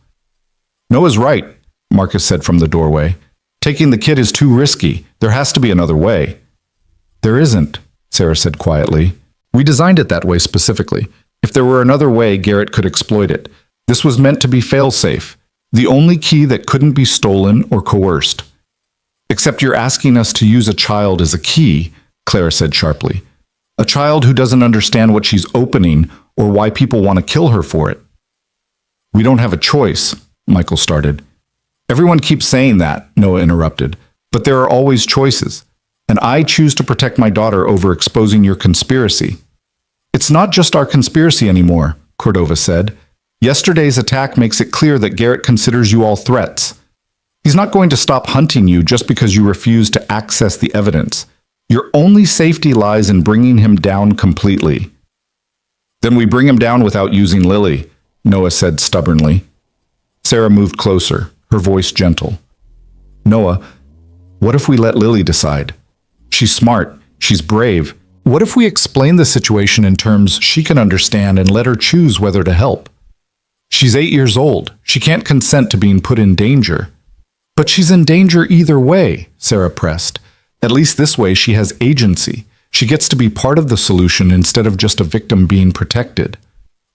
Noah's right, Marcus said from the doorway. Taking the kid is too risky. There has to be another way. There isn't, Sarah said quietly. We designed it that way specifically. If there were another way, Garrett could exploit it. This was meant to be fail-safe, the only key that couldn't be stolen or coerced. Except you're asking us to use a child as a key, Clara said sharply. A child who doesn't understand what she's opening or why people want to kill her for it. We don't have a choice, Michael started. Everyone keeps saying that, Noah interrupted, but there are always choices, and I choose to protect my daughter over exposing your conspiracy. It's not just our conspiracy anymore, Cordova said. Yesterday's attack makes it clear that Garrett considers you all threats. He's not going to stop hunting you just because you refuse to access the evidence. Your only safety lies in bringing him down completely. Then we bring him down without using Lily, Noah said stubbornly. Sarah moved closer, her voice gentle. Noah, what if we let Lily decide? She's smart, she's brave. What if we explain the situation in terms she can understand and let her choose whether to help? She's 8 years old. She can't consent to being put in danger. But she's in danger either way, Sarah pressed. At least this way she has agency. She gets to be part of the solution instead of just a victim being protected.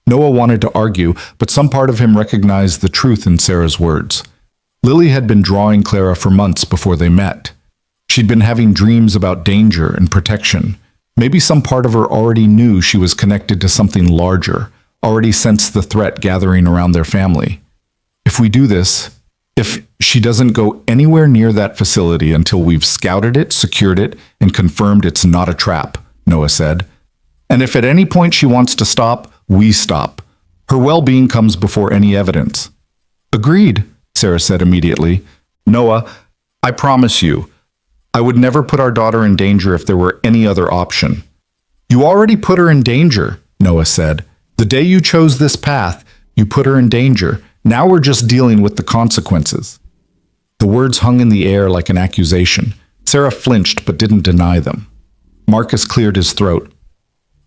Noah wanted to argue, but some part of him recognized the truth in Sarah's words. Lily had been drawing Clara for months before they met. She'd been having dreams about danger and protection. Maybe some part of her already knew she was connected to something larger, already sensed the threat gathering around their family. If we do this, if she doesn't go anywhere near that facility until we've scouted it, secured it, and confirmed it's not a trap, Noah said. And if at any point she wants to stop, we stop. Her well-being comes before any evidence. Agreed, Sarah said immediately. Noah, I promise you, I would never put our daughter in danger if there were any other option. You already put her in danger, Noah said. The day you chose this path, you put her in danger. Now we're just dealing with the consequences. The words hung in the air like an accusation. Sarah flinched but didn't deny them. Marcus cleared his throat.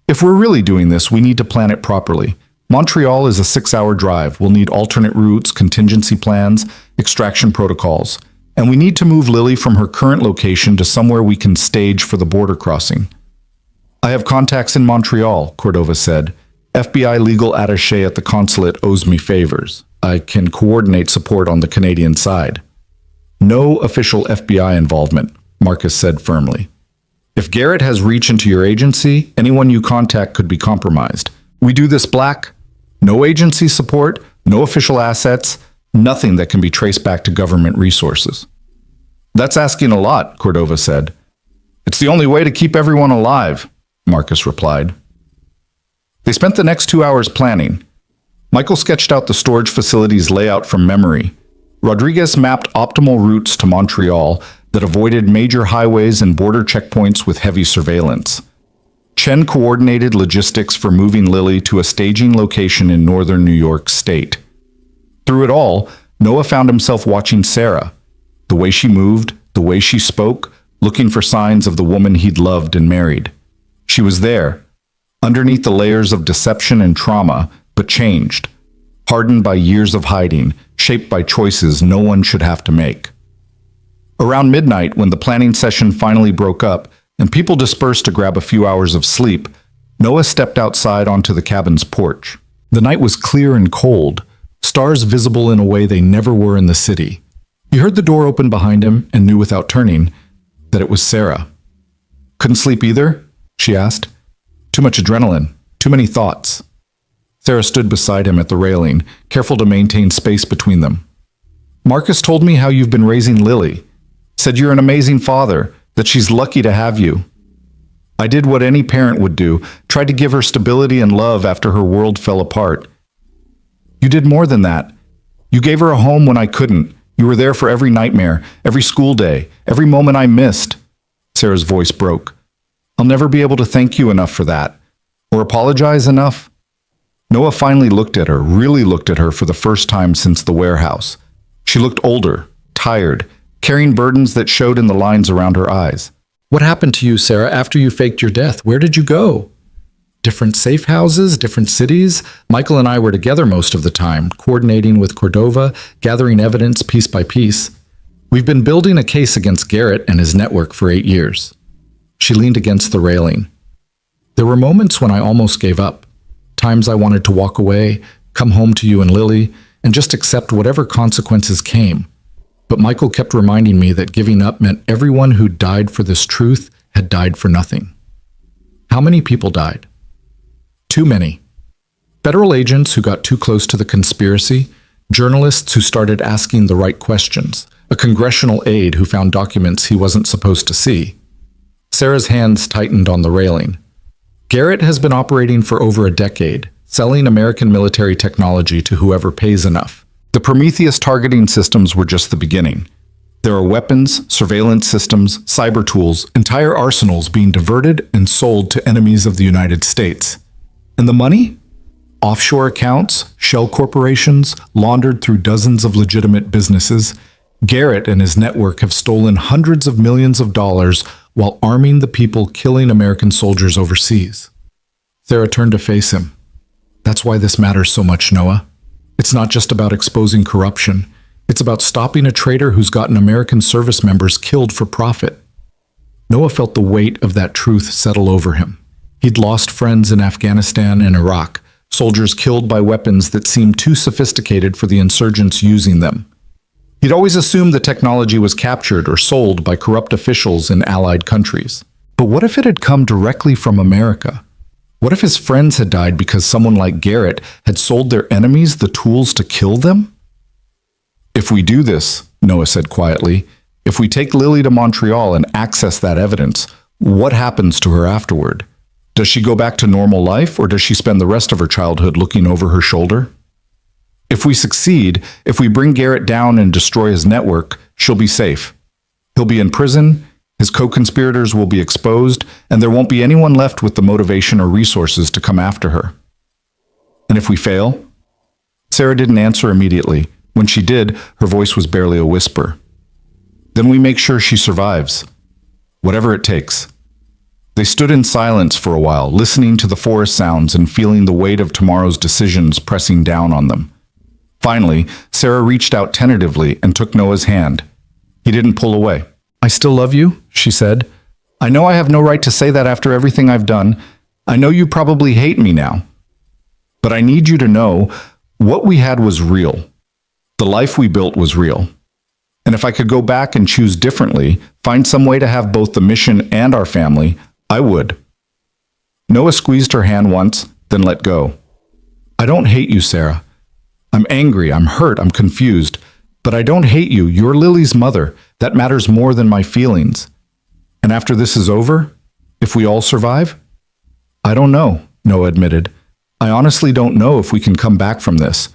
If we're really doing this, we need to plan it properly. Montreal is a 6-hour drive. We'll need alternate routes, contingency plans, extraction protocols. And we need to move Lily from her current location to somewhere we can stage for the border crossing. I have contacts in Montreal, Cordova said. FBI legal attaché at the consulate owes me favors. I can coordinate support on the Canadian side. No official FBI involvement, Marcus said firmly. If Garrett has reach into your agency, anyone you contact could be compromised. We do this black. No agency support, no official assets, nothing that can be traced back to government resources. That's asking a lot, Cordova said. It's the only way to keep everyone alive, Marcus replied. They spent the next 2 hours planning. Michael sketched out the storage facility's layout from memory. Rodriguez mapped optimal routes to Montreal that avoided major highways and border checkpoints with heavy surveillance. Chen coordinated logistics for moving Lily to a staging location in northern New York State. Through it all, Noah found himself watching Sarah. The way she moved, the way she spoke, looking for signs of the woman he'd loved and married. She was there, underneath the layers of deception and trauma, but changed, hardened by years of hiding, shaped by choices no one should have to make. Around midnight, when the planning session finally broke up and people dispersed to grab a few hours of sleep, Noah stepped outside onto the cabin's porch. The night was clear and cold, stars visible in a way they never were in the city. He heard the door open behind him and knew without turning that it was Sarah. Couldn't sleep either? She asked. Too much adrenaline, too many thoughts. Sarah stood beside him at the railing, careful to maintain space between them. Marcus told me how you've been raising Lily. Said you're an amazing father, that she's lucky to have you. I did what any parent would do, tried to give her stability and love after her world fell apart. You did more than that. You gave her a home when I couldn't. You were there for every nightmare, every school day, every moment I missed. Sarah's voice broke. I'll never be able to thank you enough for that. Or apologize enough. Noah finally looked at her, really looked at her for the first time since the warehouse. She looked older, tired, carrying burdens that showed in the lines around her eyes. What happened to you, Sarah, after you faked your death? Where did you go? Different safe houses, different cities. Michael and I were together most of the time, coordinating with Cordova, gathering evidence piece by piece. We've been building a case against Garrett and his network for 8 years. She leaned against the railing. There were moments when I almost gave up. Times I wanted to walk away, come home to you and Lily, and just accept whatever consequences came. But Michael kept reminding me that giving up meant everyone who died for this truth had died for nothing. How many people died? Too many. Federal agents who got too close to the conspiracy, journalists who started asking the right questions, a congressional aide who found documents he wasn't supposed to see. Sarah's hands tightened on the railing. Garrett has been operating for over a decade, selling American military technology to whoever pays enough. The Prometheus targeting systems were just the beginning. There are weapons, surveillance systems, cyber tools, entire arsenals being diverted and sold to enemies of the United States. And the money? Offshore accounts, shell corporations, laundered through dozens of legitimate businesses. Garrett and his network have stolen hundreds of millions of dollars while arming the people killing American soldiers overseas. Sarah turned to face him. That's why this matters so much, Noah. It's not just about exposing corruption. It's about stopping a traitor who's gotten American service members killed for profit. Noah felt the weight of that truth settle over him. He'd lost friends in Afghanistan and Iraq, soldiers killed by weapons that seemed too sophisticated for the insurgents using them. He'd always assumed the technology was captured or sold by corrupt officials in allied countries. But what if it had come directly from America? What if his friends had died because someone like Garrett had sold their enemies the tools to kill them? "If we do this," Noah said quietly, "if we take Lily to Montreal and access that evidence, what happens to her afterward? Does she go back to normal life, or does she spend the rest of her childhood looking over her shoulder? If we succeed, if we bring Garrett down and destroy his network, she'll be safe. He'll be in prison, his co-conspirators will be exposed, and there won't be anyone left with the motivation or resources to come after her. And if we fail?" Sarah didn't answer immediately. When she did, her voice was barely a whisper. "Then we make sure she survives. Whatever it takes." They stood in silence for a while, listening to the forest sounds and feeling the weight of tomorrow's decisions pressing down on them. Finally, Sarah reached out tentatively and took Noah's hand. He didn't pull away. "I still love you," she said. "I know I have no right to say that after everything I've done. I know you probably hate me now. But I need you to know what we had was real. The life we built was real. And if I could go back and choose differently, find some way to have both the mission and our family, I would." Noah squeezed her hand once, then let go. "I don't hate you, Sarah. I'm angry, I'm hurt, I'm confused. But I don't hate you. You're Lily's mother. That matters more than my feelings. And after this is over, if we all survive?" "I don't know," Noah admitted. "I honestly don't know if we can come back from this.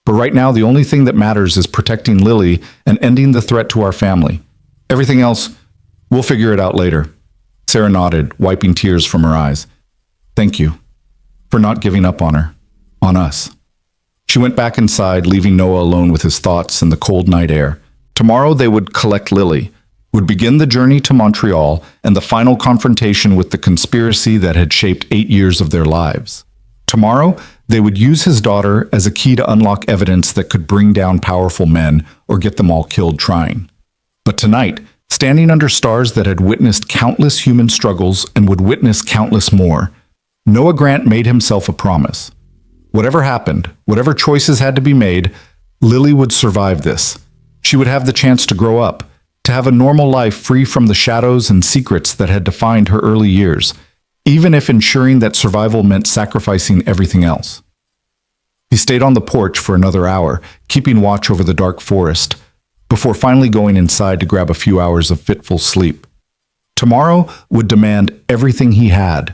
But right now, the only thing that matters is protecting Lily and ending the threat to our family. Everything else, we'll figure it out later." Sarah nodded, wiping tears from her eyes. "Thank you for not giving up on her, on us." She went back inside, leaving Noah alone with his thoughts in the cold night air. Tomorrow they would collect Lily, would begin the journey to Montreal and the final confrontation with the conspiracy that had shaped 8 years of their lives. Tomorrow, they would use his daughter as a key to unlock evidence that could bring down powerful men or get them all killed trying. But tonight, standing under stars that had witnessed countless human struggles and would witness countless more, Noah Grant made himself a promise. Whatever happened, whatever choices had to be made, Lily would survive this. She would have the chance to grow up, to have a normal life free from the shadows and secrets that had defined her early years, even if ensuring that survival meant sacrificing everything else. He stayed on the porch for another hour, keeping watch over the dark forest, before finally going inside to grab a few hours of fitful sleep. Tomorrow would demand everything he had.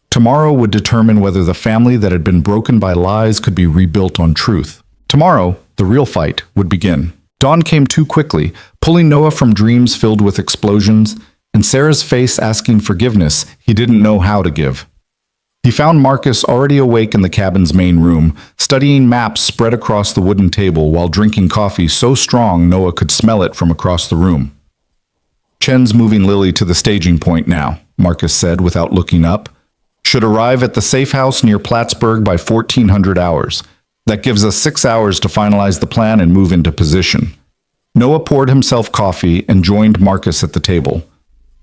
Tomorrow would determine whether the family that had been broken by lies could be rebuilt on truth. Tomorrow, the real fight would begin. Dawn came too quickly, pulling Noah from dreams filled with explosions, and Sarah's face asking forgiveness he didn't know how to give. He found Marcus already awake in the cabin's main room, studying maps spread across the wooden table while drinking coffee so strong Noah could smell it from across the room. "Chen's moving Lily to the staging point now," Marcus said without looking up. "Should arrive at the safe house near Plattsburgh by 1400 hours. That gives us 6 hours to finalize the plan and move into position." Noah poured himself coffee and joined Marcus at the table.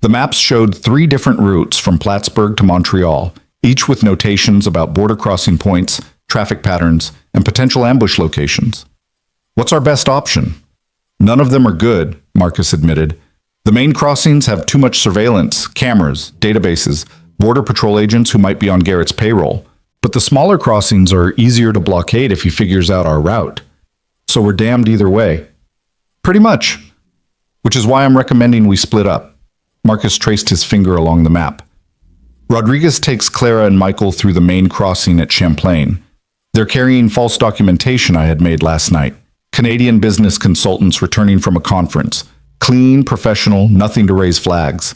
The maps showed 3 different routes from Plattsburgh to Montreal, each with notations about border crossing points, traffic patterns, and potential ambush locations. "What's our best option?" "None of them are good," Marcus admitted. "The main crossings have too much surveillance, cameras, databases, border patrol agents who might be on Garrett's payroll. But the smaller crossings are easier to blockade if he figures out our route. So we're damned either way." "Pretty much. Which is why I'm recommending we split up." Marcus traced his finger along the map. "Rodriguez takes Clara and Michael through the main crossing at Champlain. They're carrying false documentation I had made last night. Canadian business consultants returning from a conference. Clean, professional, nothing to raise flags.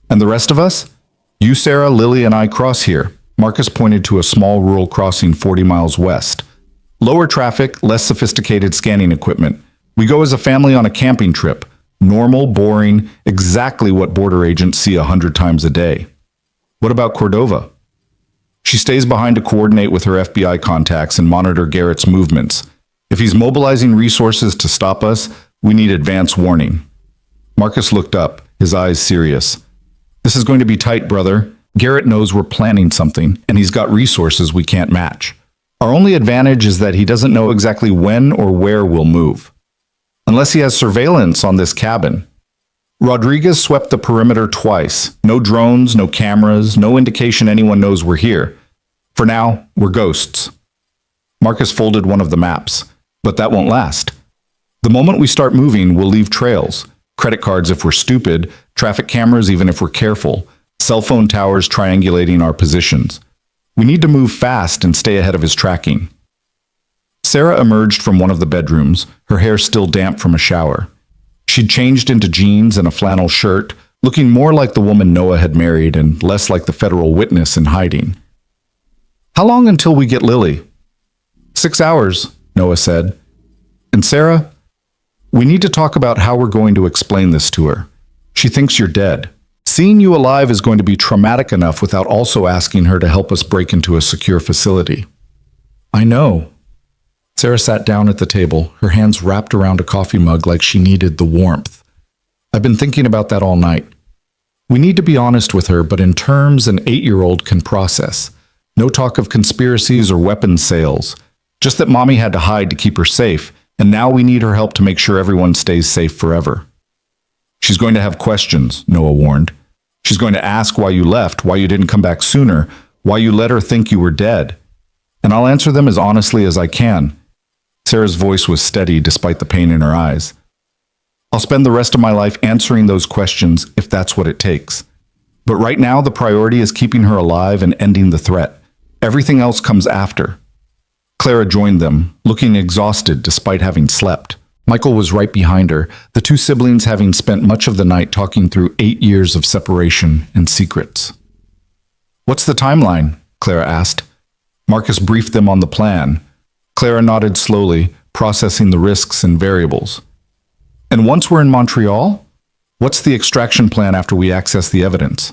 And the rest of us? You, Sarah, Lily, and I cross here." Marcus pointed to a small rural crossing 40 miles west. "Lower traffic, less sophisticated scanning equipment. We go as a family on a camping trip. Normal, boring, exactly what border agents see 100 times a day." "What about Cordova?" "She stays behind to coordinate with her FBI contacts and monitor Garrett's movements. If he's mobilizing resources to stop us, we need advance warning." Marcus looked up, his eyes serious. This is going to be tight, brother. Garrett knows we're planning something, and he's got resources we can't match. Our only advantage is that he doesn't know exactly when or where we'll move. Unless he has surveillance on this cabin. Rodriguez swept the perimeter twice. No drones, no cameras, no indication anyone knows we're here. For now, we're ghosts. Marcus folded one of the maps, but that won't last. The moment we start moving, we'll leave trails. Credit cards if we're stupid, traffic cameras even if we're careful, cell phone towers triangulating our positions. We need to move fast and stay ahead of his tracking. Sarah emerged from one of the bedrooms, her hair still damp from a shower. She'd changed into jeans and a flannel shirt, looking more like the woman Noah had married and less like the federal witness in hiding. How long until we get Lily? 6 hours, Noah said. And Sarah, we need to talk about how we're going to explain this to her. She thinks you're dead. Seeing you alive is going to be traumatic enough without also asking her to help us break into a secure facility. I know. Sarah sat down at the table, her hands wrapped around a coffee mug like she needed the warmth. I've been thinking about that all night. We need to be honest with her, but in terms an 8-year-old can process. No talk of conspiracies or weapons sales. Just that Mommy had to hide to keep her safe, and now we need her help to make sure everyone stays safe forever. She's going to have questions, Noah warned. She's going to ask why you left, why you didn't come back sooner, why you let her think you were dead. And I'll answer them as honestly as I can. Sarah's voice was steady despite the pain in her eyes. I'll spend the rest of my life answering those questions if that's what it takes. But right now, the priority is keeping her alive and ending the threat. Everything else comes after. Clara joined them, looking exhausted despite having slept. Michael was right behind her, the two siblings having spent much of the night talking through 8 years of separation and secrets. What's the timeline? Clara asked. Marcus briefed them on the plan. Clara nodded slowly, processing the risks and variables. And once we're in Montreal, what's the extraction plan after we access the evidence?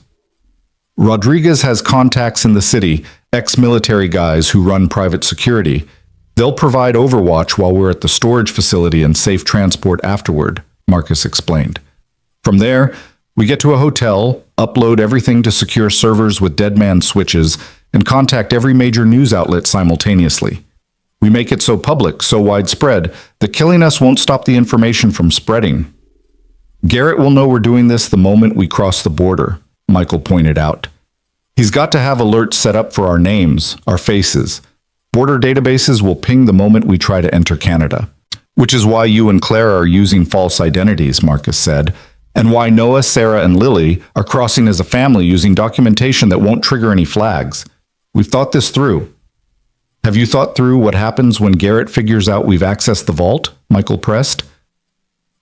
Rodriguez has contacts in the city, ex-military guys who run private security. They'll provide overwatch while we're at the storage facility and safe transport afterward, Marcus explained. From there, we get to a hotel, upload everything to secure servers with dead man switches, and contact every major news outlet simultaneously. We make it so public, so widespread, that killing us won't stop the information from spreading. Garrett will know we're doing this the moment we cross the border, Michael pointed out. He's got to have alerts set up for our names, our faces. Border databases will ping the moment we try to enter Canada. Which is why you and Clara are using false identities, Marcus said, and why Noah, Sarah, and Lily are crossing as a family using documentation that won't trigger any flags. We've thought this through. Have you thought through what happens when Garrett figures out we've accessed the vault? Michael pressed.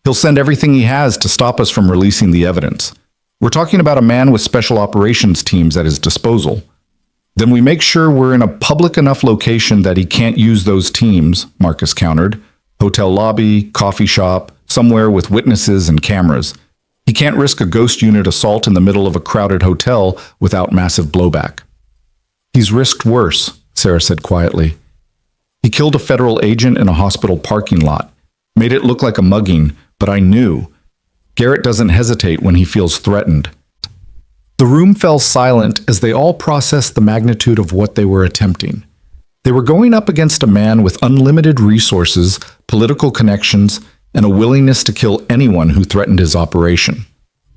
He'll send everything he has to stop us from releasing the evidence. We're talking about a man with special operations teams at his disposal. Then we make sure we're in a public enough location that he can't use those teams, Marcus countered. Hotel lobby, coffee shop, somewhere with witnesses and cameras. He can't risk a ghost unit assault in the middle of a crowded hotel without massive blowback. He's risked worse, Sarah said quietly. He killed a federal agent in a hospital parking lot. Made it look like a mugging, but I knew. Garrett doesn't hesitate when he feels threatened. The room fell silent as they all processed the magnitude of what they were attempting. They were going up against a man with unlimited resources, political connections, and a willingness to kill anyone who threatened his operation.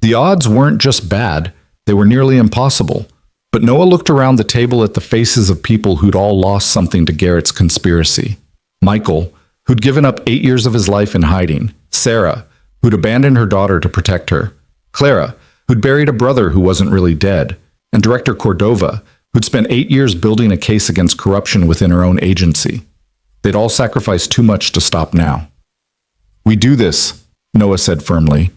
The odds weren't just bad, they were nearly impossible. But Noah looked around the table at the faces of people who'd all lost something to Garrett's conspiracy. Michael, who'd given up 8 years of his life in hiding. Sarah, who'd abandoned her daughter to protect her. Clara, who'd buried a brother who wasn't really dead. And Director Cordova, who'd spent 8 years building a case against corruption within her own agency. They'd all sacrificed too much to stop now. We do this, Noah said firmly.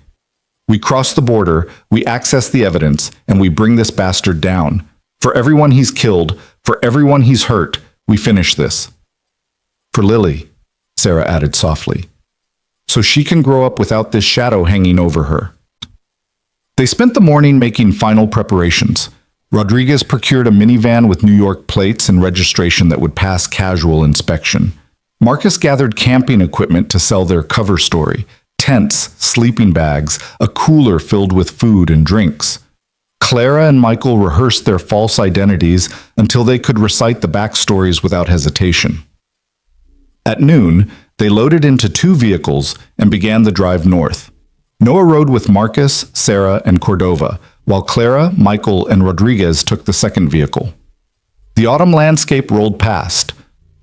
We cross the border, we access the evidence, and we bring this bastard down. For everyone he's killed, for everyone he's hurt, we finish this. For Lily, Sarah added softly. So she can grow up without this shadow hanging over her. They spent the morning making final preparations. Rodriguez procured a minivan with New York plates and registration that would pass casual inspection. Marcus gathered camping equipment to sell their cover story. Tents, sleeping bags, a cooler filled with food and drinks. Clara and Michael rehearsed their false identities until they could recite the backstories without hesitation. At noon, they loaded into 2 vehicles and began the drive north. Noah rode with Marcus, Sarah, and Cordova, while Clara, Michael, and Rodriguez took the second vehicle. The autumn landscape rolled past,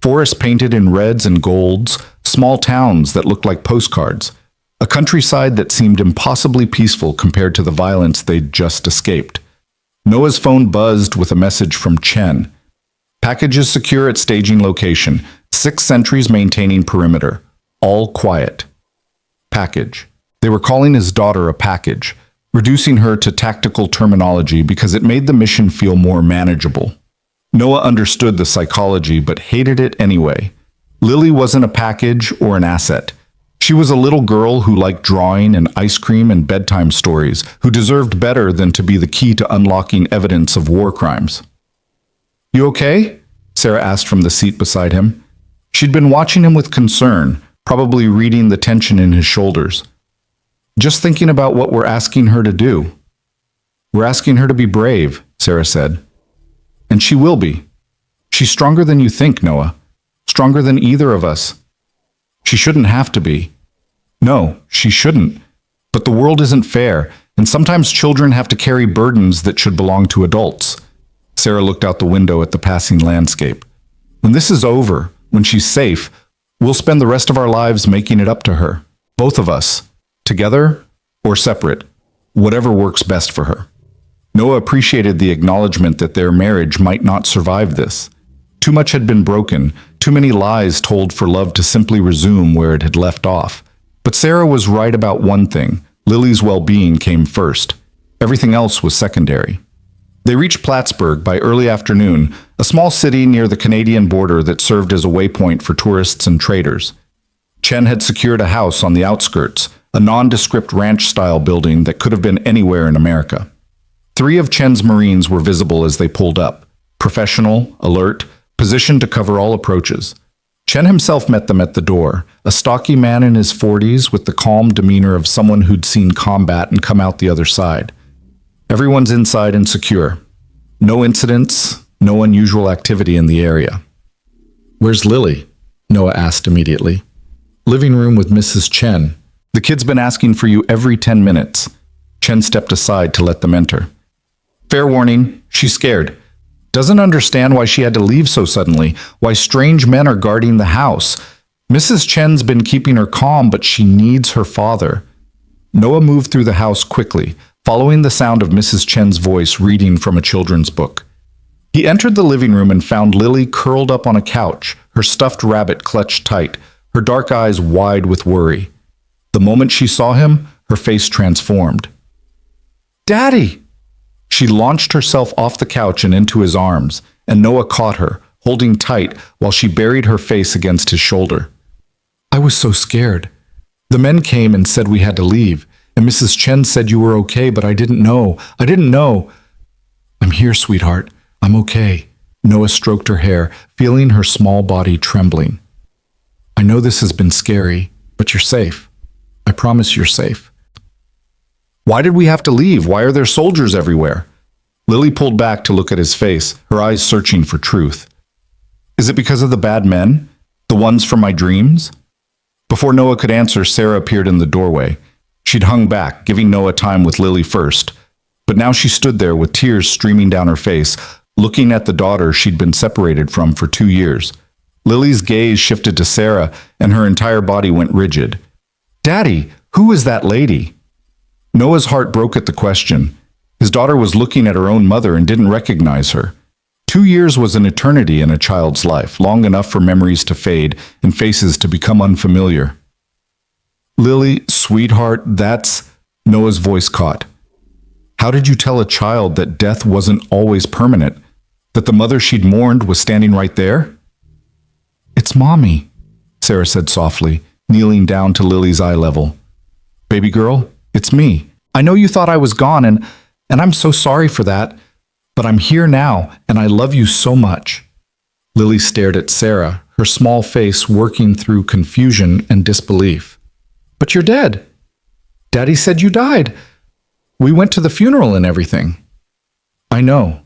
forests painted in reds and golds, small towns that looked like postcards, a countryside that seemed impossibly peaceful compared to the violence they'd just escaped. Noah's phone buzzed with a message from Chen. Packages secure at staging location, 6 sentries maintaining perimeter. All quiet. Package. They were calling his daughter a package, reducing her to tactical terminology because it made the mission feel more manageable. Noah understood the psychology but hated it anyway. Lily wasn't a package or an asset. She was a little girl who liked drawing and ice cream and bedtime stories, who deserved better than to be the key to unlocking evidence of war crimes. "You okay?" Sarah asked from the seat beside him. She'd been watching him with concern, probably reading the tension in his shoulders. "Just thinking about what we're asking her to do." "We're asking her to be brave," Sarah said. "And she will be. She's stronger than you think, Noah. Stronger than either of us. She shouldn't have to be. No, she shouldn't. But the world isn't fair, and sometimes children have to carry burdens that should belong to adults." Sarah looked out the window at the passing landscape. "When this is over, when she's safe, we'll spend the rest of our lives making it up to her. Both of us. Together or separate. Whatever works best for her." Noah appreciated the acknowledgement that their marriage might not survive this. Too much had been broken, too many lies told for love to simply resume where it had left off. But Sarah was right about one thing. Lily's well-being came first. Everything else was secondary. They reached Plattsburgh by early afternoon, a small city near the Canadian border that served as a waypoint for tourists and traders. Chen had secured a house on the outskirts, a nondescript ranch-style building that could have been anywhere in America. 3 of Chen's Marines were visible as they pulled up, professional, alert, positioned to cover all approaches. Chen himself met them at the door, a stocky man in his 40s with the calm demeanor of someone who'd seen combat and come out the other side. Everyone's inside and secure. No incidents, no unusual activity in the area. "Where's Lily?" Noah asked immediately. "Living room with Mrs. Chen. The kid's been asking for you every 10 minutes. Chen stepped aside to let them enter. "Fair warning, she's scared. Doesn't understand why she had to leave so suddenly, why strange men are guarding the house. Mrs. Chen's been keeping her calm, but she needs her father." Noah moved through the house quickly, following the sound of Mrs. Chen's voice reading from a children's book. He entered the living room and found Lily curled up on a couch, her stuffed rabbit clutched tight, her dark eyes wide with worry. The moment she saw him, her face transformed. "Daddy!" She launched herself off the couch and into his arms, and Noah caught her, holding tight while she buried her face against his shoulder. "I was so scared. The men came and said we had to leave, and Mrs. Chen said you were okay, but I didn't know. I didn't know." "I'm here, sweetheart. I'm okay." Noah stroked her hair, feeling her small body trembling. "I know this has been scary, but you're safe. I promise you're safe." "Why did we have to leave? Why are there soldiers everywhere?" Lily pulled back to look at his face, her eyes searching for truth. "Is it because of the bad men? The ones from my dreams?" Before Noah could answer, Sarah appeared in the doorway. She'd hung back, giving Noah time with Lily first. But now she stood there with tears streaming down her face, looking at the daughter she'd been separated from for 2 years. Lily's gaze shifted to Sarah, and her entire body went rigid. "Daddy, who is that lady?" Noah's heart broke at the question. His daughter was looking at her own mother and didn't recognize her. 2 years was an eternity in a child's life, long enough for memories to fade and faces to become unfamiliar. "Lily, sweetheart, that's..." Noah's voice caught. How did you tell a child that death wasn't always permanent? That the mother she'd mourned was standing right there? "It's Mommy," Sarah said softly, kneeling down to Lily's eye level. "Baby girl, it's me. I know you thought I was gone, and I'm so sorry for that. But I'm here now, and I love you so much." Lily stared at Sarah, her small face working through confusion and disbelief. "But you're dead. Daddy said you died. We went to the funeral and everything." I know,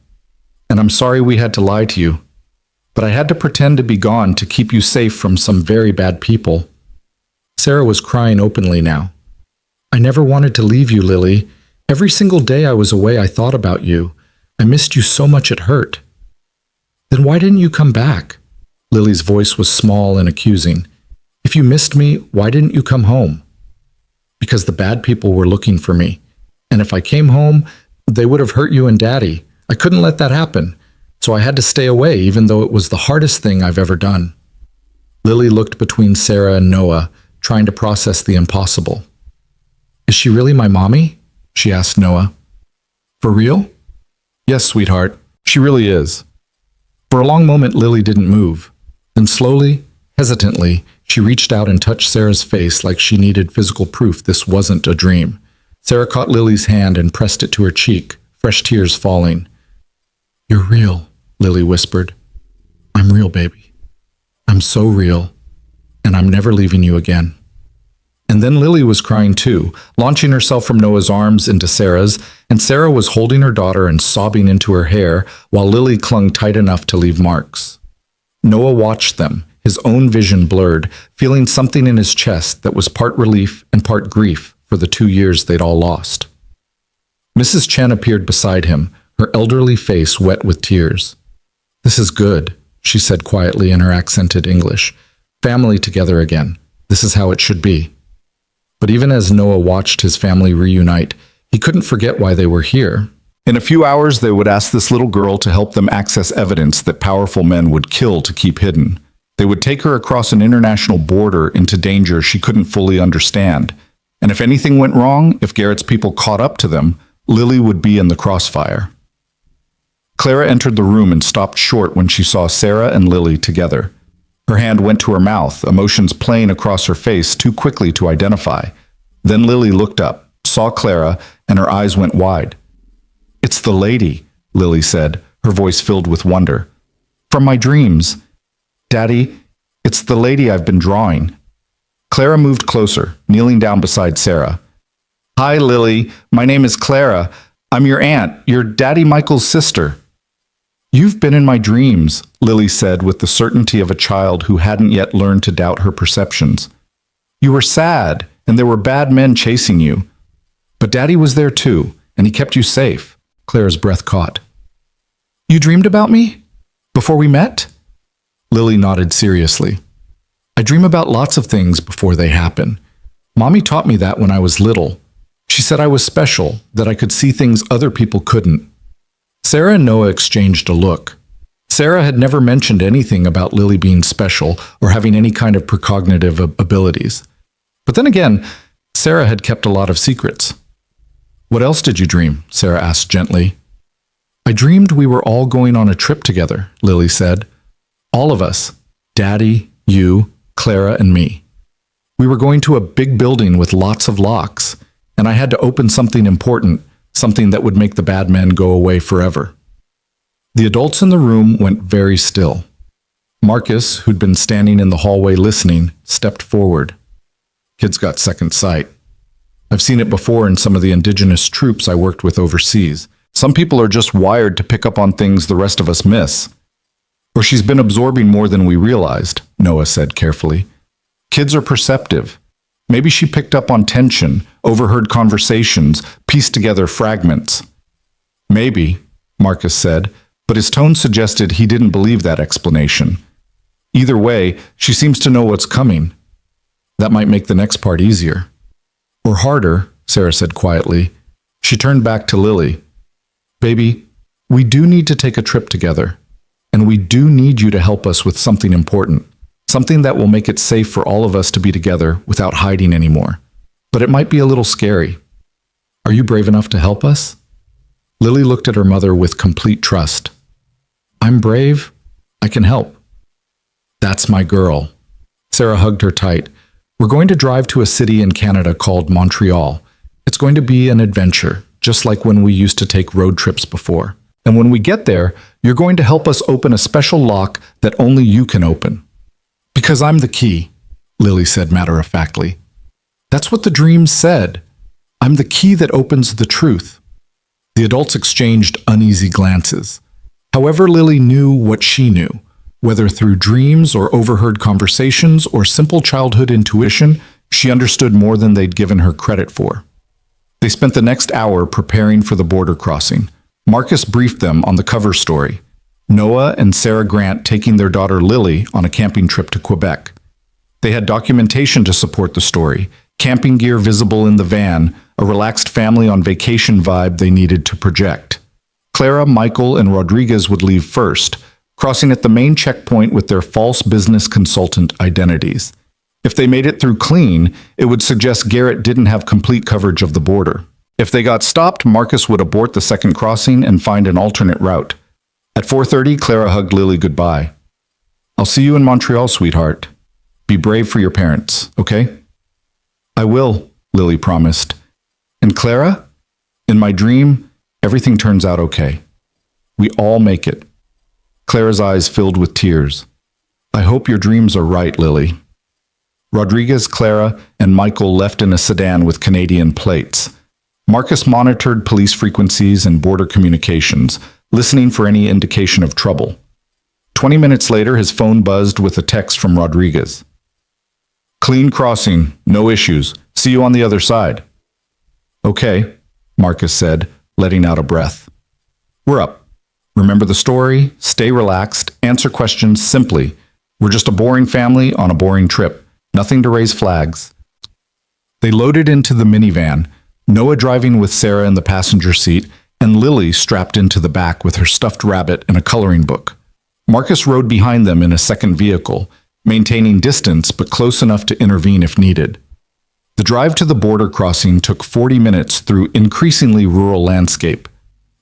and I'm sorry we had to lie to you, but I had to pretend to be gone to keep you safe from some very bad people. Sarah was crying openly now. I never wanted to leave you, Lily. Every single day I was away, I thought about you. I missed you so much it hurt. Then why didn't you come back? Lily's voice was small and accusing. If you missed me, why didn't you come home? Because the bad people were looking for me. And if I came home, they would have hurt you and Daddy. I couldn't let that happen. So I had to stay away, even though it was the hardest thing I've ever done. Lily looked between Sarah and Noah, trying to process the impossible. Is she really my mommy? She asked Noah. For real? Yes, sweetheart, she really is. For a long moment, Lily didn't move. Then slowly, hesitantly, she reached out and touched Sarah's face like she needed physical proof this wasn't a dream. Sarah caught Lily's hand and pressed it to her cheek, fresh tears falling. You're real, Lily whispered. I'm real, baby. I'm so real, and I'm never leaving you again. And then Lily was crying too, launching herself from Noah's arms into Sarah's, and Sarah was holding her daughter and sobbing into her hair while Lily clung tight enough to leave marks. Noah watched them, his own vision blurred, feeling something in his chest that was part relief and part grief for the 2 years they'd all lost. Mrs. Chen appeared beside him, her elderly face wet with tears. This is good, she said quietly in her accented English. Family together again. This is how it should be. But even as Noah watched his family reunite, he couldn't forget why they were here. In a few hours, they would ask this little girl to help them access evidence that powerful men would kill to keep hidden. They would take her across an international border into danger she couldn't fully understand. And if anything went wrong, if Garrett's people caught up to them, Lily would be in the crossfire. Clara entered the room and stopped short when she saw Sarah and Lily together. Her hand went to her mouth, emotions playing across her face too quickly to identify. Then Lily looked up, saw Clara, and her eyes went wide. It's the lady, Lily said, her voice filled with wonder. From my dreams. Daddy, it's the lady I've been drawing. Clara moved closer, kneeling down beside Sarah. Hi, Lily. My name is Clara. I'm your aunt, your Daddy Michael's sister. You've been in my dreams, Lily said with the certainty of a child who hadn't yet learned to doubt her perceptions. You were sad, and there were bad men chasing you. But Daddy was there too, and he kept you safe. Clara's breath caught. You dreamed about me? Before we met? Lily nodded seriously. I dream about lots of things before they happen. Mommy taught me that when I was little. She said I was special, that I could see things other people couldn't. Sarah and Noah exchanged a look. Sarah had never mentioned anything about Lily being special or having any kind of precognitive abilities. But then again, Sarah had kept a lot of secrets. What else did you dream? Sarah asked gently. I dreamed we were all going on a trip together, Lily said. All of us, Daddy, you, Clara, and me. We were going to a big building with lots of locks, and I had to open something important, something that would make the bad men go away forever. The adults in the room went very still. Marcus, who'd been standing in the hallway listening, stepped forward. Kid's got second sight. I've seen it before in some of the indigenous troops I worked with overseas. Some people are just wired to pick up on things the rest of us miss. Or she's been absorbing more than we realized, Noah said carefully. Kids are perceptive. Maybe she picked up on tension, overheard conversations, pieced together fragments. Maybe, Marcus said, but his tone suggested he didn't believe that explanation. Either way, she seems to know what's coming. That might make the next part easier. Or harder, Sarah said quietly. She turned back to Lily. Baby, we do need to take a trip together, and we do need you to help us with something important. Something that will make it safe for all of us to be together without hiding anymore. But it might be a little scary. Are you brave enough to help us? Lily looked at her mother with complete trust. I'm brave. I can help. That's my girl. Sarah hugged her tight. We're going to drive to a city in Canada called Montreal. It's going to be an adventure, just like when we used to take road trips before. And when we get there, you're going to help us open a special lock that only you can open. Because I'm the key, Lily said matter-of-factly. That's what the dream said. I'm the key that opens the truth. The adults exchanged uneasy glances. However, Lily knew what she knew. Whether through dreams or overheard conversations or simple childhood intuition, she understood more than they'd given her credit for. They spent the next hour preparing for the border crossing. Marcus briefed them on the cover story: Noah and Sarah Grant taking their daughter Lily on a camping trip to Quebec. They had documentation to support the story: camping gear visible in the van, a relaxed family on vacation vibe they needed to project. Clara, Michael, and Rodriguez would leave first, crossing at the main checkpoint with their false business consultant identities. If they made it through clean, it would suggest Garrett didn't have complete coverage of the border. If they got stopped, Marcus would abort the second crossing and find an alternate route. At 4:30, Clara hugged Lily goodbye. "I'll see you in Montreal, sweetheart. Be brave for your parents, okay?" "I will," Lily promised. "And Clara, in my dream, everything turns out okay. We all make it." Clara's eyes filled with tears. "I hope your dreams are right, Lily." Rodriguez, Clara, and Michael left in a sedan with Canadian plates. Marcus monitored police frequencies and border communications, listening for any indication of trouble. 20 minutes later, his phone buzzed with a text from Rodriguez. "Clean crossing, no issues. See you on the other side." "Okay," Marcus said, letting out a breath. "We're up. Remember the story, stay relaxed, answer questions simply. We're just a boring family on a boring trip. Nothing to raise flags." They loaded into the minivan, Noah driving with Sarah in the passenger seat, and Lily strapped into the back with her stuffed rabbit and a coloring book. Marcus rode behind them in a second vehicle, maintaining distance but close enough to intervene if needed. The drive to the border crossing took 40 minutes through increasingly rural landscape.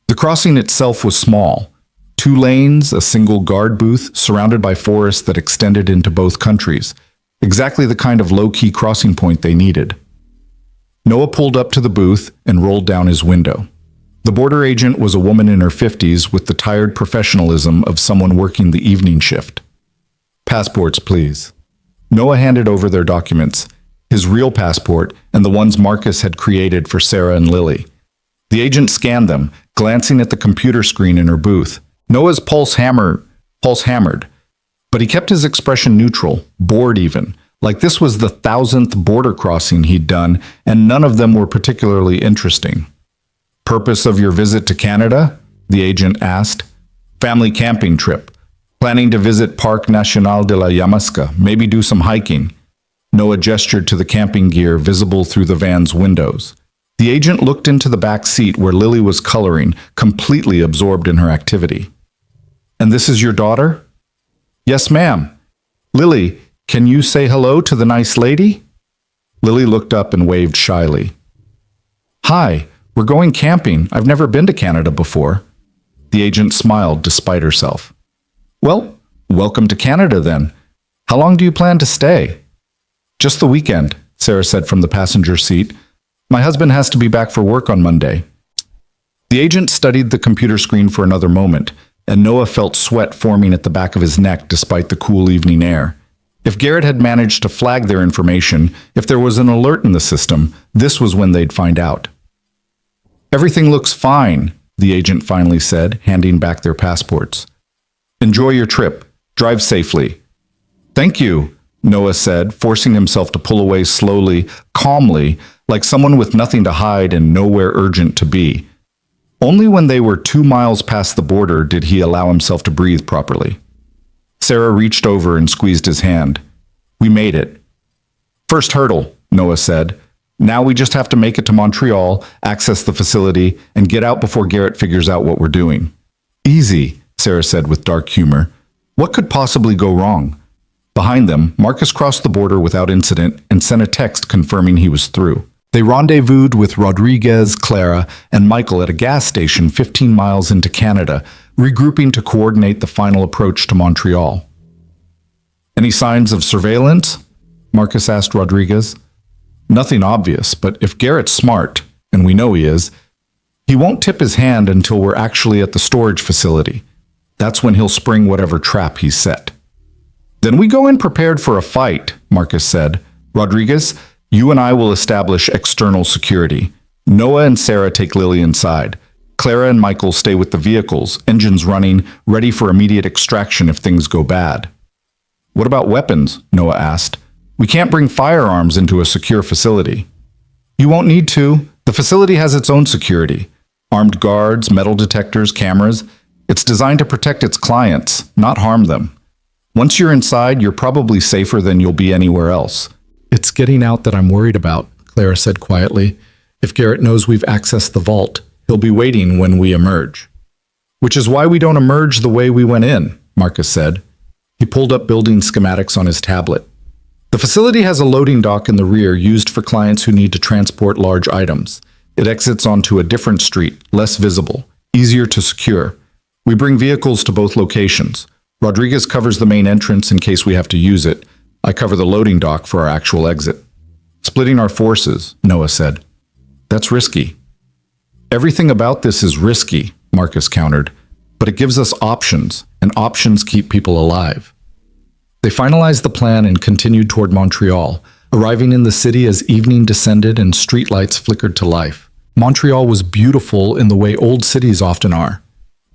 The crossing itself was small: 2 lanes, a single guard booth, surrounded by forests that extended into both countries. Exactly the kind of low-key crossing point they needed. Noah pulled up to the booth and rolled down his window. The border agent was a woman in her 50s with the tired professionalism of someone working the evening shift. "Passports, please." Noah handed over their documents, his real passport and the ones Marcus had created for Sarah and Lily. The agent scanned them, glancing at the computer screen in her booth. Noah's pulse hammered, but he kept his expression neutral, bored even, like this was the 1,000th border crossing he'd done, and none of them were particularly interesting. "Purpose of your visit to Canada?" the agent asked. "Family camping trip. Planning to visit Parc National de la Yamaska, maybe do some hiking." Noah gestured to the camping gear visible through the van's windows. The agent looked into the back seat where Lily was coloring, completely absorbed in her activity. "And this is your daughter?" "Yes, ma'am." "Lily, can you say hello to the nice lady?" Lily looked up and waved shyly. "Hi, we're going camping. I've never been to Canada before." The agent smiled despite herself. "Well, welcome to Canada then. How long do you plan to stay?" "Just the weekend," Sarah said from the passenger seat. "My husband has to be back for work on Monday." The agent studied the computer screen for another moment, and Noah felt sweat forming at the back of his neck despite the cool evening air. If Garrett had managed to flag their information, if there was an alert in the system, this was when they'd find out. "Everything looks fine," the agent finally said, handing back their passports. "Enjoy your trip. Drive safely." "Thank you," Noah said, forcing himself to pull away slowly, calmly, like someone with nothing to hide and nowhere urgent to be. Only when they were 2 miles past the border did he allow himself to breathe properly. Sarah reached over and squeezed his hand. "We made it." "First hurdle," Noah said. "Now we just have to make it to Montreal, access the facility, and get out before Garrett figures out what we're doing." "Easy," Sarah said with dark humor. "What could possibly go wrong?" Behind them, Marcus crossed the border without incident and sent a text confirming he was through. They rendezvoused with Rodriguez, Clara, and Michael at a gas station 15 miles into Canada, regrouping to coordinate the final approach to Montreal. "Any signs of surveillance?" Marcus asked Rodriguez. "Nothing obvious, but if Garrett's smart, and we know he is, he won't tip his hand until we're actually at the storage facility. That's when he'll spring whatever trap he's set." "Then we go in prepared for a fight," Marcus said. "Rodriguez, you and I will establish external security. Noah and Sarah take Lily inside. Clara and Michael stay with the vehicles, engines running, ready for immediate extraction if things go bad. What about weapons? Noah asked. We can't bring firearms into a secure facility. You won't need to. The facility has its own security. Armed guards, metal detectors, cameras. It's designed to protect its clients, not harm them. Once you're inside, you're probably safer than you'll be anywhere else. It's getting out that I'm worried about, Clara said quietly. If Garrett knows we've accessed the vault, he'll be waiting when we emerge. Which is why we don't emerge the way we went in, Marcus said. He pulled up building schematics on his tablet. The facility has a loading dock in the rear used for clients who need to transport large items. It exits onto a different street, less visible, easier to secure. We bring vehicles to both locations. Rodriguez covers the main entrance in case we have to use it. I cover the loading dock for our actual exit. Splitting our forces, Noah said. That's risky. Everything about this is risky, Marcus countered, but it gives us options, and options keep people alive. They finalized the plan and continued toward Montreal, arriving in the city as evening descended and streetlights flickered to life. Montreal was beautiful in the way old cities often are.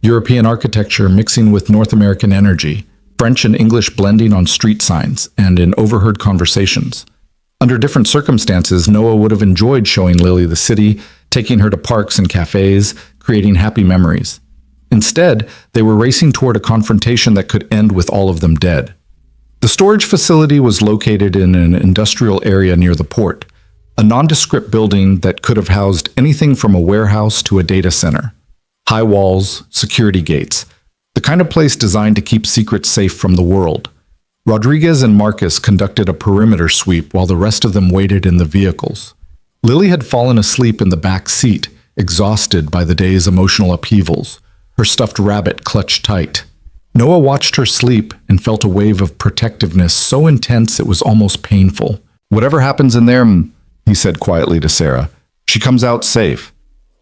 European architecture mixing with North American energy, French and English blending on street signs and in overheard conversations. Under different circumstances, Noah would have enjoyed showing Lily the city, taking her to parks and cafes, creating happy memories. Instead, they were racing toward a confrontation that could end with all of them dead. The storage facility was located in an industrial area near the port, a nondescript building that could have housed anything from a warehouse to a data center. High walls, security gates, the kind of place designed to keep secrets safe from the world. Rodriguez and Marcus conducted a perimeter sweep while the rest of them waited in the vehicles. Lily had fallen asleep in the back seat, exhausted by the day's emotional upheavals, her stuffed rabbit clutched tight. Noah watched her sleep and felt a wave of protectiveness so intense it was almost painful. Whatever happens in there, he said quietly to Sarah, she comes out safe.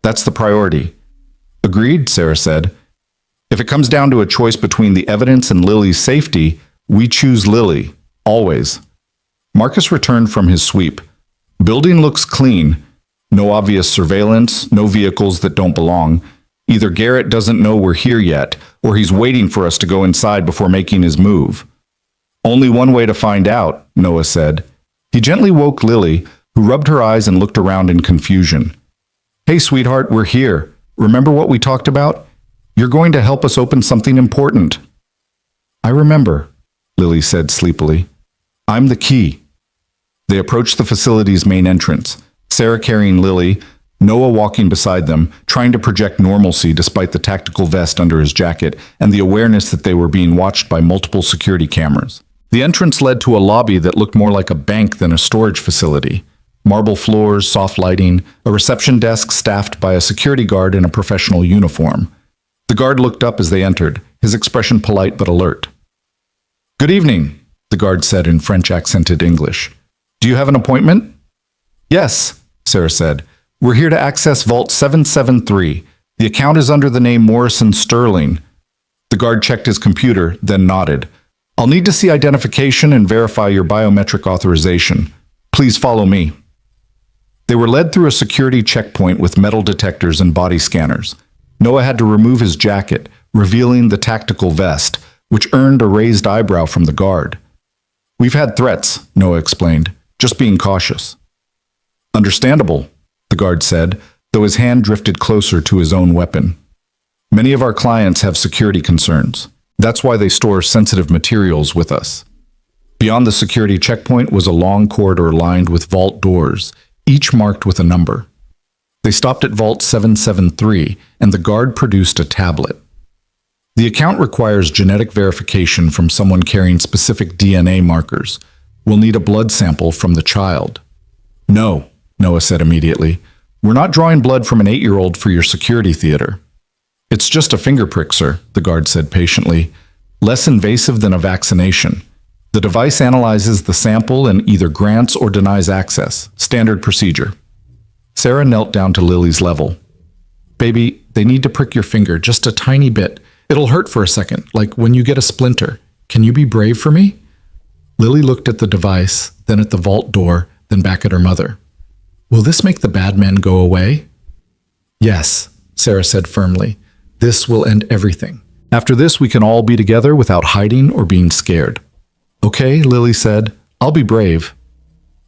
That's the priority. Agreed, Sarah said. If it comes down to a choice between the evidence and Lily's safety, we choose Lily, always. Marcus returned from his sweep. Building looks clean. No obvious surveillance, no vehicles that don't belong. Either Garrett doesn't know we're here yet, or he's waiting for us to go inside before making his move. Only one way to find out, Noah said. He gently woke Lily, who rubbed her eyes and looked around in confusion. Hey, sweetheart, we're here. Remember what we talked about? You're going to help us open something important. I remember, Lily said sleepily. I'm the key. They approached the facility's main entrance, Sarah carrying Lily, Noah walking beside them, trying to project normalcy despite the tactical vest under his jacket and the awareness that they were being watched by multiple security cameras. The entrance led to a lobby that looked more like a bank than a storage facility. Marble floors, soft lighting, a reception desk staffed by a security guard in a professional uniform. The guard looked up as they entered, his expression polite but alert. Good evening, the guard said in French-accented English. Do you have an appointment? Yes, Sarah said. We're here to access Vault 773. The account is under the name Morrison Sterling. The guard checked his computer, then nodded. I'll need to see identification and verify your biometric authorization. Please follow me. They were led through a security checkpoint with metal detectors and body scanners. Noah had to remove his jacket, revealing the tactical vest, which earned a raised eyebrow from the guard. We've had threats, Noah explained, just being cautious. Understandable, the guard said, though his hand drifted closer to his own weapon. Many of our clients have security concerns. That's why they store sensitive materials with us. Beyond the security checkpoint was a long corridor lined with vault doors, each marked with a number. They stopped at Vault 773, and the guard produced a tablet. The account requires genetic verification from someone carrying specific DNA markers. We'll need a blood sample from the child. No, Noah said immediately. We're not drawing blood from an 8-year-old for your security theater. It's just a finger prick, sir, the guard said patiently. Less invasive than a vaccination. The device analyzes the sample and either grants or denies access. Standard procedure. Sarah knelt down to Lily's level. Baby, they need to prick your finger just a tiny bit. It'll hurt for a second, like when you get a splinter. Can you be brave for me? Lily looked at the device, then at the vault door, then back at her mother. Will this make the bad men go away? Yes, Sarah said firmly. This will end everything. After this, we can all be together without hiding or being scared. Okay, Lily said. I'll be brave.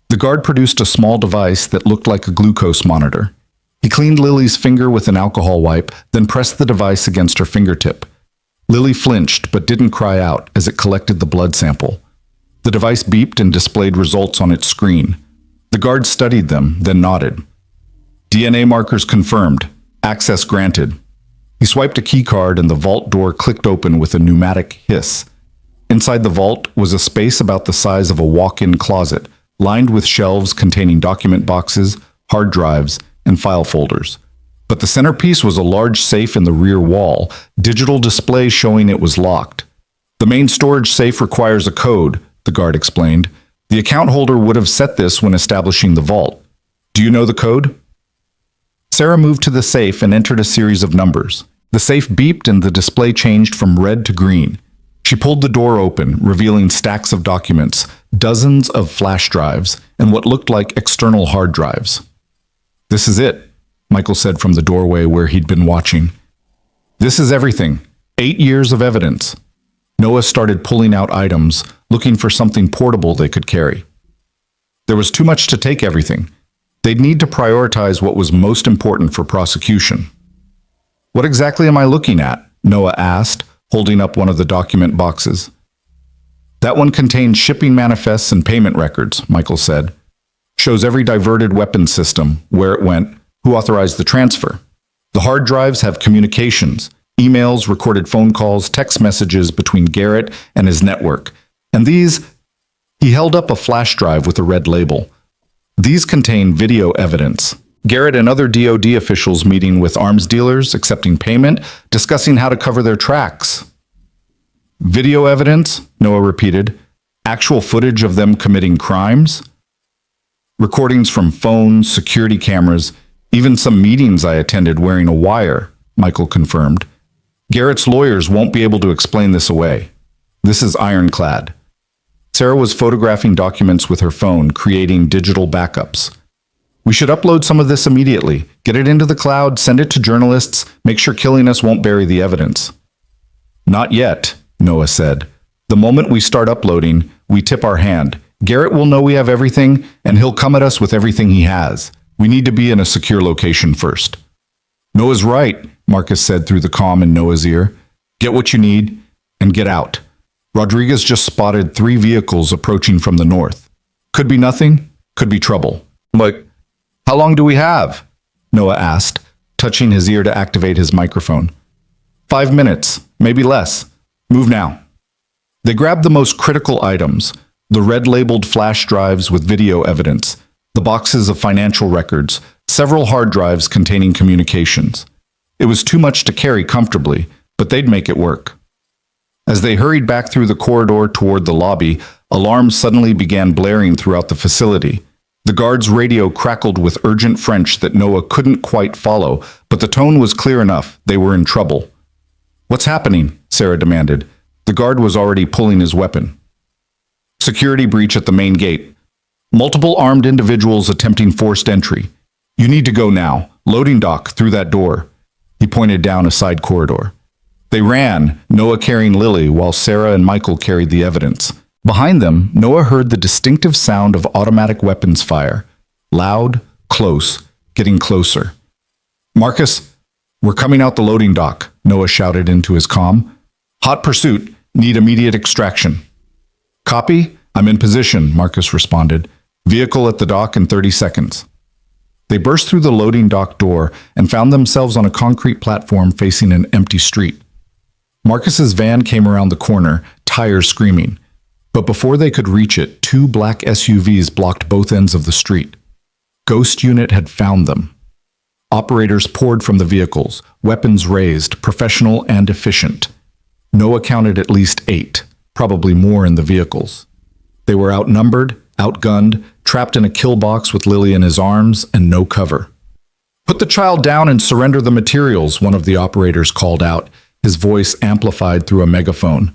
The guard produced a small device that looked like a glucose monitor. He cleaned Lily's finger with an alcohol wipe, then pressed the device against her fingertip. Lily flinched but didn't cry out as it collected the blood sample. The device beeped and displayed results on its screen. The guard studied them, then nodded. DNA markers confirmed. Access granted. He swiped a key card and the vault door clicked open with a pneumatic hiss. Inside the vault was a space about the size of a walk-in closet, lined with shelves containing document boxes, hard drives, and file folders. But the centerpiece was a large safe in the rear wall, digital display showing it was locked. The main storage safe requires a code, the guard explained. The account holder would have set this when establishing the vault. Do you know the code? Sarah moved to the safe and entered a series of numbers. The safe beeped and the display changed from red to green. She pulled the door open, revealing stacks of documents, dozens of flash drives, and what looked like external hard drives. This is it, Michael said from the doorway where he'd been watching. This is everything. 8 years of evidence. Noah started pulling out items, looking for something portable they could carry. There was too much to take everything. They'd need to prioritize what was most important for prosecution. What exactly am I looking at? Noah asked, holding up one of the document boxes. That one contains shipping manifests and payment records, Michael said. Shows every diverted weapons system, where it went, who authorized the transfer. The hard drives have communications, emails, recorded phone calls, text messages between Garrett and his network. And these, he held up a flash drive with a red label. These contain video evidence. Garrett and other DoD officials meeting with arms dealers, accepting payment, discussing how to cover their tracks. Video evidence, Noah repeated. Actual footage of them committing crimes. Recordings from phones, security cameras, even some meetings I attended wearing a wire, Michael confirmed. Garrett's lawyers won't be able to explain this away. This is ironclad. Sarah was photographing documents with her phone, creating digital backups. We should upload some of this immediately, get it into the cloud, send it to journalists, make sure killing us won't bury the evidence. Not yet, Noah said. The moment we start uploading, we tip our hand. Garrett will know we have everything, and he'll come at us with everything he has. We need to be in a secure location first. Noah's right, Marcus said through the comm in Noah's ear. Get what you need, and get out. Rodriguez just spotted 3 vehicles approaching from the north. Could be nothing, could be trouble. But how long do we have? Noah asked, touching his ear to activate his microphone. 5 minutes, maybe less. Move now. They grabbed the most critical items, the red-labeled flash drives with video evidence, the boxes of financial records, several hard drives containing communications. It was too much to carry comfortably, but they'd make it work. As they hurried back through the corridor toward the lobby, alarms suddenly began blaring throughout the facility. The guard's radio crackled with urgent French that Noah couldn't quite follow, but the tone was clear enough. They were in trouble. What's happening? Sarah demanded. The guard was already pulling his weapon. Security breach at the main gate. Multiple armed individuals attempting forced entry. You need to go now. Loading dock through that door. He pointed down a side corridor. They ran, Noah carrying Lily while Sarah and Michael carried the evidence. Behind them, Noah heard the distinctive sound of automatic weapons fire. Loud, close, getting closer. Marcus, we're coming out the loading dock, Noah shouted into his comm. Hot pursuit, need immediate extraction. Copy? I'm in position, Marcus responded. Vehicle at the dock in 30 seconds. They burst through the loading dock door and found themselves on a concrete platform facing an empty street. Marcus's van came around the corner, tires screaming. But before they could reach it, 2 black SUVs blocked both ends of the street. Ghost Unit had found them. Operators poured from the vehicles, weapons raised, professional and efficient. Noah counted at least 8, probably more in the vehicles. They were outnumbered, outgunned, trapped in a kill box with Lily in his arms and no cover. Put the child down and surrender the materials, one of the operators called out, his voice amplified through a megaphone.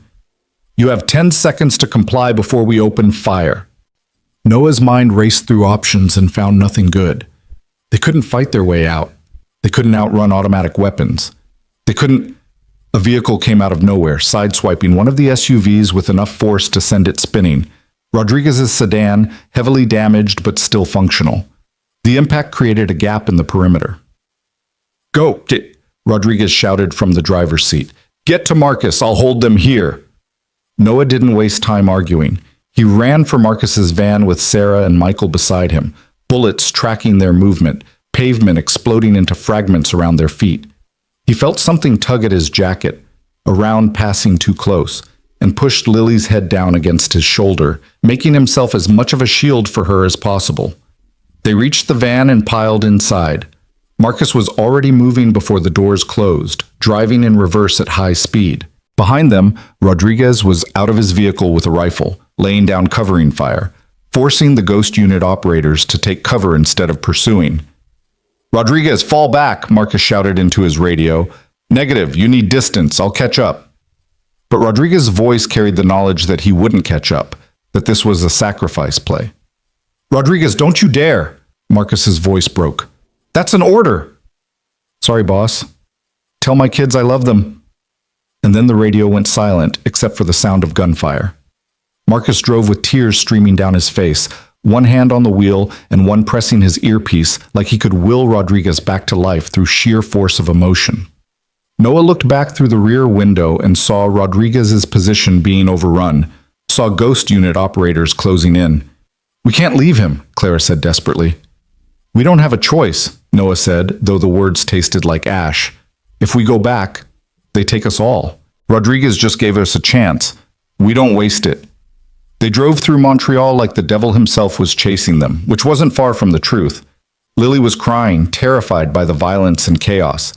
You have 10 seconds to comply before we open fire. Noah's mind raced through options and found nothing good. They couldn't fight their way out. They couldn't outrun automatic weapons. They couldn't... A vehicle came out of nowhere, sideswiping one of the SUVs with enough force to send it spinning. Rodriguez's sedan, heavily damaged but still functional. The impact created a gap in the perimeter. "Go!" Rodriguez shouted from the driver's seat. "Get to Marcus, I'll hold them here." Noah didn't waste time arguing. He ran for Marcus's van with Sarah and Michael beside him, bullets tracking their movement, pavement exploding into fragments around their feet. He felt something tug at his jacket, a round passing too close, and pushed Lily's head down against his shoulder, making himself as much of a shield for her as possible. They reached the van and piled inside. Marcus was already moving before the doors closed, driving in reverse at high speed. Behind them, Rodriguez was out of his vehicle with a rifle, laying down covering fire, forcing the ghost unit operators to take cover instead of pursuing. "Rodriguez, fall back!" Marcus shouted into his radio. "Negative, you need distance, I'll catch up." But Rodriguez's voice carried the knowledge that he wouldn't catch up, that this was a sacrifice play. "Rodriguez, don't you dare!" Marcus's voice broke. "That's an order!" "Sorry, boss. Tell my kids I love them." And then the radio went silent, except for the sound of gunfire. Marcus drove with tears streaming down his face, one hand on the wheel and one pressing his earpiece like he could will Rodriguez back to life through sheer force of emotion. Noah looked back through the rear window and saw Rodriguez's position being overrun, saw ghost unit operators closing in. "We can't leave him," Clara said desperately. "We don't have a choice," Noah said, though the words tasted like ash. "If we go back, they take us all. Rodriguez just gave us a chance. We don't waste it." They drove through Montreal like the devil himself was chasing them, which wasn't far from the truth. Lily was crying, terrified by the violence and chaos.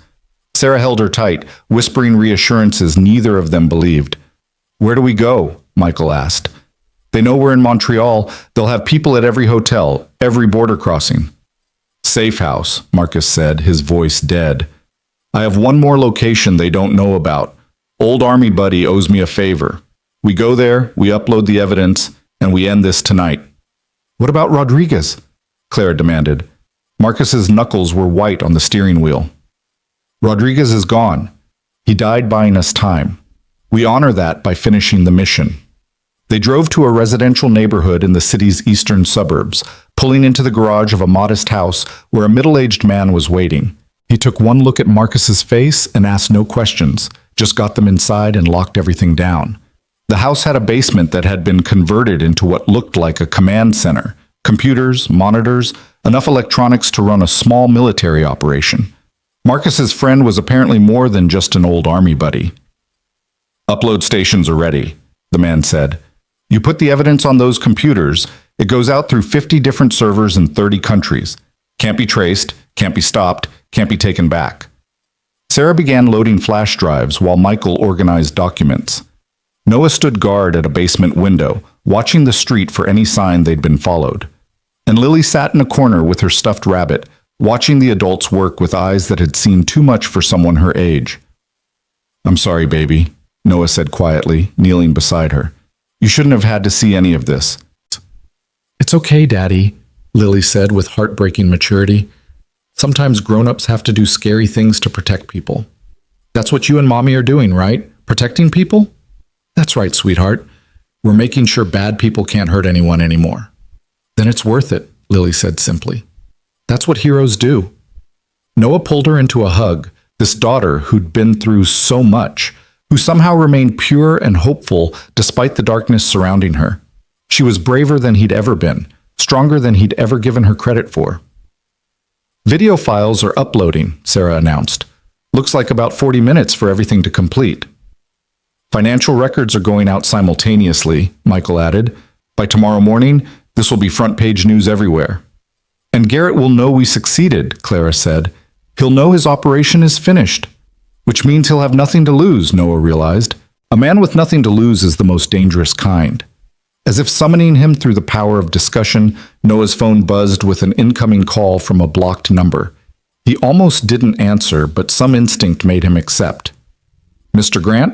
Sarah held her tight, whispering reassurances neither of them believed. "Where do we go?" Michael asked. "They know we're in Montreal. They'll have people at every hotel, every border crossing." "Safe house," Marcus said, his voice dead. "I have one more location they don't know about. Old army buddy owes me a favor. We go there, we upload the evidence, and we end this tonight." "What about Rodriguez?" Clara demanded. Marcus's knuckles were white on the steering wheel. "Rodriguez is gone. He died buying us time. We honor that by finishing the mission." They drove to a residential neighborhood in the city's eastern suburbs, pulling into the garage of a modest house where a middle-aged man was waiting. He took one look at Marcus's face and asked no questions, just got them inside and locked everything down. The house had a basement that had been converted into what looked like a command center. Computers, monitors, enough electronics to run a small military operation. Marcus's friend was apparently more than just an old army buddy. "Upload stations are ready," the man said. "You put the evidence on those computers, it goes out through 50 different servers in 30 countries. Can't be traced, can't be stopped, can't be taken back." Sarah began loading flash drives while Michael organized documents. Noah stood guard at a basement window, watching the street for any sign they'd been followed. And Lily sat in a corner with her stuffed rabbit, watching the adults work with eyes that had seen too much for someone her age. "I'm sorry, baby," Noah said quietly, kneeling beside her. "You shouldn't have had to see any of this." "It's okay, Daddy," Lily said with heartbreaking maturity. "Sometimes grown-ups have to do scary things to protect people. That's what you and Mommy are doing, right? Protecting people?" "That's right, sweetheart. We're making sure bad people can't hurt anyone anymore." "Then it's worth it," Lily said simply. "That's what heroes do." Noah pulled her into a hug, this daughter who'd been through so much, who somehow remained pure and hopeful despite the darkness surrounding her. She was braver than he'd ever been, stronger than he'd ever given her credit for. "Video files are uploading," Sarah announced. "Looks like about 40 minutes for everything to complete." "Financial records are going out simultaneously," Michael added. "By tomorrow morning, this will be front-page news everywhere." "And Garrett will know we succeeded," Clara said. "He'll know his operation is finished." "Which means he'll have nothing to lose," Noah realized. A man with nothing to lose is the most dangerous kind. As if summoning him through the power of discussion, Noah's phone buzzed with an incoming call from a blocked number. He almost didn't answer, but some instinct made him accept. "Mr. Grant?"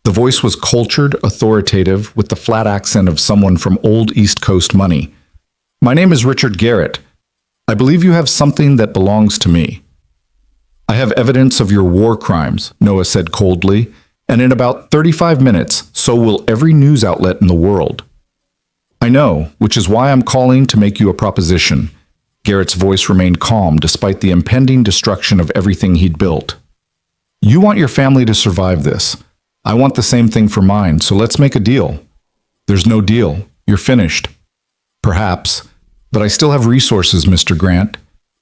The voice was cultured, authoritative, with the flat accent of someone from old East Coast money. "My name is Richard Garrett. I believe you have something that belongs to me." I have evidence of your war crimes, Noah said coldly, and in about 35 minutes, so will every news outlet in the world. I know, which is why I'm calling to make you a proposition. Garrett's voice remained calm despite the impending destruction of everything he'd built. You want your family to survive this. I want the same thing for mine, so let's make a deal. There's no deal. You're finished. Perhaps, but I still have resources, Mr. Grant.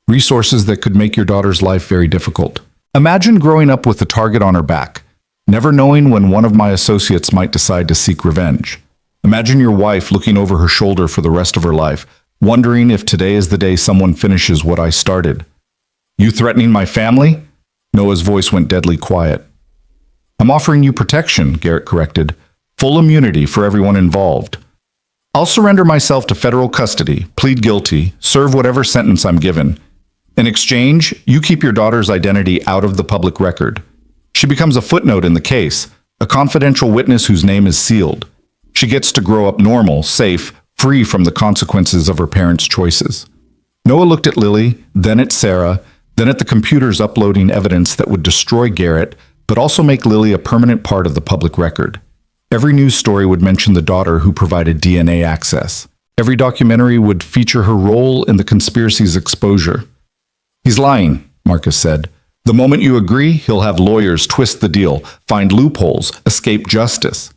Resources that could make your daughter's life very difficult. Imagine growing up with a target on her back, never knowing when one of my associates might decide to seek revenge. Imagine your wife looking over her shoulder for the rest of her life, wondering if today is the day someone finishes what I started. You threatening my family? Noah's voice went deadly quiet. I'm offering you protection, Garrett corrected. Full immunity for everyone involved. I'll surrender myself to federal custody, plead guilty, serve whatever sentence I'm given. In exchange, you keep your daughter's identity out of the public record. She becomes a footnote in the case, a confidential witness whose name is sealed. She gets to grow up normal, safe, free from the consequences of her parents' choices. Noah looked at Lily, then at Sarah, then at the computers uploading evidence that would destroy Garrett, but also make Lily a permanent part of the public record. Every news story would mention the daughter who provided DNA access. Every documentary would feature her role in the conspiracy's exposure. He's lying, Marcus said. The moment you agree, he'll have lawyers twist the deal, find loopholes, escape justice.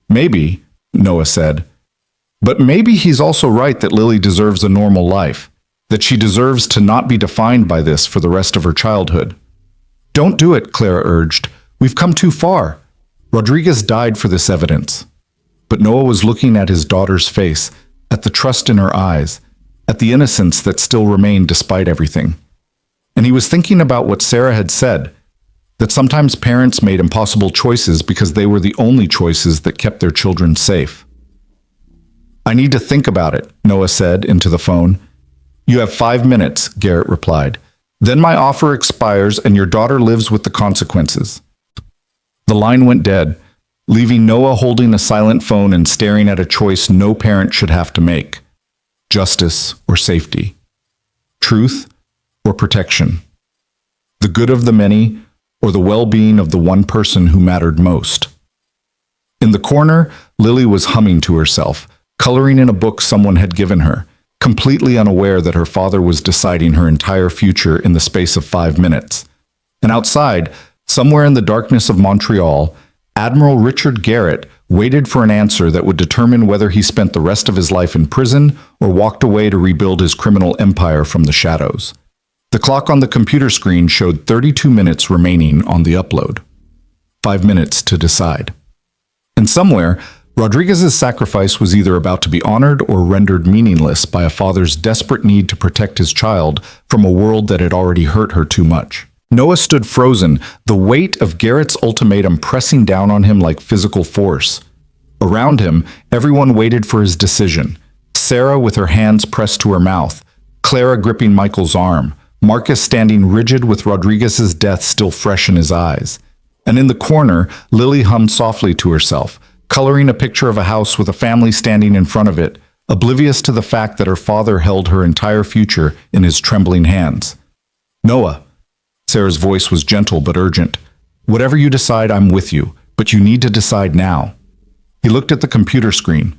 Maybe, Noah said. But maybe he's also right that Lily deserves a normal life, that she deserves to not be defined by this for the rest of her childhood. Don't do it, Clara urged. We've come too far. Rodriguez died for this evidence. But Noah was looking at his daughter's face, at the trust in her eyes, at the innocence that still remained despite everything. And he was thinking about what Sarah had said, that sometimes parents made impossible choices because they were the only choices that kept their children safe. I need to think about it, Noah said into the phone. You have 5 minutes, Garrett replied. Then my offer expires and your daughter lives with the consequences. The line went dead, leaving Noah holding a silent phone and staring at a choice no parent should have to make. Justice or safety. Truth or protection. The good of the many or the well-being of the one person who mattered most. In the corner, Lily was humming to herself, coloring in a book someone had given her, completely unaware that her father was deciding her entire future in the space of 5 minutes. And outside, somewhere in the darkness of Montreal, Admiral Richard Garrett waited for an answer that would determine whether he spent the rest of his life in prison or walked away to rebuild his criminal empire from the shadows. The clock on the computer screen showed 32 minutes remaining on the upload. 5 minutes to decide. And somewhere, Rodriguez's sacrifice was either about to be honored or rendered meaningless by a father's desperate need to protect his child from a world that had already hurt her too much. Noah stood frozen, the weight of Garrett's ultimatum pressing down on him like physical force. Around him, everyone waited for his decision. Sarah with her hands pressed to her mouth, Clara gripping Michael's arm, Marcus standing rigid with Rodriguez's death still fresh in his eyes. And in the corner, Lily hummed softly to herself, coloring a picture of a house with a family standing in front of it, oblivious to the fact that her father held her entire future in his trembling hands. Noah. Sarah's voice was gentle but urgent. Whatever you decide, I'm with you, but you need to decide now. He looked at the computer screen.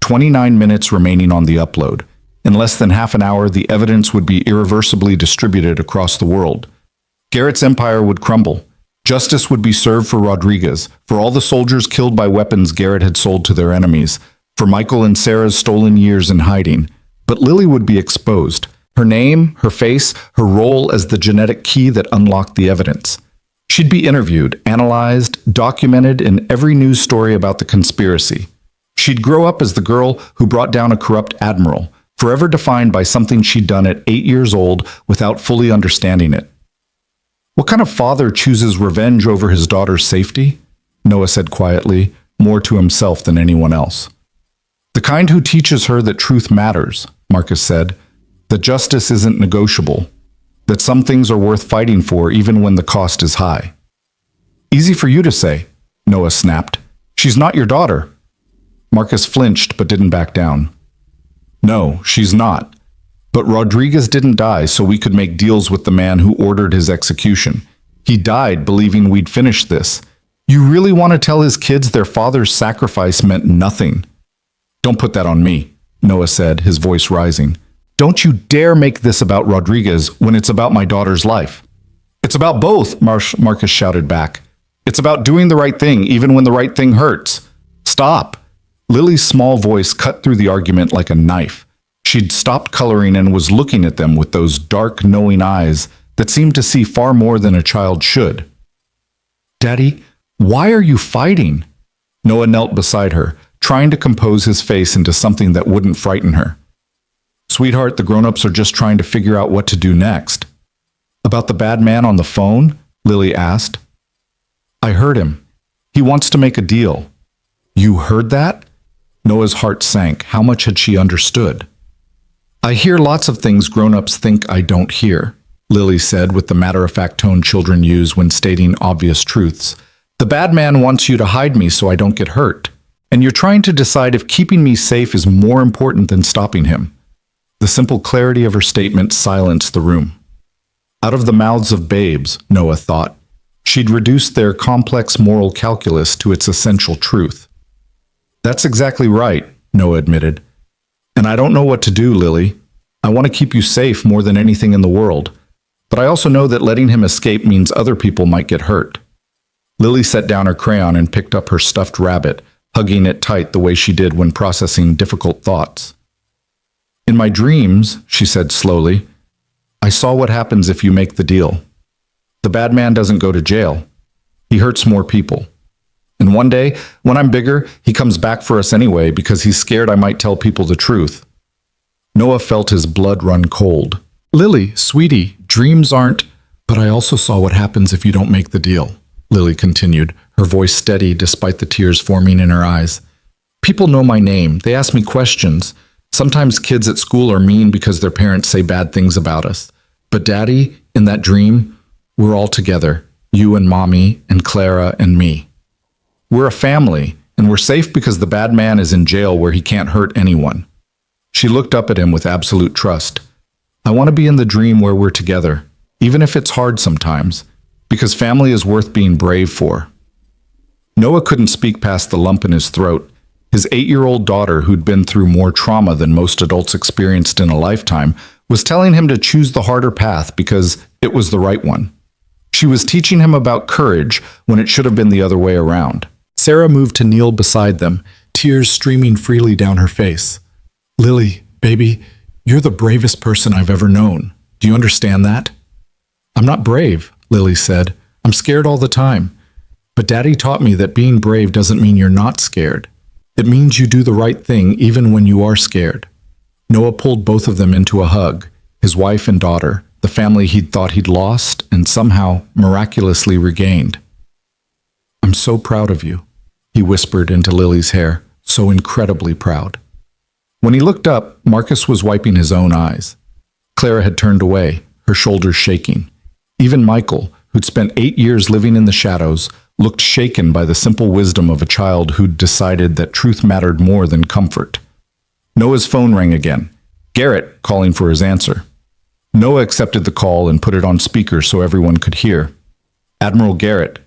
29 minutes remaining on the upload. In less than half an hour, the evidence would be irreversibly distributed across the world. Garrett's empire would crumble. Justice would be served for Rodriguez, for all the soldiers killed by weapons Garrett had sold to their enemies, for Michael and Sarah's stolen years in hiding. But Lily would be exposed. Her name, her face, her role as the genetic key that unlocked the evidence. She'd be interviewed, analyzed, documented in every news story about the conspiracy. She'd grow up as the girl who brought down a corrupt admiral, forever defined by something she'd done at 8 years old without fully understanding it. What kind of father chooses revenge over his daughter's safety? Noah said quietly, more to himself than anyone else. The kind who teaches her that truth matters, Marcus said, that justice isn't negotiable, that some things are worth fighting for even when the cost is high. Easy for you to say, Noah snapped. She's not your daughter. Marcus flinched but didn't back down. No, she's not. But Rodriguez didn't die so we could make deals with the man who ordered his execution. He died believing we'd finish this. You really want to tell his kids their father's sacrifice meant nothing? Don't put that on me, Noah said, his voice rising. Don't you dare make this about Rodriguez when it's about my daughter's life. It's about both, Marcus shouted back. It's about doing the right thing even when the right thing hurts. Stop. Lily's small voice cut through the argument like a knife. She'd stopped coloring and was looking at them with those dark, knowing eyes that seemed to see far more than a child should. Daddy, why are you fighting? Noah knelt beside her, trying to compose his face into something that wouldn't frighten her. Sweetheart, the grown-ups are just trying to figure out what to do next. About the bad man on the phone? Lily asked. I heard him. He wants to make a deal. You heard that? Noah's heart sank. How much had she understood? I hear lots of things grown-ups think I don't hear, Lily said with the matter-of-fact tone children use when stating obvious truths. The bad man wants you to hide me so I don't get hurt. And you're trying to decide if keeping me safe is more important than stopping him. The simple clarity of her statement silenced the room. Out of the mouths of babes, Noah thought, she'd reduced their complex moral calculus to its essential truth. That's exactly right, Noah admitted. And I don't know what to do, Lily. I want to keep you safe more than anything in the world. But I also know that letting him escape means other people might get hurt. Lily set down her crayon and picked up her stuffed rabbit, hugging it tight the way she did when processing difficult thoughts. In my dreams, she said slowly, I saw what happens if you make the deal. The bad man doesn't go to jail. He hurts more people. And one day, when I'm bigger, he comes back for us anyway because he's scared I might tell people the truth. Noah felt his blood run cold. Lily, sweetie, dreams aren't... But I also saw what happens if you don't make the deal, Lily continued, her voice steady despite the tears forming in her eyes. People know my name. They ask me questions. Sometimes kids at school are mean because their parents say bad things about us. But Daddy, in that dream, we're all together. You and Mommy and Clara and me. We're a family, and we're safe because the bad man is in jail where he can't hurt anyone. She looked up at him with absolute trust. I want to be in the dream where we're together, even if it's hard sometimes, because family is worth being brave for. Noah couldn't speak past the lump in his throat. His 8-year-old daughter, who'd been through more trauma than most adults experienced in a lifetime, was telling him to choose the harder path because it was the right one. She was teaching him about courage when it should have been the other way around. Sarah moved to kneel beside them, tears streaming freely down her face. Lily, baby, you're the bravest person I've ever known. Do you understand that? I'm not brave, Lily said. I'm scared all the time. But Daddy taught me that being brave doesn't mean you're not scared. It means you do the right thing even when you are scared. Noah pulled both of them into a hug, his wife and daughter, the family he'd thought he'd lost and somehow miraculously regained. I'm so proud of you, he whispered into Lily's hair, so incredibly proud. When he looked up, Marcus was wiping his own eyes. Clara had turned away, her shoulders shaking. Even Michael, who'd spent 8 years living in the shadows, looked shaken by the simple wisdom of a child who'd decided that truth mattered more than comfort. Noah's phone rang again, Garrett calling for his answer. Noah accepted the call and put it on speaker so everyone could hear. Admiral Garrett.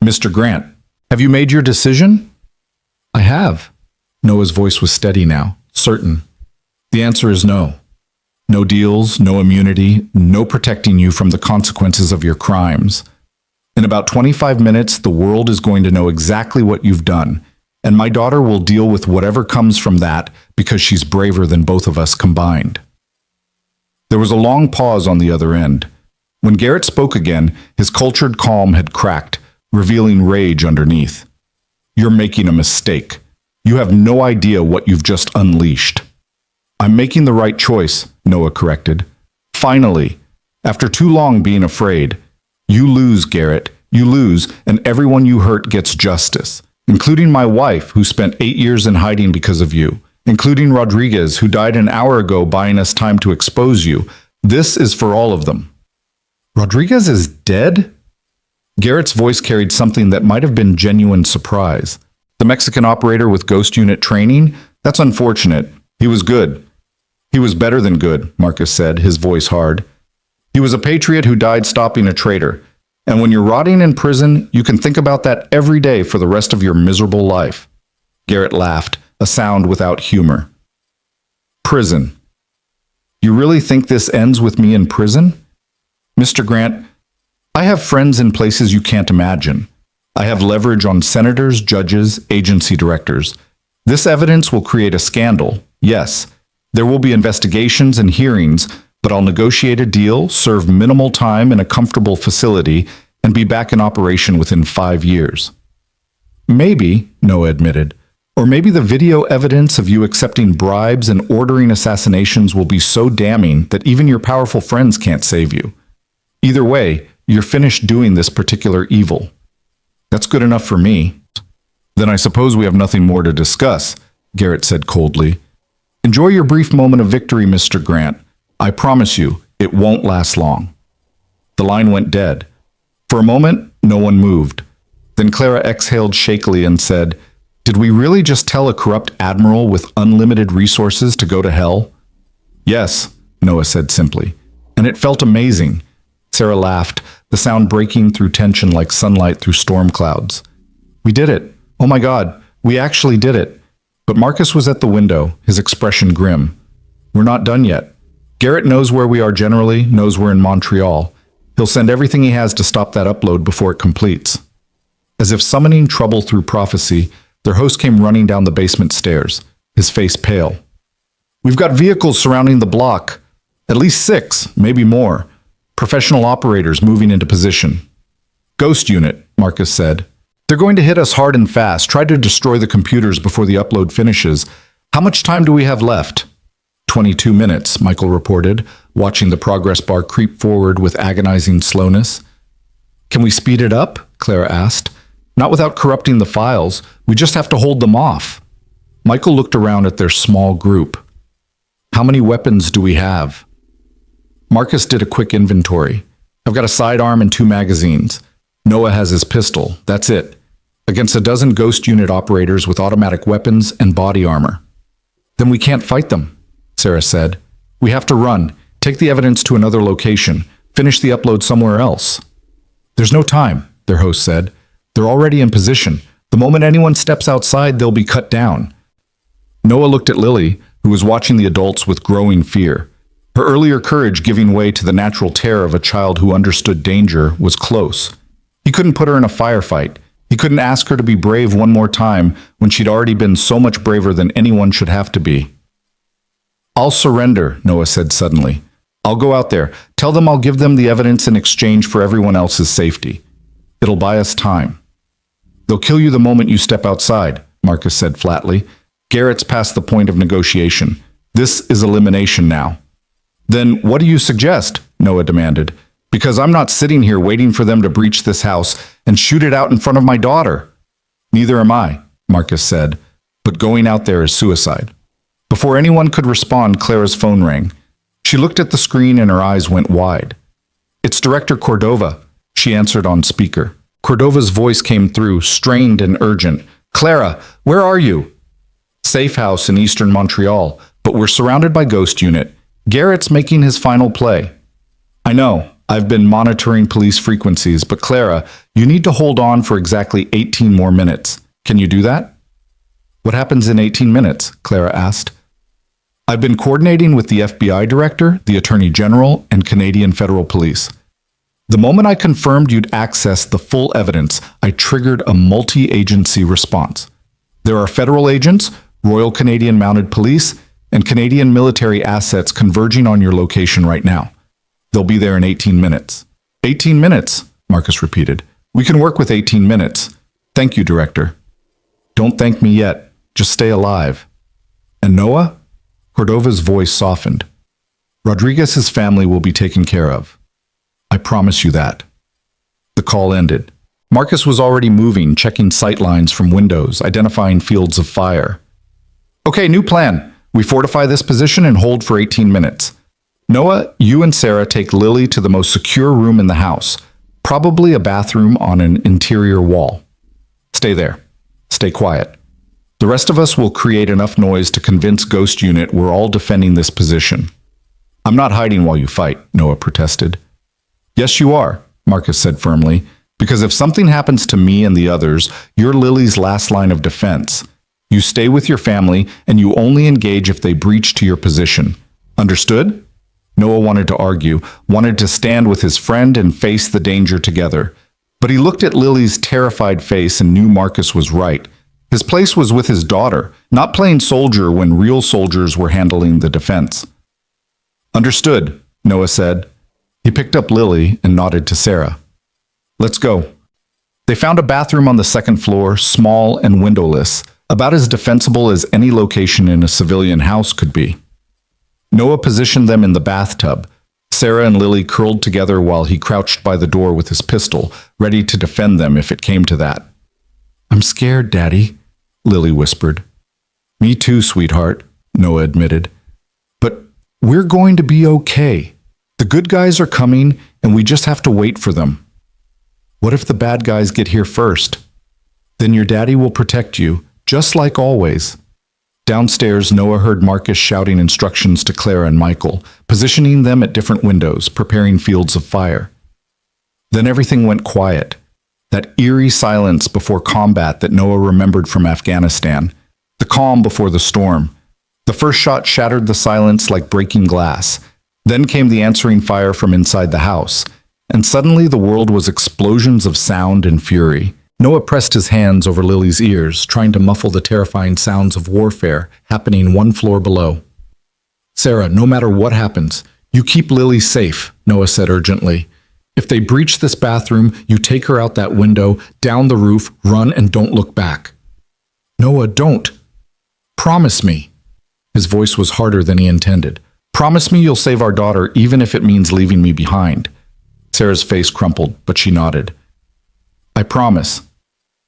Mr. Grant, have you made your decision? I have. Noah's voice was steady now, certain. The answer is no. No deals, no immunity, no protecting you from the consequences of your crimes. In about 25 minutes, the world is going to know exactly what you've done, and my daughter will deal with whatever comes from that because she's braver than both of us combined. There was a long pause on the other end. When Garrett spoke again, his cultured calm had cracked, revealing rage underneath. You're making a mistake. You have no idea what you've just unleashed. I'm making the right choice, Noah corrected. Finally, after too long being afraid. You lose, Garrett. You lose, and everyone you hurt gets justice, including my wife, who spent 8 years in hiding because of you, including Rodriguez, who died an hour ago buying us time to expose you. This is for all of them. Rodriguez is dead? Garrett's voice carried something that might have been genuine surprise. The Mexican operator with Ghost Unit training? That's unfortunate. He was good. He was better than good, Marcus said, his voice hard. He was a patriot who died stopping a traitor. And when you're rotting in prison, you can think about that every day for the rest of your miserable life. Garrett laughed, a sound without humor. Prison. You really think this ends with me in prison? Mr. Grant, I have friends in places you can't imagine. I have leverage on senators, judges, agency directors. This evidence will create a scandal, yes. There will be investigations and hearings, but I'll negotiate a deal, serve minimal time in a comfortable facility, and be back in operation within 5 years. Maybe, Noah admitted, or maybe the video evidence of you accepting bribes and ordering assassinations will be so damning that even your powerful friends can't save you. Either way, you're finished doing this particular evil. That's good enough for me. Then I suppose we have nothing more to discuss, Garrett said coldly. Enjoy your brief moment of victory, Mr. Grant. I promise you, it won't last long. The line went dead. For a moment, no one moved. Then Clara exhaled shakily and said, Did we really just tell a corrupt admiral with unlimited resources to go to hell? Yes, Noah said simply. And it felt amazing. Sarah laughed, the sound breaking through tension like sunlight through storm clouds. We did it. Oh my God, we actually did it. But Marcus was at the window, his expression grim. We're not done yet. Garrett knows where we are generally, knows we're in Montreal. He'll send everything he has to stop that upload before it completes. As if summoning trouble through prophecy, their host came running down the basement stairs, his face pale. We've got vehicles surrounding the block. At least 6, maybe more. Professional operators moving into position. Ghost unit, Marcus said. They're going to hit us hard and fast, try to destroy the computers before the upload finishes. How much time do we have left? 22 minutes, Michael reported, watching the progress bar creep forward with agonizing slowness. Can we speed it up? Clara asked. Not without corrupting the files. We just have to hold them off. Michael looked around at their small group. How many weapons do we have? Marcus did a quick inventory. I've got a sidearm and 2 magazines. Noah has his pistol. That's it. Against a dozen ghost unit operators with automatic weapons and body armor. Then we can't fight them, Sarah said. We have to run, take the evidence to another location, finish the upload somewhere else. There's no time, their host said. They're already in position. The moment anyone steps outside, they'll be cut down. Noah looked at Lily, who was watching the adults with growing fear. Her earlier courage giving way to the natural terror of a child who understood danger was close. He couldn't put her in a firefight. He couldn't ask her to be brave one more time when she'd already been so much braver than anyone should have to be. I'll surrender, Noah said suddenly. I'll go out there. Tell them I'll give them the evidence in exchange for everyone else's safety. It'll buy us time. They'll kill you the moment you step outside, Marcus said flatly. Garrett's past the point of negotiation. This is elimination now. Then what do you suggest? Noah demanded. Because I'm not sitting here waiting for them to breach this house and shoot it out in front of my daughter. Neither am I, Marcus said, but going out there is suicide. Before anyone could respond, Clara's phone rang. She looked at the screen and her eyes went wide. It's Director Cordova, she answered on speaker. Cordova's voice came through, strained and urgent. Clara, where are you? Safe house in eastern Montreal, but we're surrounded by Ghost Unit. Garrett's making his final play. I know. I've been monitoring police frequencies, but Clara, you need to hold on for exactly 18 more minutes. Can you do that? What happens in 18 minutes? Clara asked. I've been coordinating with the FBI director, the Attorney General, and Canadian Federal Police. The moment I confirmed you'd access the full evidence, I triggered a multi-agency response. There are federal agents, Royal Canadian Mounted Police, and Canadian military assets converging on your location right now. They'll be there in 18 minutes. 18 minutes, Marcus repeated. We can work with 18 minutes. Thank you, Director. Don't thank me yet. Just stay alive. And Noah? Cordova's voice softened. Rodriguez's family will be taken care of. I promise you that. The call ended. Marcus was already moving, checking sight lines from windows, identifying fields of fire. Okay, new plan. We fortify this position and hold for 18 minutes. Noah, you and Sarah take Lily to the most secure room in the house, probably a bathroom on an interior wall. Stay there. Stay quiet. The rest of us will create enough noise to convince Ghost Unit we're all defending this position. I'm not hiding while you fight, Noah protested. Yes, you are, Marcus said firmly, because if something happens to me and the others, you're Lily's last line of defense. You stay with your family, and you only engage if they breach to your position. Understood? Noah wanted to argue, wanted to stand with his friend and face the danger together. But he looked at Lily's terrified face and knew Marcus was right. His place was with his daughter, not playing soldier when real soldiers were handling the defense. Understood, Noah said. He picked up Lily and nodded to Sarah. Let's go. They found a bathroom on the second floor, small and windowless, about as defensible as any location in a civilian house could be. Noah positioned them in the bathtub. Sarah and Lily curled together while he crouched by the door with his pistol, ready to defend them if it came to that. I'm scared, Daddy, Lily whispered. Me too, sweetheart, Noah admitted. But we're going to be okay. The good guys are coming, and we just have to wait for them. What if the bad guys get here first? Then your daddy will protect you, just like always. Downstairs, Noah heard Marcus shouting instructions to Clara and Michael, positioning them at different windows, preparing fields of fire. Then everything went quiet. That eerie silence before combat that Noah remembered from Afghanistan. The calm before the storm. The first shot shattered the silence like breaking glass. Then came the answering fire from inside the house. And suddenly the world was explosions of sound and fury. Noah pressed his hands over Lily's ears, trying to muffle the terrifying sounds of warfare happening one floor below. Sarah, no matter what happens, you keep Lily safe, Noah said urgently. If they breach this bathroom, you take her out that window, down the roof, run, and don't look back. Noah, don't. Promise me. His voice was harder than he intended. Promise me you'll save our daughter even if it means leaving me behind. Sarah's face crumpled, but she nodded. I promise.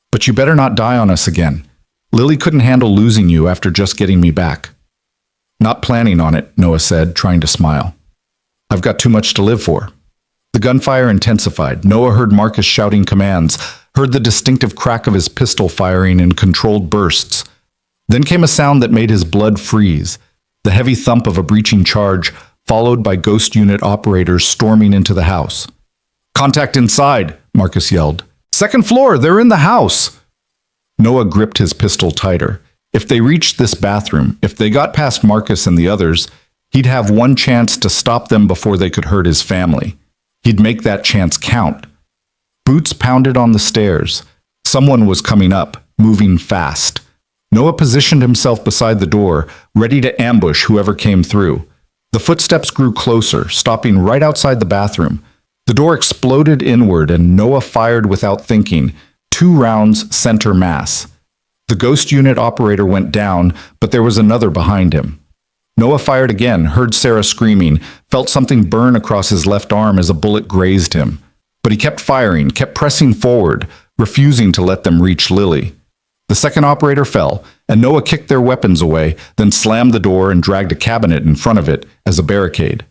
But you better not die on us again. Lily couldn't handle losing you after just getting me back. Not planning on it, Noah said, trying to smile. I've got too much to live for. The gunfire intensified. Noah heard Marcus shouting commands, heard the distinctive crack of his pistol firing in controlled bursts. Then came a sound that made his blood freeze, the heavy thump of a breaching charge, followed by Ghost Unit operators storming into the house. Contact inside, Marcus yelled. Second floor, they're in the house. Noah gripped his pistol tighter. If they reached this bathroom, if they got past Marcus and the others, he'd have one chance to stop them before they could hurt his family. He'd make that chance count. Boots pounded on the stairs. Someone was coming up, moving fast. Noah positioned himself beside the door, ready to ambush whoever came through. The footsteps grew closer, stopping right outside the bathroom. The door exploded inward, and Noah fired without thinking, 2 rounds center mass. The Ghost Unit operator went down, but there was another behind him. Noah fired again, heard Sarah screaming, felt something burn across his left arm as a bullet grazed him. But he kept firing, kept pressing forward, refusing to let them reach Lily. The second operator fell, and Noah kicked their weapons away, then slammed the door and dragged a cabinet in front of it as a barricade.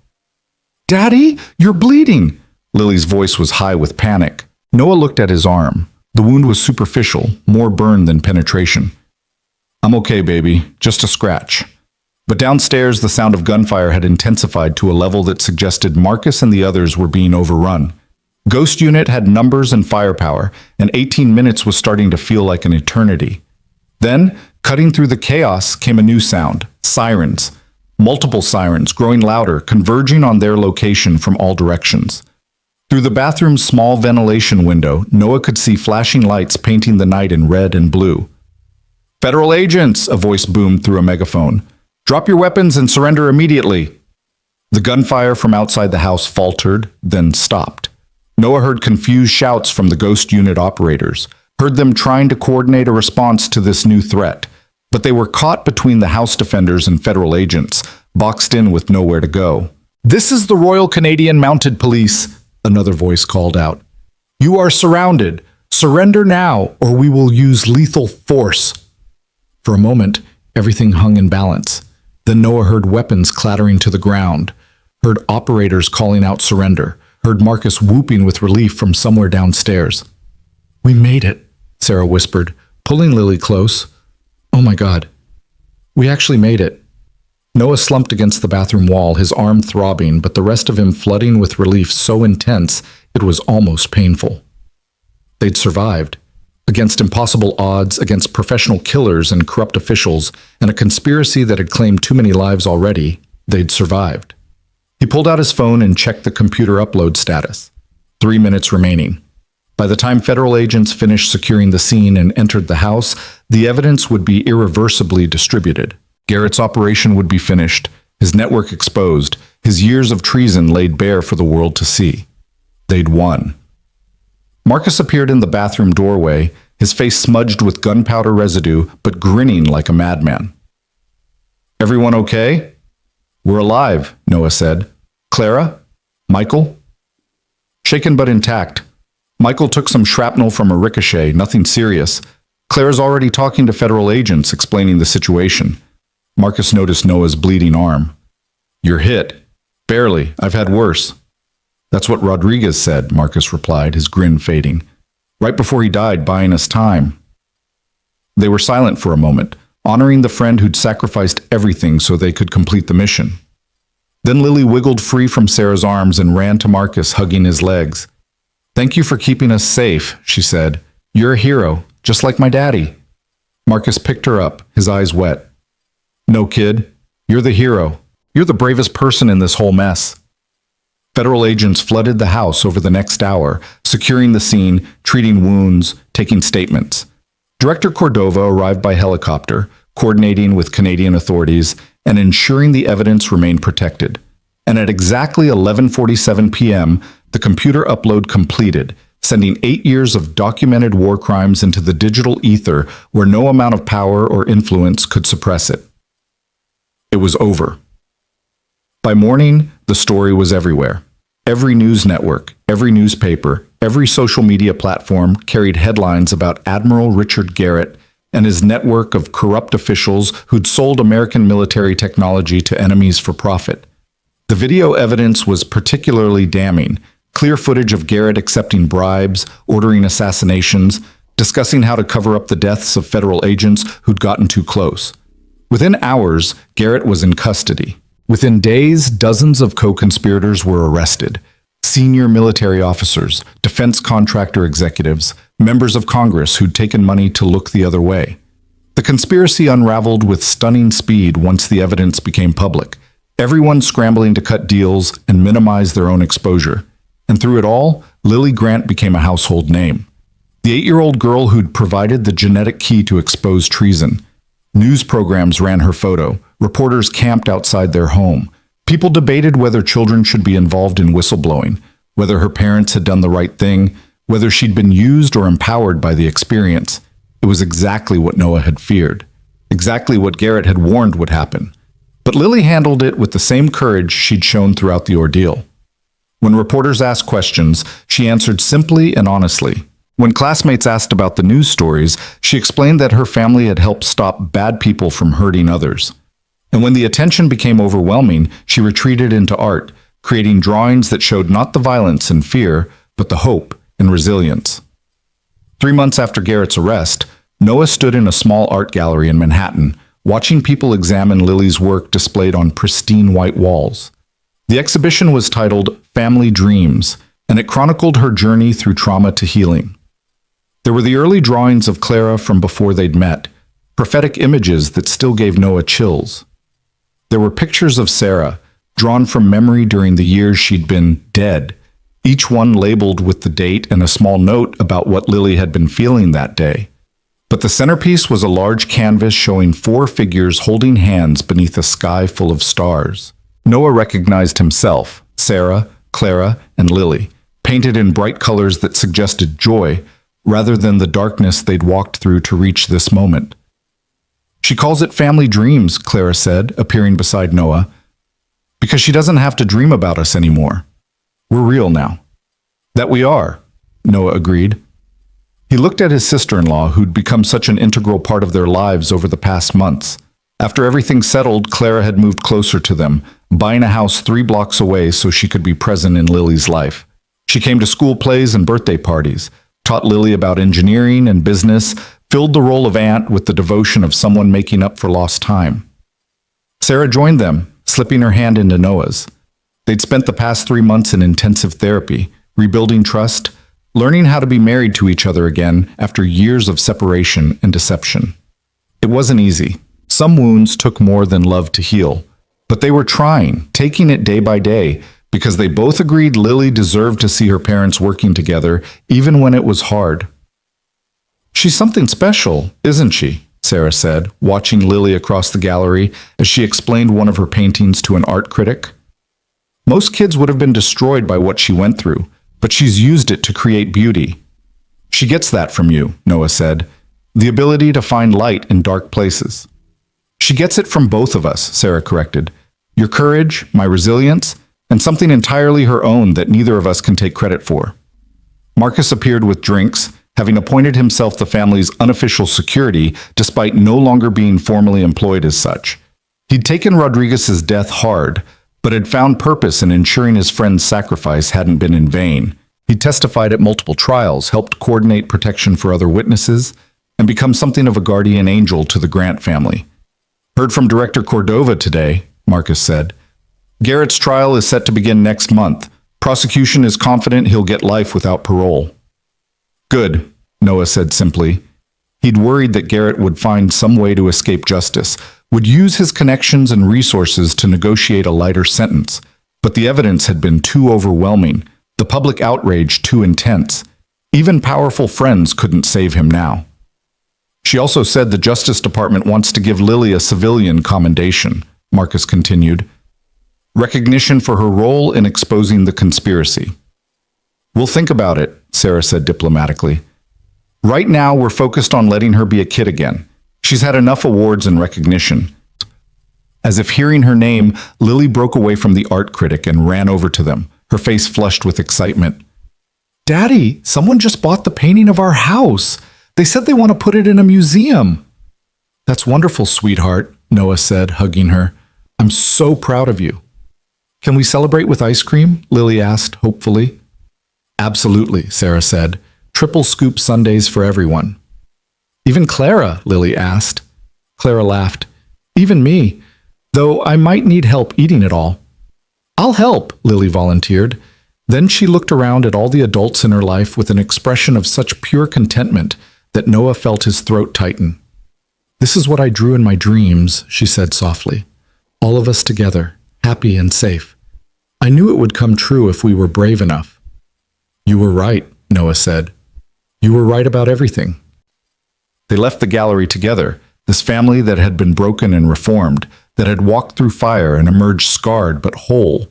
Daddy, you're bleeding! Lily's voice was high with panic. Noah looked at his arm. The wound was superficial, more burn than penetration. I'm okay, baby, just a scratch. But downstairs, the sound of gunfire had intensified to a level that suggested Marcus and the others were being overrun. Ghost Unit had numbers and firepower, and 18 minutes was starting to feel like an eternity. Then, cutting through the chaos, came a new sound, sirens. Multiple sirens, growing louder, converging on their location from all directions. Through the bathroom's small ventilation window, Noah could see flashing lights painting the night in red and blue. Federal agents, a voice boomed through a megaphone. Drop your weapons and surrender immediately. The gunfire from outside the house faltered, then stopped. Noah heard confused shouts from the Ghost Unit operators, heard them trying to coordinate a response to this new threat. But they were caught between the house defenders and federal agents, boxed in with nowhere to go. This is the Royal Canadian Mounted Police, another voice called out. You are surrounded. Surrender now, or we will use lethal force. For a moment, everything hung in balance. Then Noah heard weapons clattering to the ground, heard operators calling out surrender, heard Marcus whooping with relief from somewhere downstairs. We made it, Sarah whispered, pulling Lily close. Oh my God. We actually made it. Noah slumped against the bathroom wall, his arm throbbing, but the rest of him flooding with relief so intense it was almost painful. They'd survived. Against impossible odds, against professional killers and corrupt officials, and a conspiracy that had claimed too many lives already, they'd survived. He pulled out his phone and checked the computer upload status. 3 minutes remaining. By the time federal agents finished securing the scene and entered the house, the evidence would be irreversibly distributed. Garrett's operation would be finished, his network exposed, his years of treason laid bare for the world to see. They'd won. Marcus appeared in the bathroom doorway, his face smudged with gunpowder residue, but grinning like a madman. "Everyone okay?" "We're alive," Noah said. "Clara? Michael?" "Shaken but intact. Michael took some shrapnel from a ricochet, nothing serious. Clara's already talking to federal agents, explaining the situation." Marcus noticed Noah's bleeding arm. "You're hit." "Barely. I've had worse." "That's what Rodriguez said," Marcus replied, his grin fading. "Right before he died, buying us time." They were silent for a moment, honoring the friend who'd sacrificed everything so they could complete the mission. Then Lily wiggled free from Sarah's arms and ran to Marcus, hugging his legs. "Thank you for keeping us safe," she said. "You're a hero, just like my daddy." Marcus picked her up, his eyes wet. "No, kid. You're the hero. You're the bravest person in this whole mess." Federal agents flooded the house over the next hour, securing the scene, treating wounds, taking statements. Director Cordova arrived by helicopter, coordinating with Canadian authorities and ensuring the evidence remained protected. And at exactly 11:47 p.m., the computer upload completed, sending 8 years of documented war crimes into the digital ether where no amount of power or influence could suppress it. It was over. By morning, the story was everywhere. Every news network, every newspaper, every social media platform carried headlines about Admiral Richard Garrett and his network of corrupt officials who'd sold American military technology to enemies for profit. The video evidence was particularly damning. Clear footage of Garrett accepting bribes, ordering assassinations, discussing how to cover up the deaths of federal agents who'd gotten too close. Within hours, Garrett was in custody. Within days, dozens of co-conspirators were arrested. Senior military officers, defense contractor executives, members of Congress who'd taken money to look the other way. The conspiracy unraveled with stunning speed once the evidence became public. Everyone scrambling to cut deals and minimize their own exposure. And through it all, Lily Grant became a household name. The 8-year-old girl who'd provided the genetic key to expose treason. News programs ran her photo. Reporters camped outside their home. People debated whether children should be involved in whistleblowing, whether her parents had done the right thing, whether she'd been used or empowered by the experience. It was exactly what Noah had feared, exactly what Garrett had warned would happen. But Lily handled it with the same courage she'd shown throughout the ordeal. When reporters asked questions, she answered simply and honestly. When classmates asked about the news stories, she explained that her family had helped stop bad people from hurting others. And when the attention became overwhelming, she retreated into art, creating drawings that showed not the violence and fear, but the hope and resilience. 3 months after Garrett's arrest, Noah stood in a small art gallery in Manhattan, watching people examine Lily's work displayed on pristine white walls. The exhibition was titled Family Dreams, and it chronicled her journey through trauma to healing. There were the early drawings of Clara from before they'd met, prophetic images that still gave Noah chills. There were pictures of Sarah, drawn from memory during the years she'd been dead, each one labeled with the date and a small note about what Lily had been feeling that day. But the centerpiece was a large canvas showing 4 figures holding hands beneath a sky full of stars. Noah recognized himself, Sarah, Clara, and Lily, painted in bright colors that suggested joy, rather than the darkness they'd walked through to reach this moment. "She calls it family dreams," Clara said, appearing beside Noah, "because she doesn't have to dream about us anymore. We're real now." "That we are," Noah agreed. He looked at his sister-in-law, who'd become such an integral part of their lives over the past months. After everything settled, Clara had moved closer to them, buying a house 3 blocks away so she could be present in Lily's life. She came to school plays and birthday parties, taught Lily about engineering and business, filled the role of aunt with the devotion of someone making up for lost time. Sarah joined them, slipping her hand into Noah's. They'd spent the past 3 months in intensive therapy, rebuilding trust, learning how to be married to each other again after years of separation and deception. It wasn't easy. Some wounds took more than love to heal, but they were trying, taking it day by day, because they both agreed Lily deserved to see her parents working together, even when it was hard. "She's something special, isn't she?" Sarah said, watching Lily across the gallery as she explained one of her paintings to an art critic. "Most kids would have been destroyed by what she went through, but she's used it to create beauty." "She gets that from you," Noah said, "the ability to find light in dark places." "She gets it from both of us," Sarah corrected. "Your courage, my resilience, and something entirely her own that neither of us can take credit for." Marcus appeared with drinks, having appointed himself the family's unofficial security despite no longer being formally employed as such. He'd taken Rodriguez's death hard, but had found purpose in ensuring his friend's sacrifice hadn't been in vain. He testified at multiple trials, helped coordinate protection for other witnesses, and become something of a guardian angel to the Grant family. "Heard from Director Cordova today," Marcus said. "Garrett's trial is set to begin next month. Prosecution is confident he'll get life without parole." "Good," Noah said simply. He'd worried that Garrett would find some way to escape justice, would use his connections and resources to negotiate a lighter sentence. But the evidence had been too overwhelming, the public outrage too intense. Even powerful friends couldn't save him now. "She also said the Justice Department wants to give Lily a civilian commendation," Marcus continued. "Recognition for her role in exposing the conspiracy." "We'll think about it," Sarah said diplomatically. "Right now, we're focused on letting her be a kid again. She's had enough awards and recognition." As if hearing her name, Lily broke away from the art critic and ran over to them, her face flushed with excitement. "Daddy, someone just bought the painting of our house. They said they want to put it in a museum." "That's wonderful, sweetheart," Noah said, hugging her. "I'm so proud of you." "Can we celebrate with ice cream?" Lily asked, hopefully. "Absolutely," Sarah said. "Triple scoop sundaes for everyone." "Even Clara?" Lily asked. Clara laughed. "Even me, though I might need help eating it all." "I'll help," Lily volunteered. Then she looked around at all the adults in her life with an expression of such pure contentment that Noah felt his throat tighten. "This is what I drew in my dreams," she said softly. "All of us together, happy and safe. I knew it would come true if we were brave enough." "You were right," Noah said. "You were right about everything." They left the gallery together, this family that had been broken and reformed, that had walked through fire and emerged scarred but whole.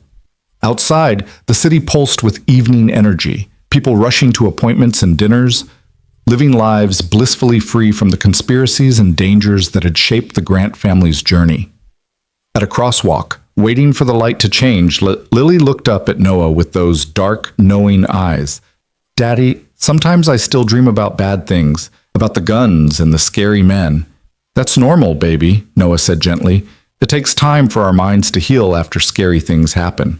Outside, the city pulsed with evening energy, people rushing to appointments and dinners, living lives blissfully free from the conspiracies and dangers that had shaped the Grant family's journey. At a crosswalk, waiting for the light to change, Lily looked up at Noah with those dark, knowing eyes. "Daddy, sometimes I still dream about bad things, about the guns and the scary men." "That's normal, baby," Noah said gently. "It takes time for our minds to heal after scary things happen."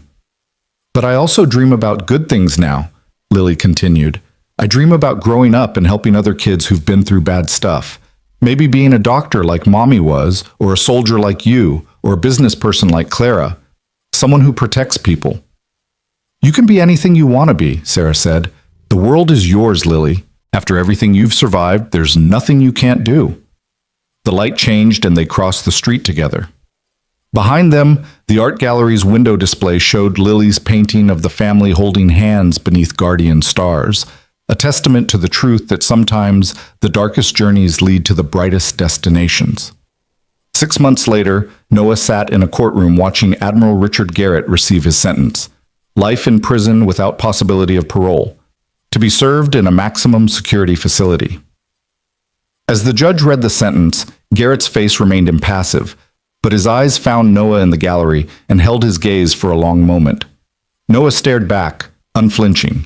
"But I also dream about good things now," Lily continued. "I dream about growing up and helping other kids who've been through bad stuff. Maybe being a doctor like Mommy was, or a soldier like you, or a business person like Clara. Someone who protects people." "You can be anything you want to be," Sarah said. "The world is yours, Lily. After everything you've survived, there's nothing you can't do." The light changed and they crossed the street together. Behind them, the art gallery's window display showed Lily's painting of the family holding hands beneath guardian stars, a testament to the truth that sometimes the darkest journeys lead to the brightest destinations. 6 months later, Noah sat in a courtroom watching Admiral Richard Garrett receive his sentence. Life in prison without possibility of parole, to be served in a maximum security facility. As the judge read the sentence, Garrett's face remained impassive, but his eyes found Noah in the gallery and held his gaze for a long moment. Noah stared back, unflinching.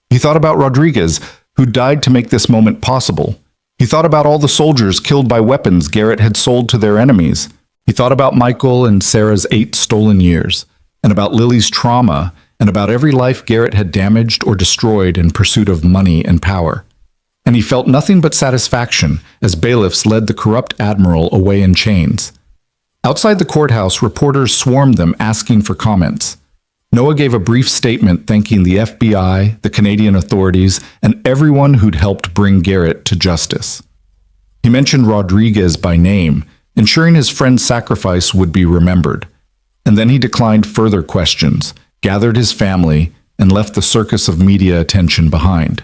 He thought about Rodriguez, who died to make this moment possible. He thought about all the soldiers killed by weapons Garrett had sold to their enemies. He thought about Michael and Sarah's 8 stolen years, and about Lily's trauma, and about every life Garrett had damaged or destroyed in pursuit of money and power. and he felt nothing but satisfaction as bailiffs led the corrupt admiral away in chains. Outside the courthouse, reporters swarmed them asking for comments. Noah gave a brief statement thanking the FBI, the Canadian authorities, and everyone who'd helped bring Garrett to justice. He mentioned Rodriguez by name, ensuring his friend's sacrifice would be remembered. And then he declined further questions, gathered his family, and left the circus of media attention behind.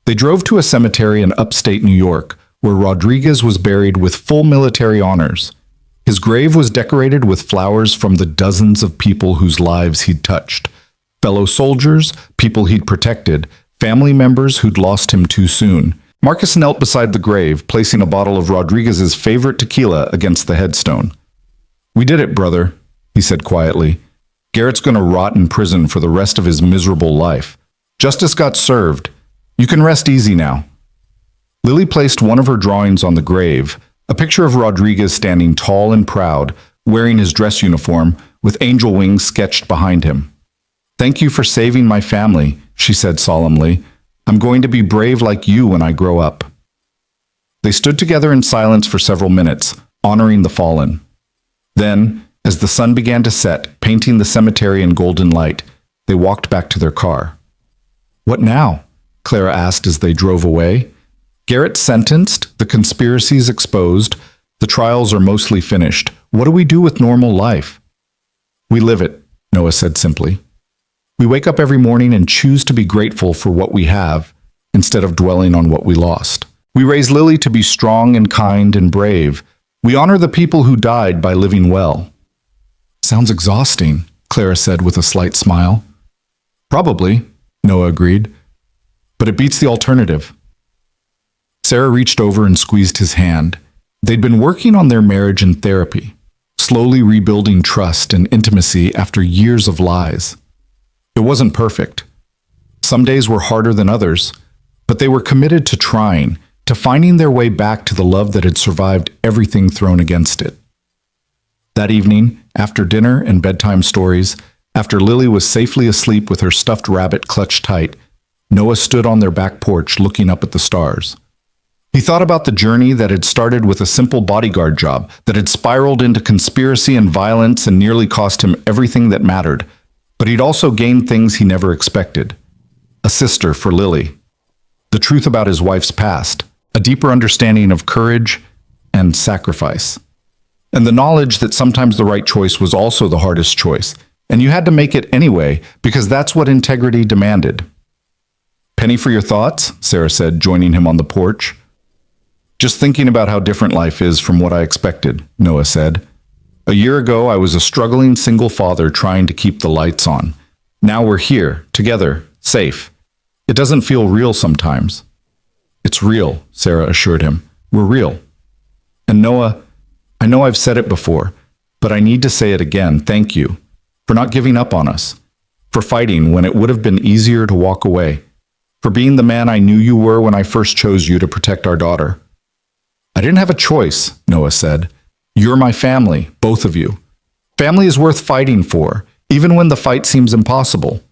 They drove to a cemetery in upstate New York, where Rodriguez was buried with full military honors. His grave was decorated with flowers from the dozens of people whose lives he'd touched. Fellow soldiers, people he'd protected, family members who'd lost him too soon. Marcus knelt beside the grave, placing a bottle of Rodriguez's favorite tequila against the headstone. "We did it, brother," he said quietly. "Garrett's going to rot in prison for the rest of his miserable life. Justice got served. You can rest easy now." Lily placed one of her drawings on the grave, a picture of Rodriguez standing tall and proud, wearing his dress uniform, with angel wings sketched behind him. "Thank you for saving my family," she said solemnly. "I'm going to be brave like you when I grow up." They stood together in silence for several minutes, honoring the fallen. Then, as the sun began to set, painting the cemetery in golden light, they walked back to their car. "What now?" Clara asked as they drove away. "Garrett sentenced, the conspiracies exposed, the trials are mostly finished. What do we do with normal life?" "We live it," Noah said simply. "We wake up every morning and choose to be grateful for what we have, instead of dwelling on what we lost. We raise Lily to be strong and kind and brave. We honor the people who died by living well." "Sounds exhausting," Clara said with a slight smile. "Probably," Noah agreed. "But it beats the alternative." Sarah reached over and squeezed his hand. They'd been working on their marriage in therapy, slowly rebuilding trust and intimacy after years of lies. It wasn't perfect. Some days were harder than others, but they were committed to trying, to finding their way back to the love that had survived everything thrown against it. That evening, after dinner and bedtime stories, after Lily was safely asleep with her stuffed rabbit clutched tight, Noah stood on their back porch looking up at the stars. He thought about the journey that had started with a simple bodyguard job, that had spiraled into conspiracy and violence and nearly cost him everything that mattered. But he'd also gained things he never expected. A sister for Lily. The truth about his wife's past. A deeper understanding of courage and sacrifice. And the knowledge that sometimes the right choice was also the hardest choice. And you had to make it anyway, because that's what integrity demanded. "Penny for your thoughts?" Sarah said, joining him on the porch. "Just thinking about how different life is from what I expected," Noah said. "A year ago, I was a struggling single father trying to keep the lights on. Now we're here, together, safe. It doesn't feel real sometimes." "It's real," Sarah assured him. "We're real." "And Noah, I know I've said it before, but I need to say it again. Thank you for not giving up on us, for fighting when it would have been easier to walk away, for being the man I knew you were when I first chose you to protect our daughter." "I didn't have a choice," Noah said. "You're my family, both of you. Family is worth fighting for, even when the fight seems impossible."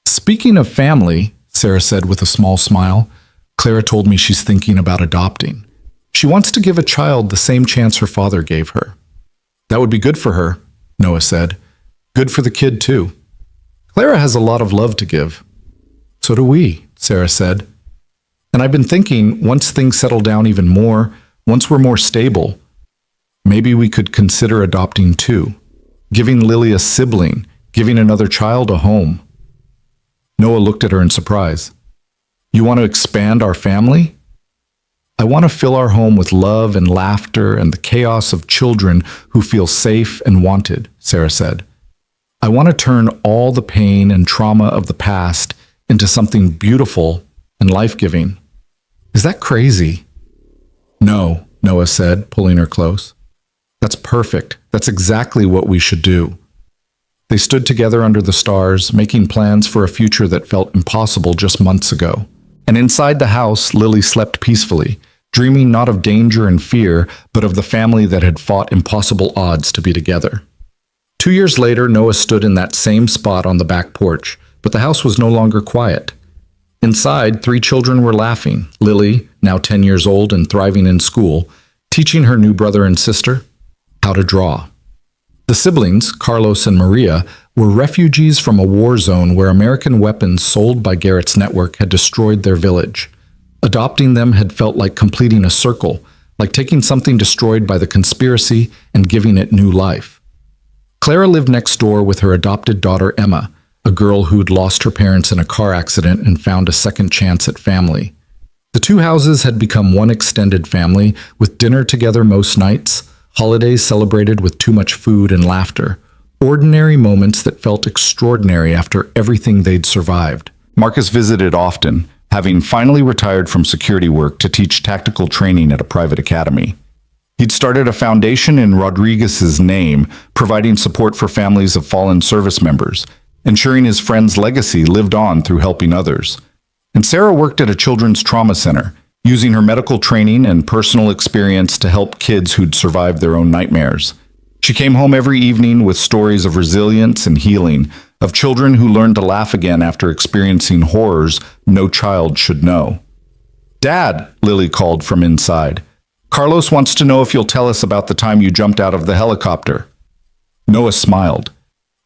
"Speaking of family," Sarah said with a small smile, "Clara told me she's thinking about adopting. She wants to give a child the same chance her father gave her." "That would be good for her," Noah said. "Good for the kid, too. Clara has a lot of love to give." "So do we," Sarah said. "And I've been thinking, once things settle down even more, once we're more stable, maybe we could consider adopting too. Giving Lily a sibling, giving another child a home." Noah looked at her in surprise. "You want to expand our family?" "I want to fill our home with love and laughter and the chaos of children who feel safe and wanted," Sarah said. "I want to turn all the pain and trauma of the past into something beautiful and life-giving. Is that crazy?" "No," Noah said, pulling her close. "That's perfect. That's exactly what we should do." They stood together under the stars, making plans for a future that felt impossible just months ago. And inside the house, Lily slept peacefully, dreaming not of danger and fear, but of the family that had fought impossible odds to be together. 2 years later, Noah stood in that same spot on the back porch, but the house was no longer quiet. Inside, 3 children were laughing. Lily, now 10 years old and thriving in school, teaching her new brother and sister how to draw. The siblings, Carlos and Maria, were refugees from a war zone where American weapons sold by Garrett's network had destroyed their village. Adopting them had felt like completing a circle, like taking something destroyed by the conspiracy and giving it new life. Clara lived next door with her adopted daughter Emma, a girl who'd lost her parents in a car accident and found a second chance at family. The 2 houses had become one extended family, with dinner together most nights, holidays celebrated with too much food and laughter, ordinary moments that felt extraordinary after everything they'd survived. Marcus visited often, having finally retired from security work to teach tactical training at a private academy. He'd started a foundation in Rodriguez's name, providing support for families of fallen service members, ensuring his friend's legacy lived on through helping others. And Sarah worked at a children's trauma center, using her medical training and personal experience to help kids who'd survived their own nightmares. She came home every evening with stories of resilience and healing, of children who learned to laugh again after experiencing horrors no child should know. "Dad," Lily called from inside. "Carlos wants to know if you'll tell us about the time you jumped out of the helicopter." Noah smiled.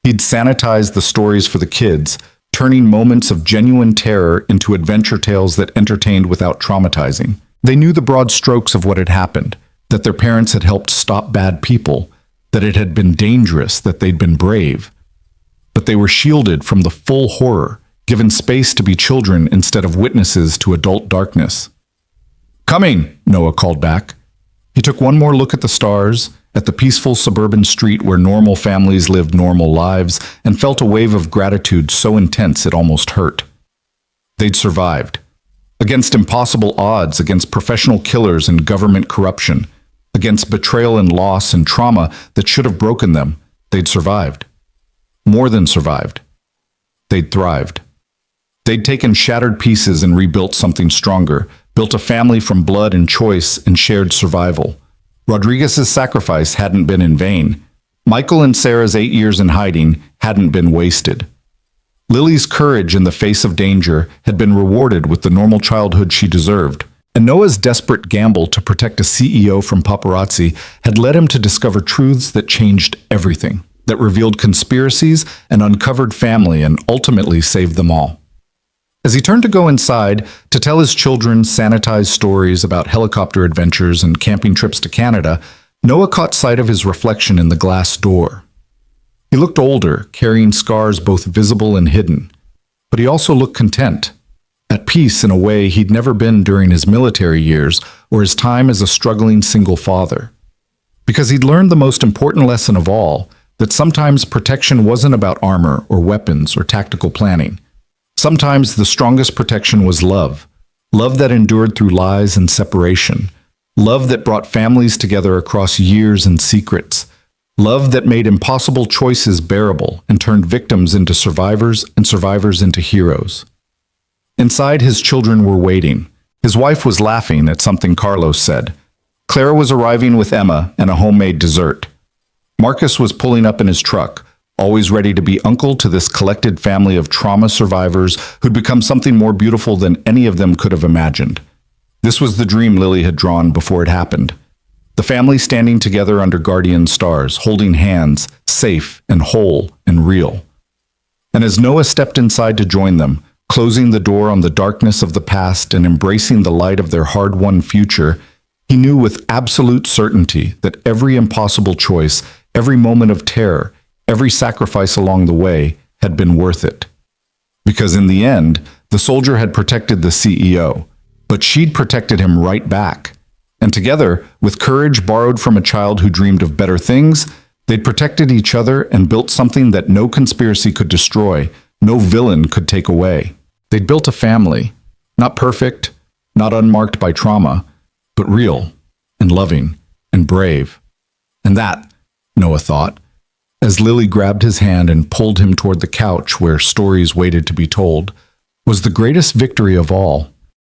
He'd sanitized the stories for the kids, turning moments of genuine terror into adventure tales that entertained without traumatizing. They knew the broad strokes of what had happened, that their parents had helped stop bad people, that it had been dangerous, that they'd been brave. But they were shielded from the full horror, given space to be children instead of witnesses to adult darkness. "Coming," Noah called back. He took one more look at the stars, at the peaceful suburban street where normal families lived normal lives, and felt a wave of gratitude so intense it almost hurt. They'd survived. Against impossible odds, against professional killers and government corruption, against betrayal and loss and trauma that should have broken them, they'd survived. More than survived. They'd thrived. They'd taken shattered pieces and rebuilt something stronger, built a family from blood and choice and shared survival. Rodriguez's sacrifice hadn't been in vain. Michael and Sarah's 8 years in hiding hadn't been wasted. Lily's courage in the face of danger had been rewarded with the normal childhood she deserved. And Noah's desperate gamble to protect a CEO from paparazzi had led him to discover truths that changed everything, that revealed conspiracies and uncovered family and ultimately saved them all. As he turned to go inside to tell his children sanitized stories about helicopter adventures and camping trips to Canada, Noah caught sight of his reflection in the glass door. He looked older, carrying scars both visible and hidden, but he also looked content, at peace in a way he'd never been during his military years or his time as a struggling single father. Because he'd learned the most important lesson of all, that sometimes protection wasn't about armor or weapons or tactical planning. Sometimes the strongest protection was love, love that endured through lies and separation, love that brought families together across years and secrets, love that made impossible choices bearable and turned victims into survivors and survivors into heroes. Inside, his children were waiting. His wife was laughing at something Carlos said. Clara was arriving with Emma and a homemade dessert. Marcus was pulling up in his truck, always ready to be uncle to this collected family of trauma survivors who'd become something more beautiful than any of them could have imagined. This was the dream Lily had drawn before it happened. The family standing together under guardian stars, holding hands, safe and whole and real. And as Noah stepped inside to join them, closing the door on the darkness of the past and embracing the light of their hard-won future, he knew with absolute certainty that every impossible choice, every moment of terror, every sacrifice along the way had been worth it. Because in the end, the soldier had protected the CEO, but she'd protected him right back. And together, with courage borrowed from a child who dreamed of better things, they'd protected each other and built something that no conspiracy could destroy, no villain could take away. They'd built a family, not perfect, not unmarked by trauma, but real and loving and brave. And that, Noah thought, as Lily grabbed his hand and pulled him toward the couch where stories waited to be told, was the greatest victory of all.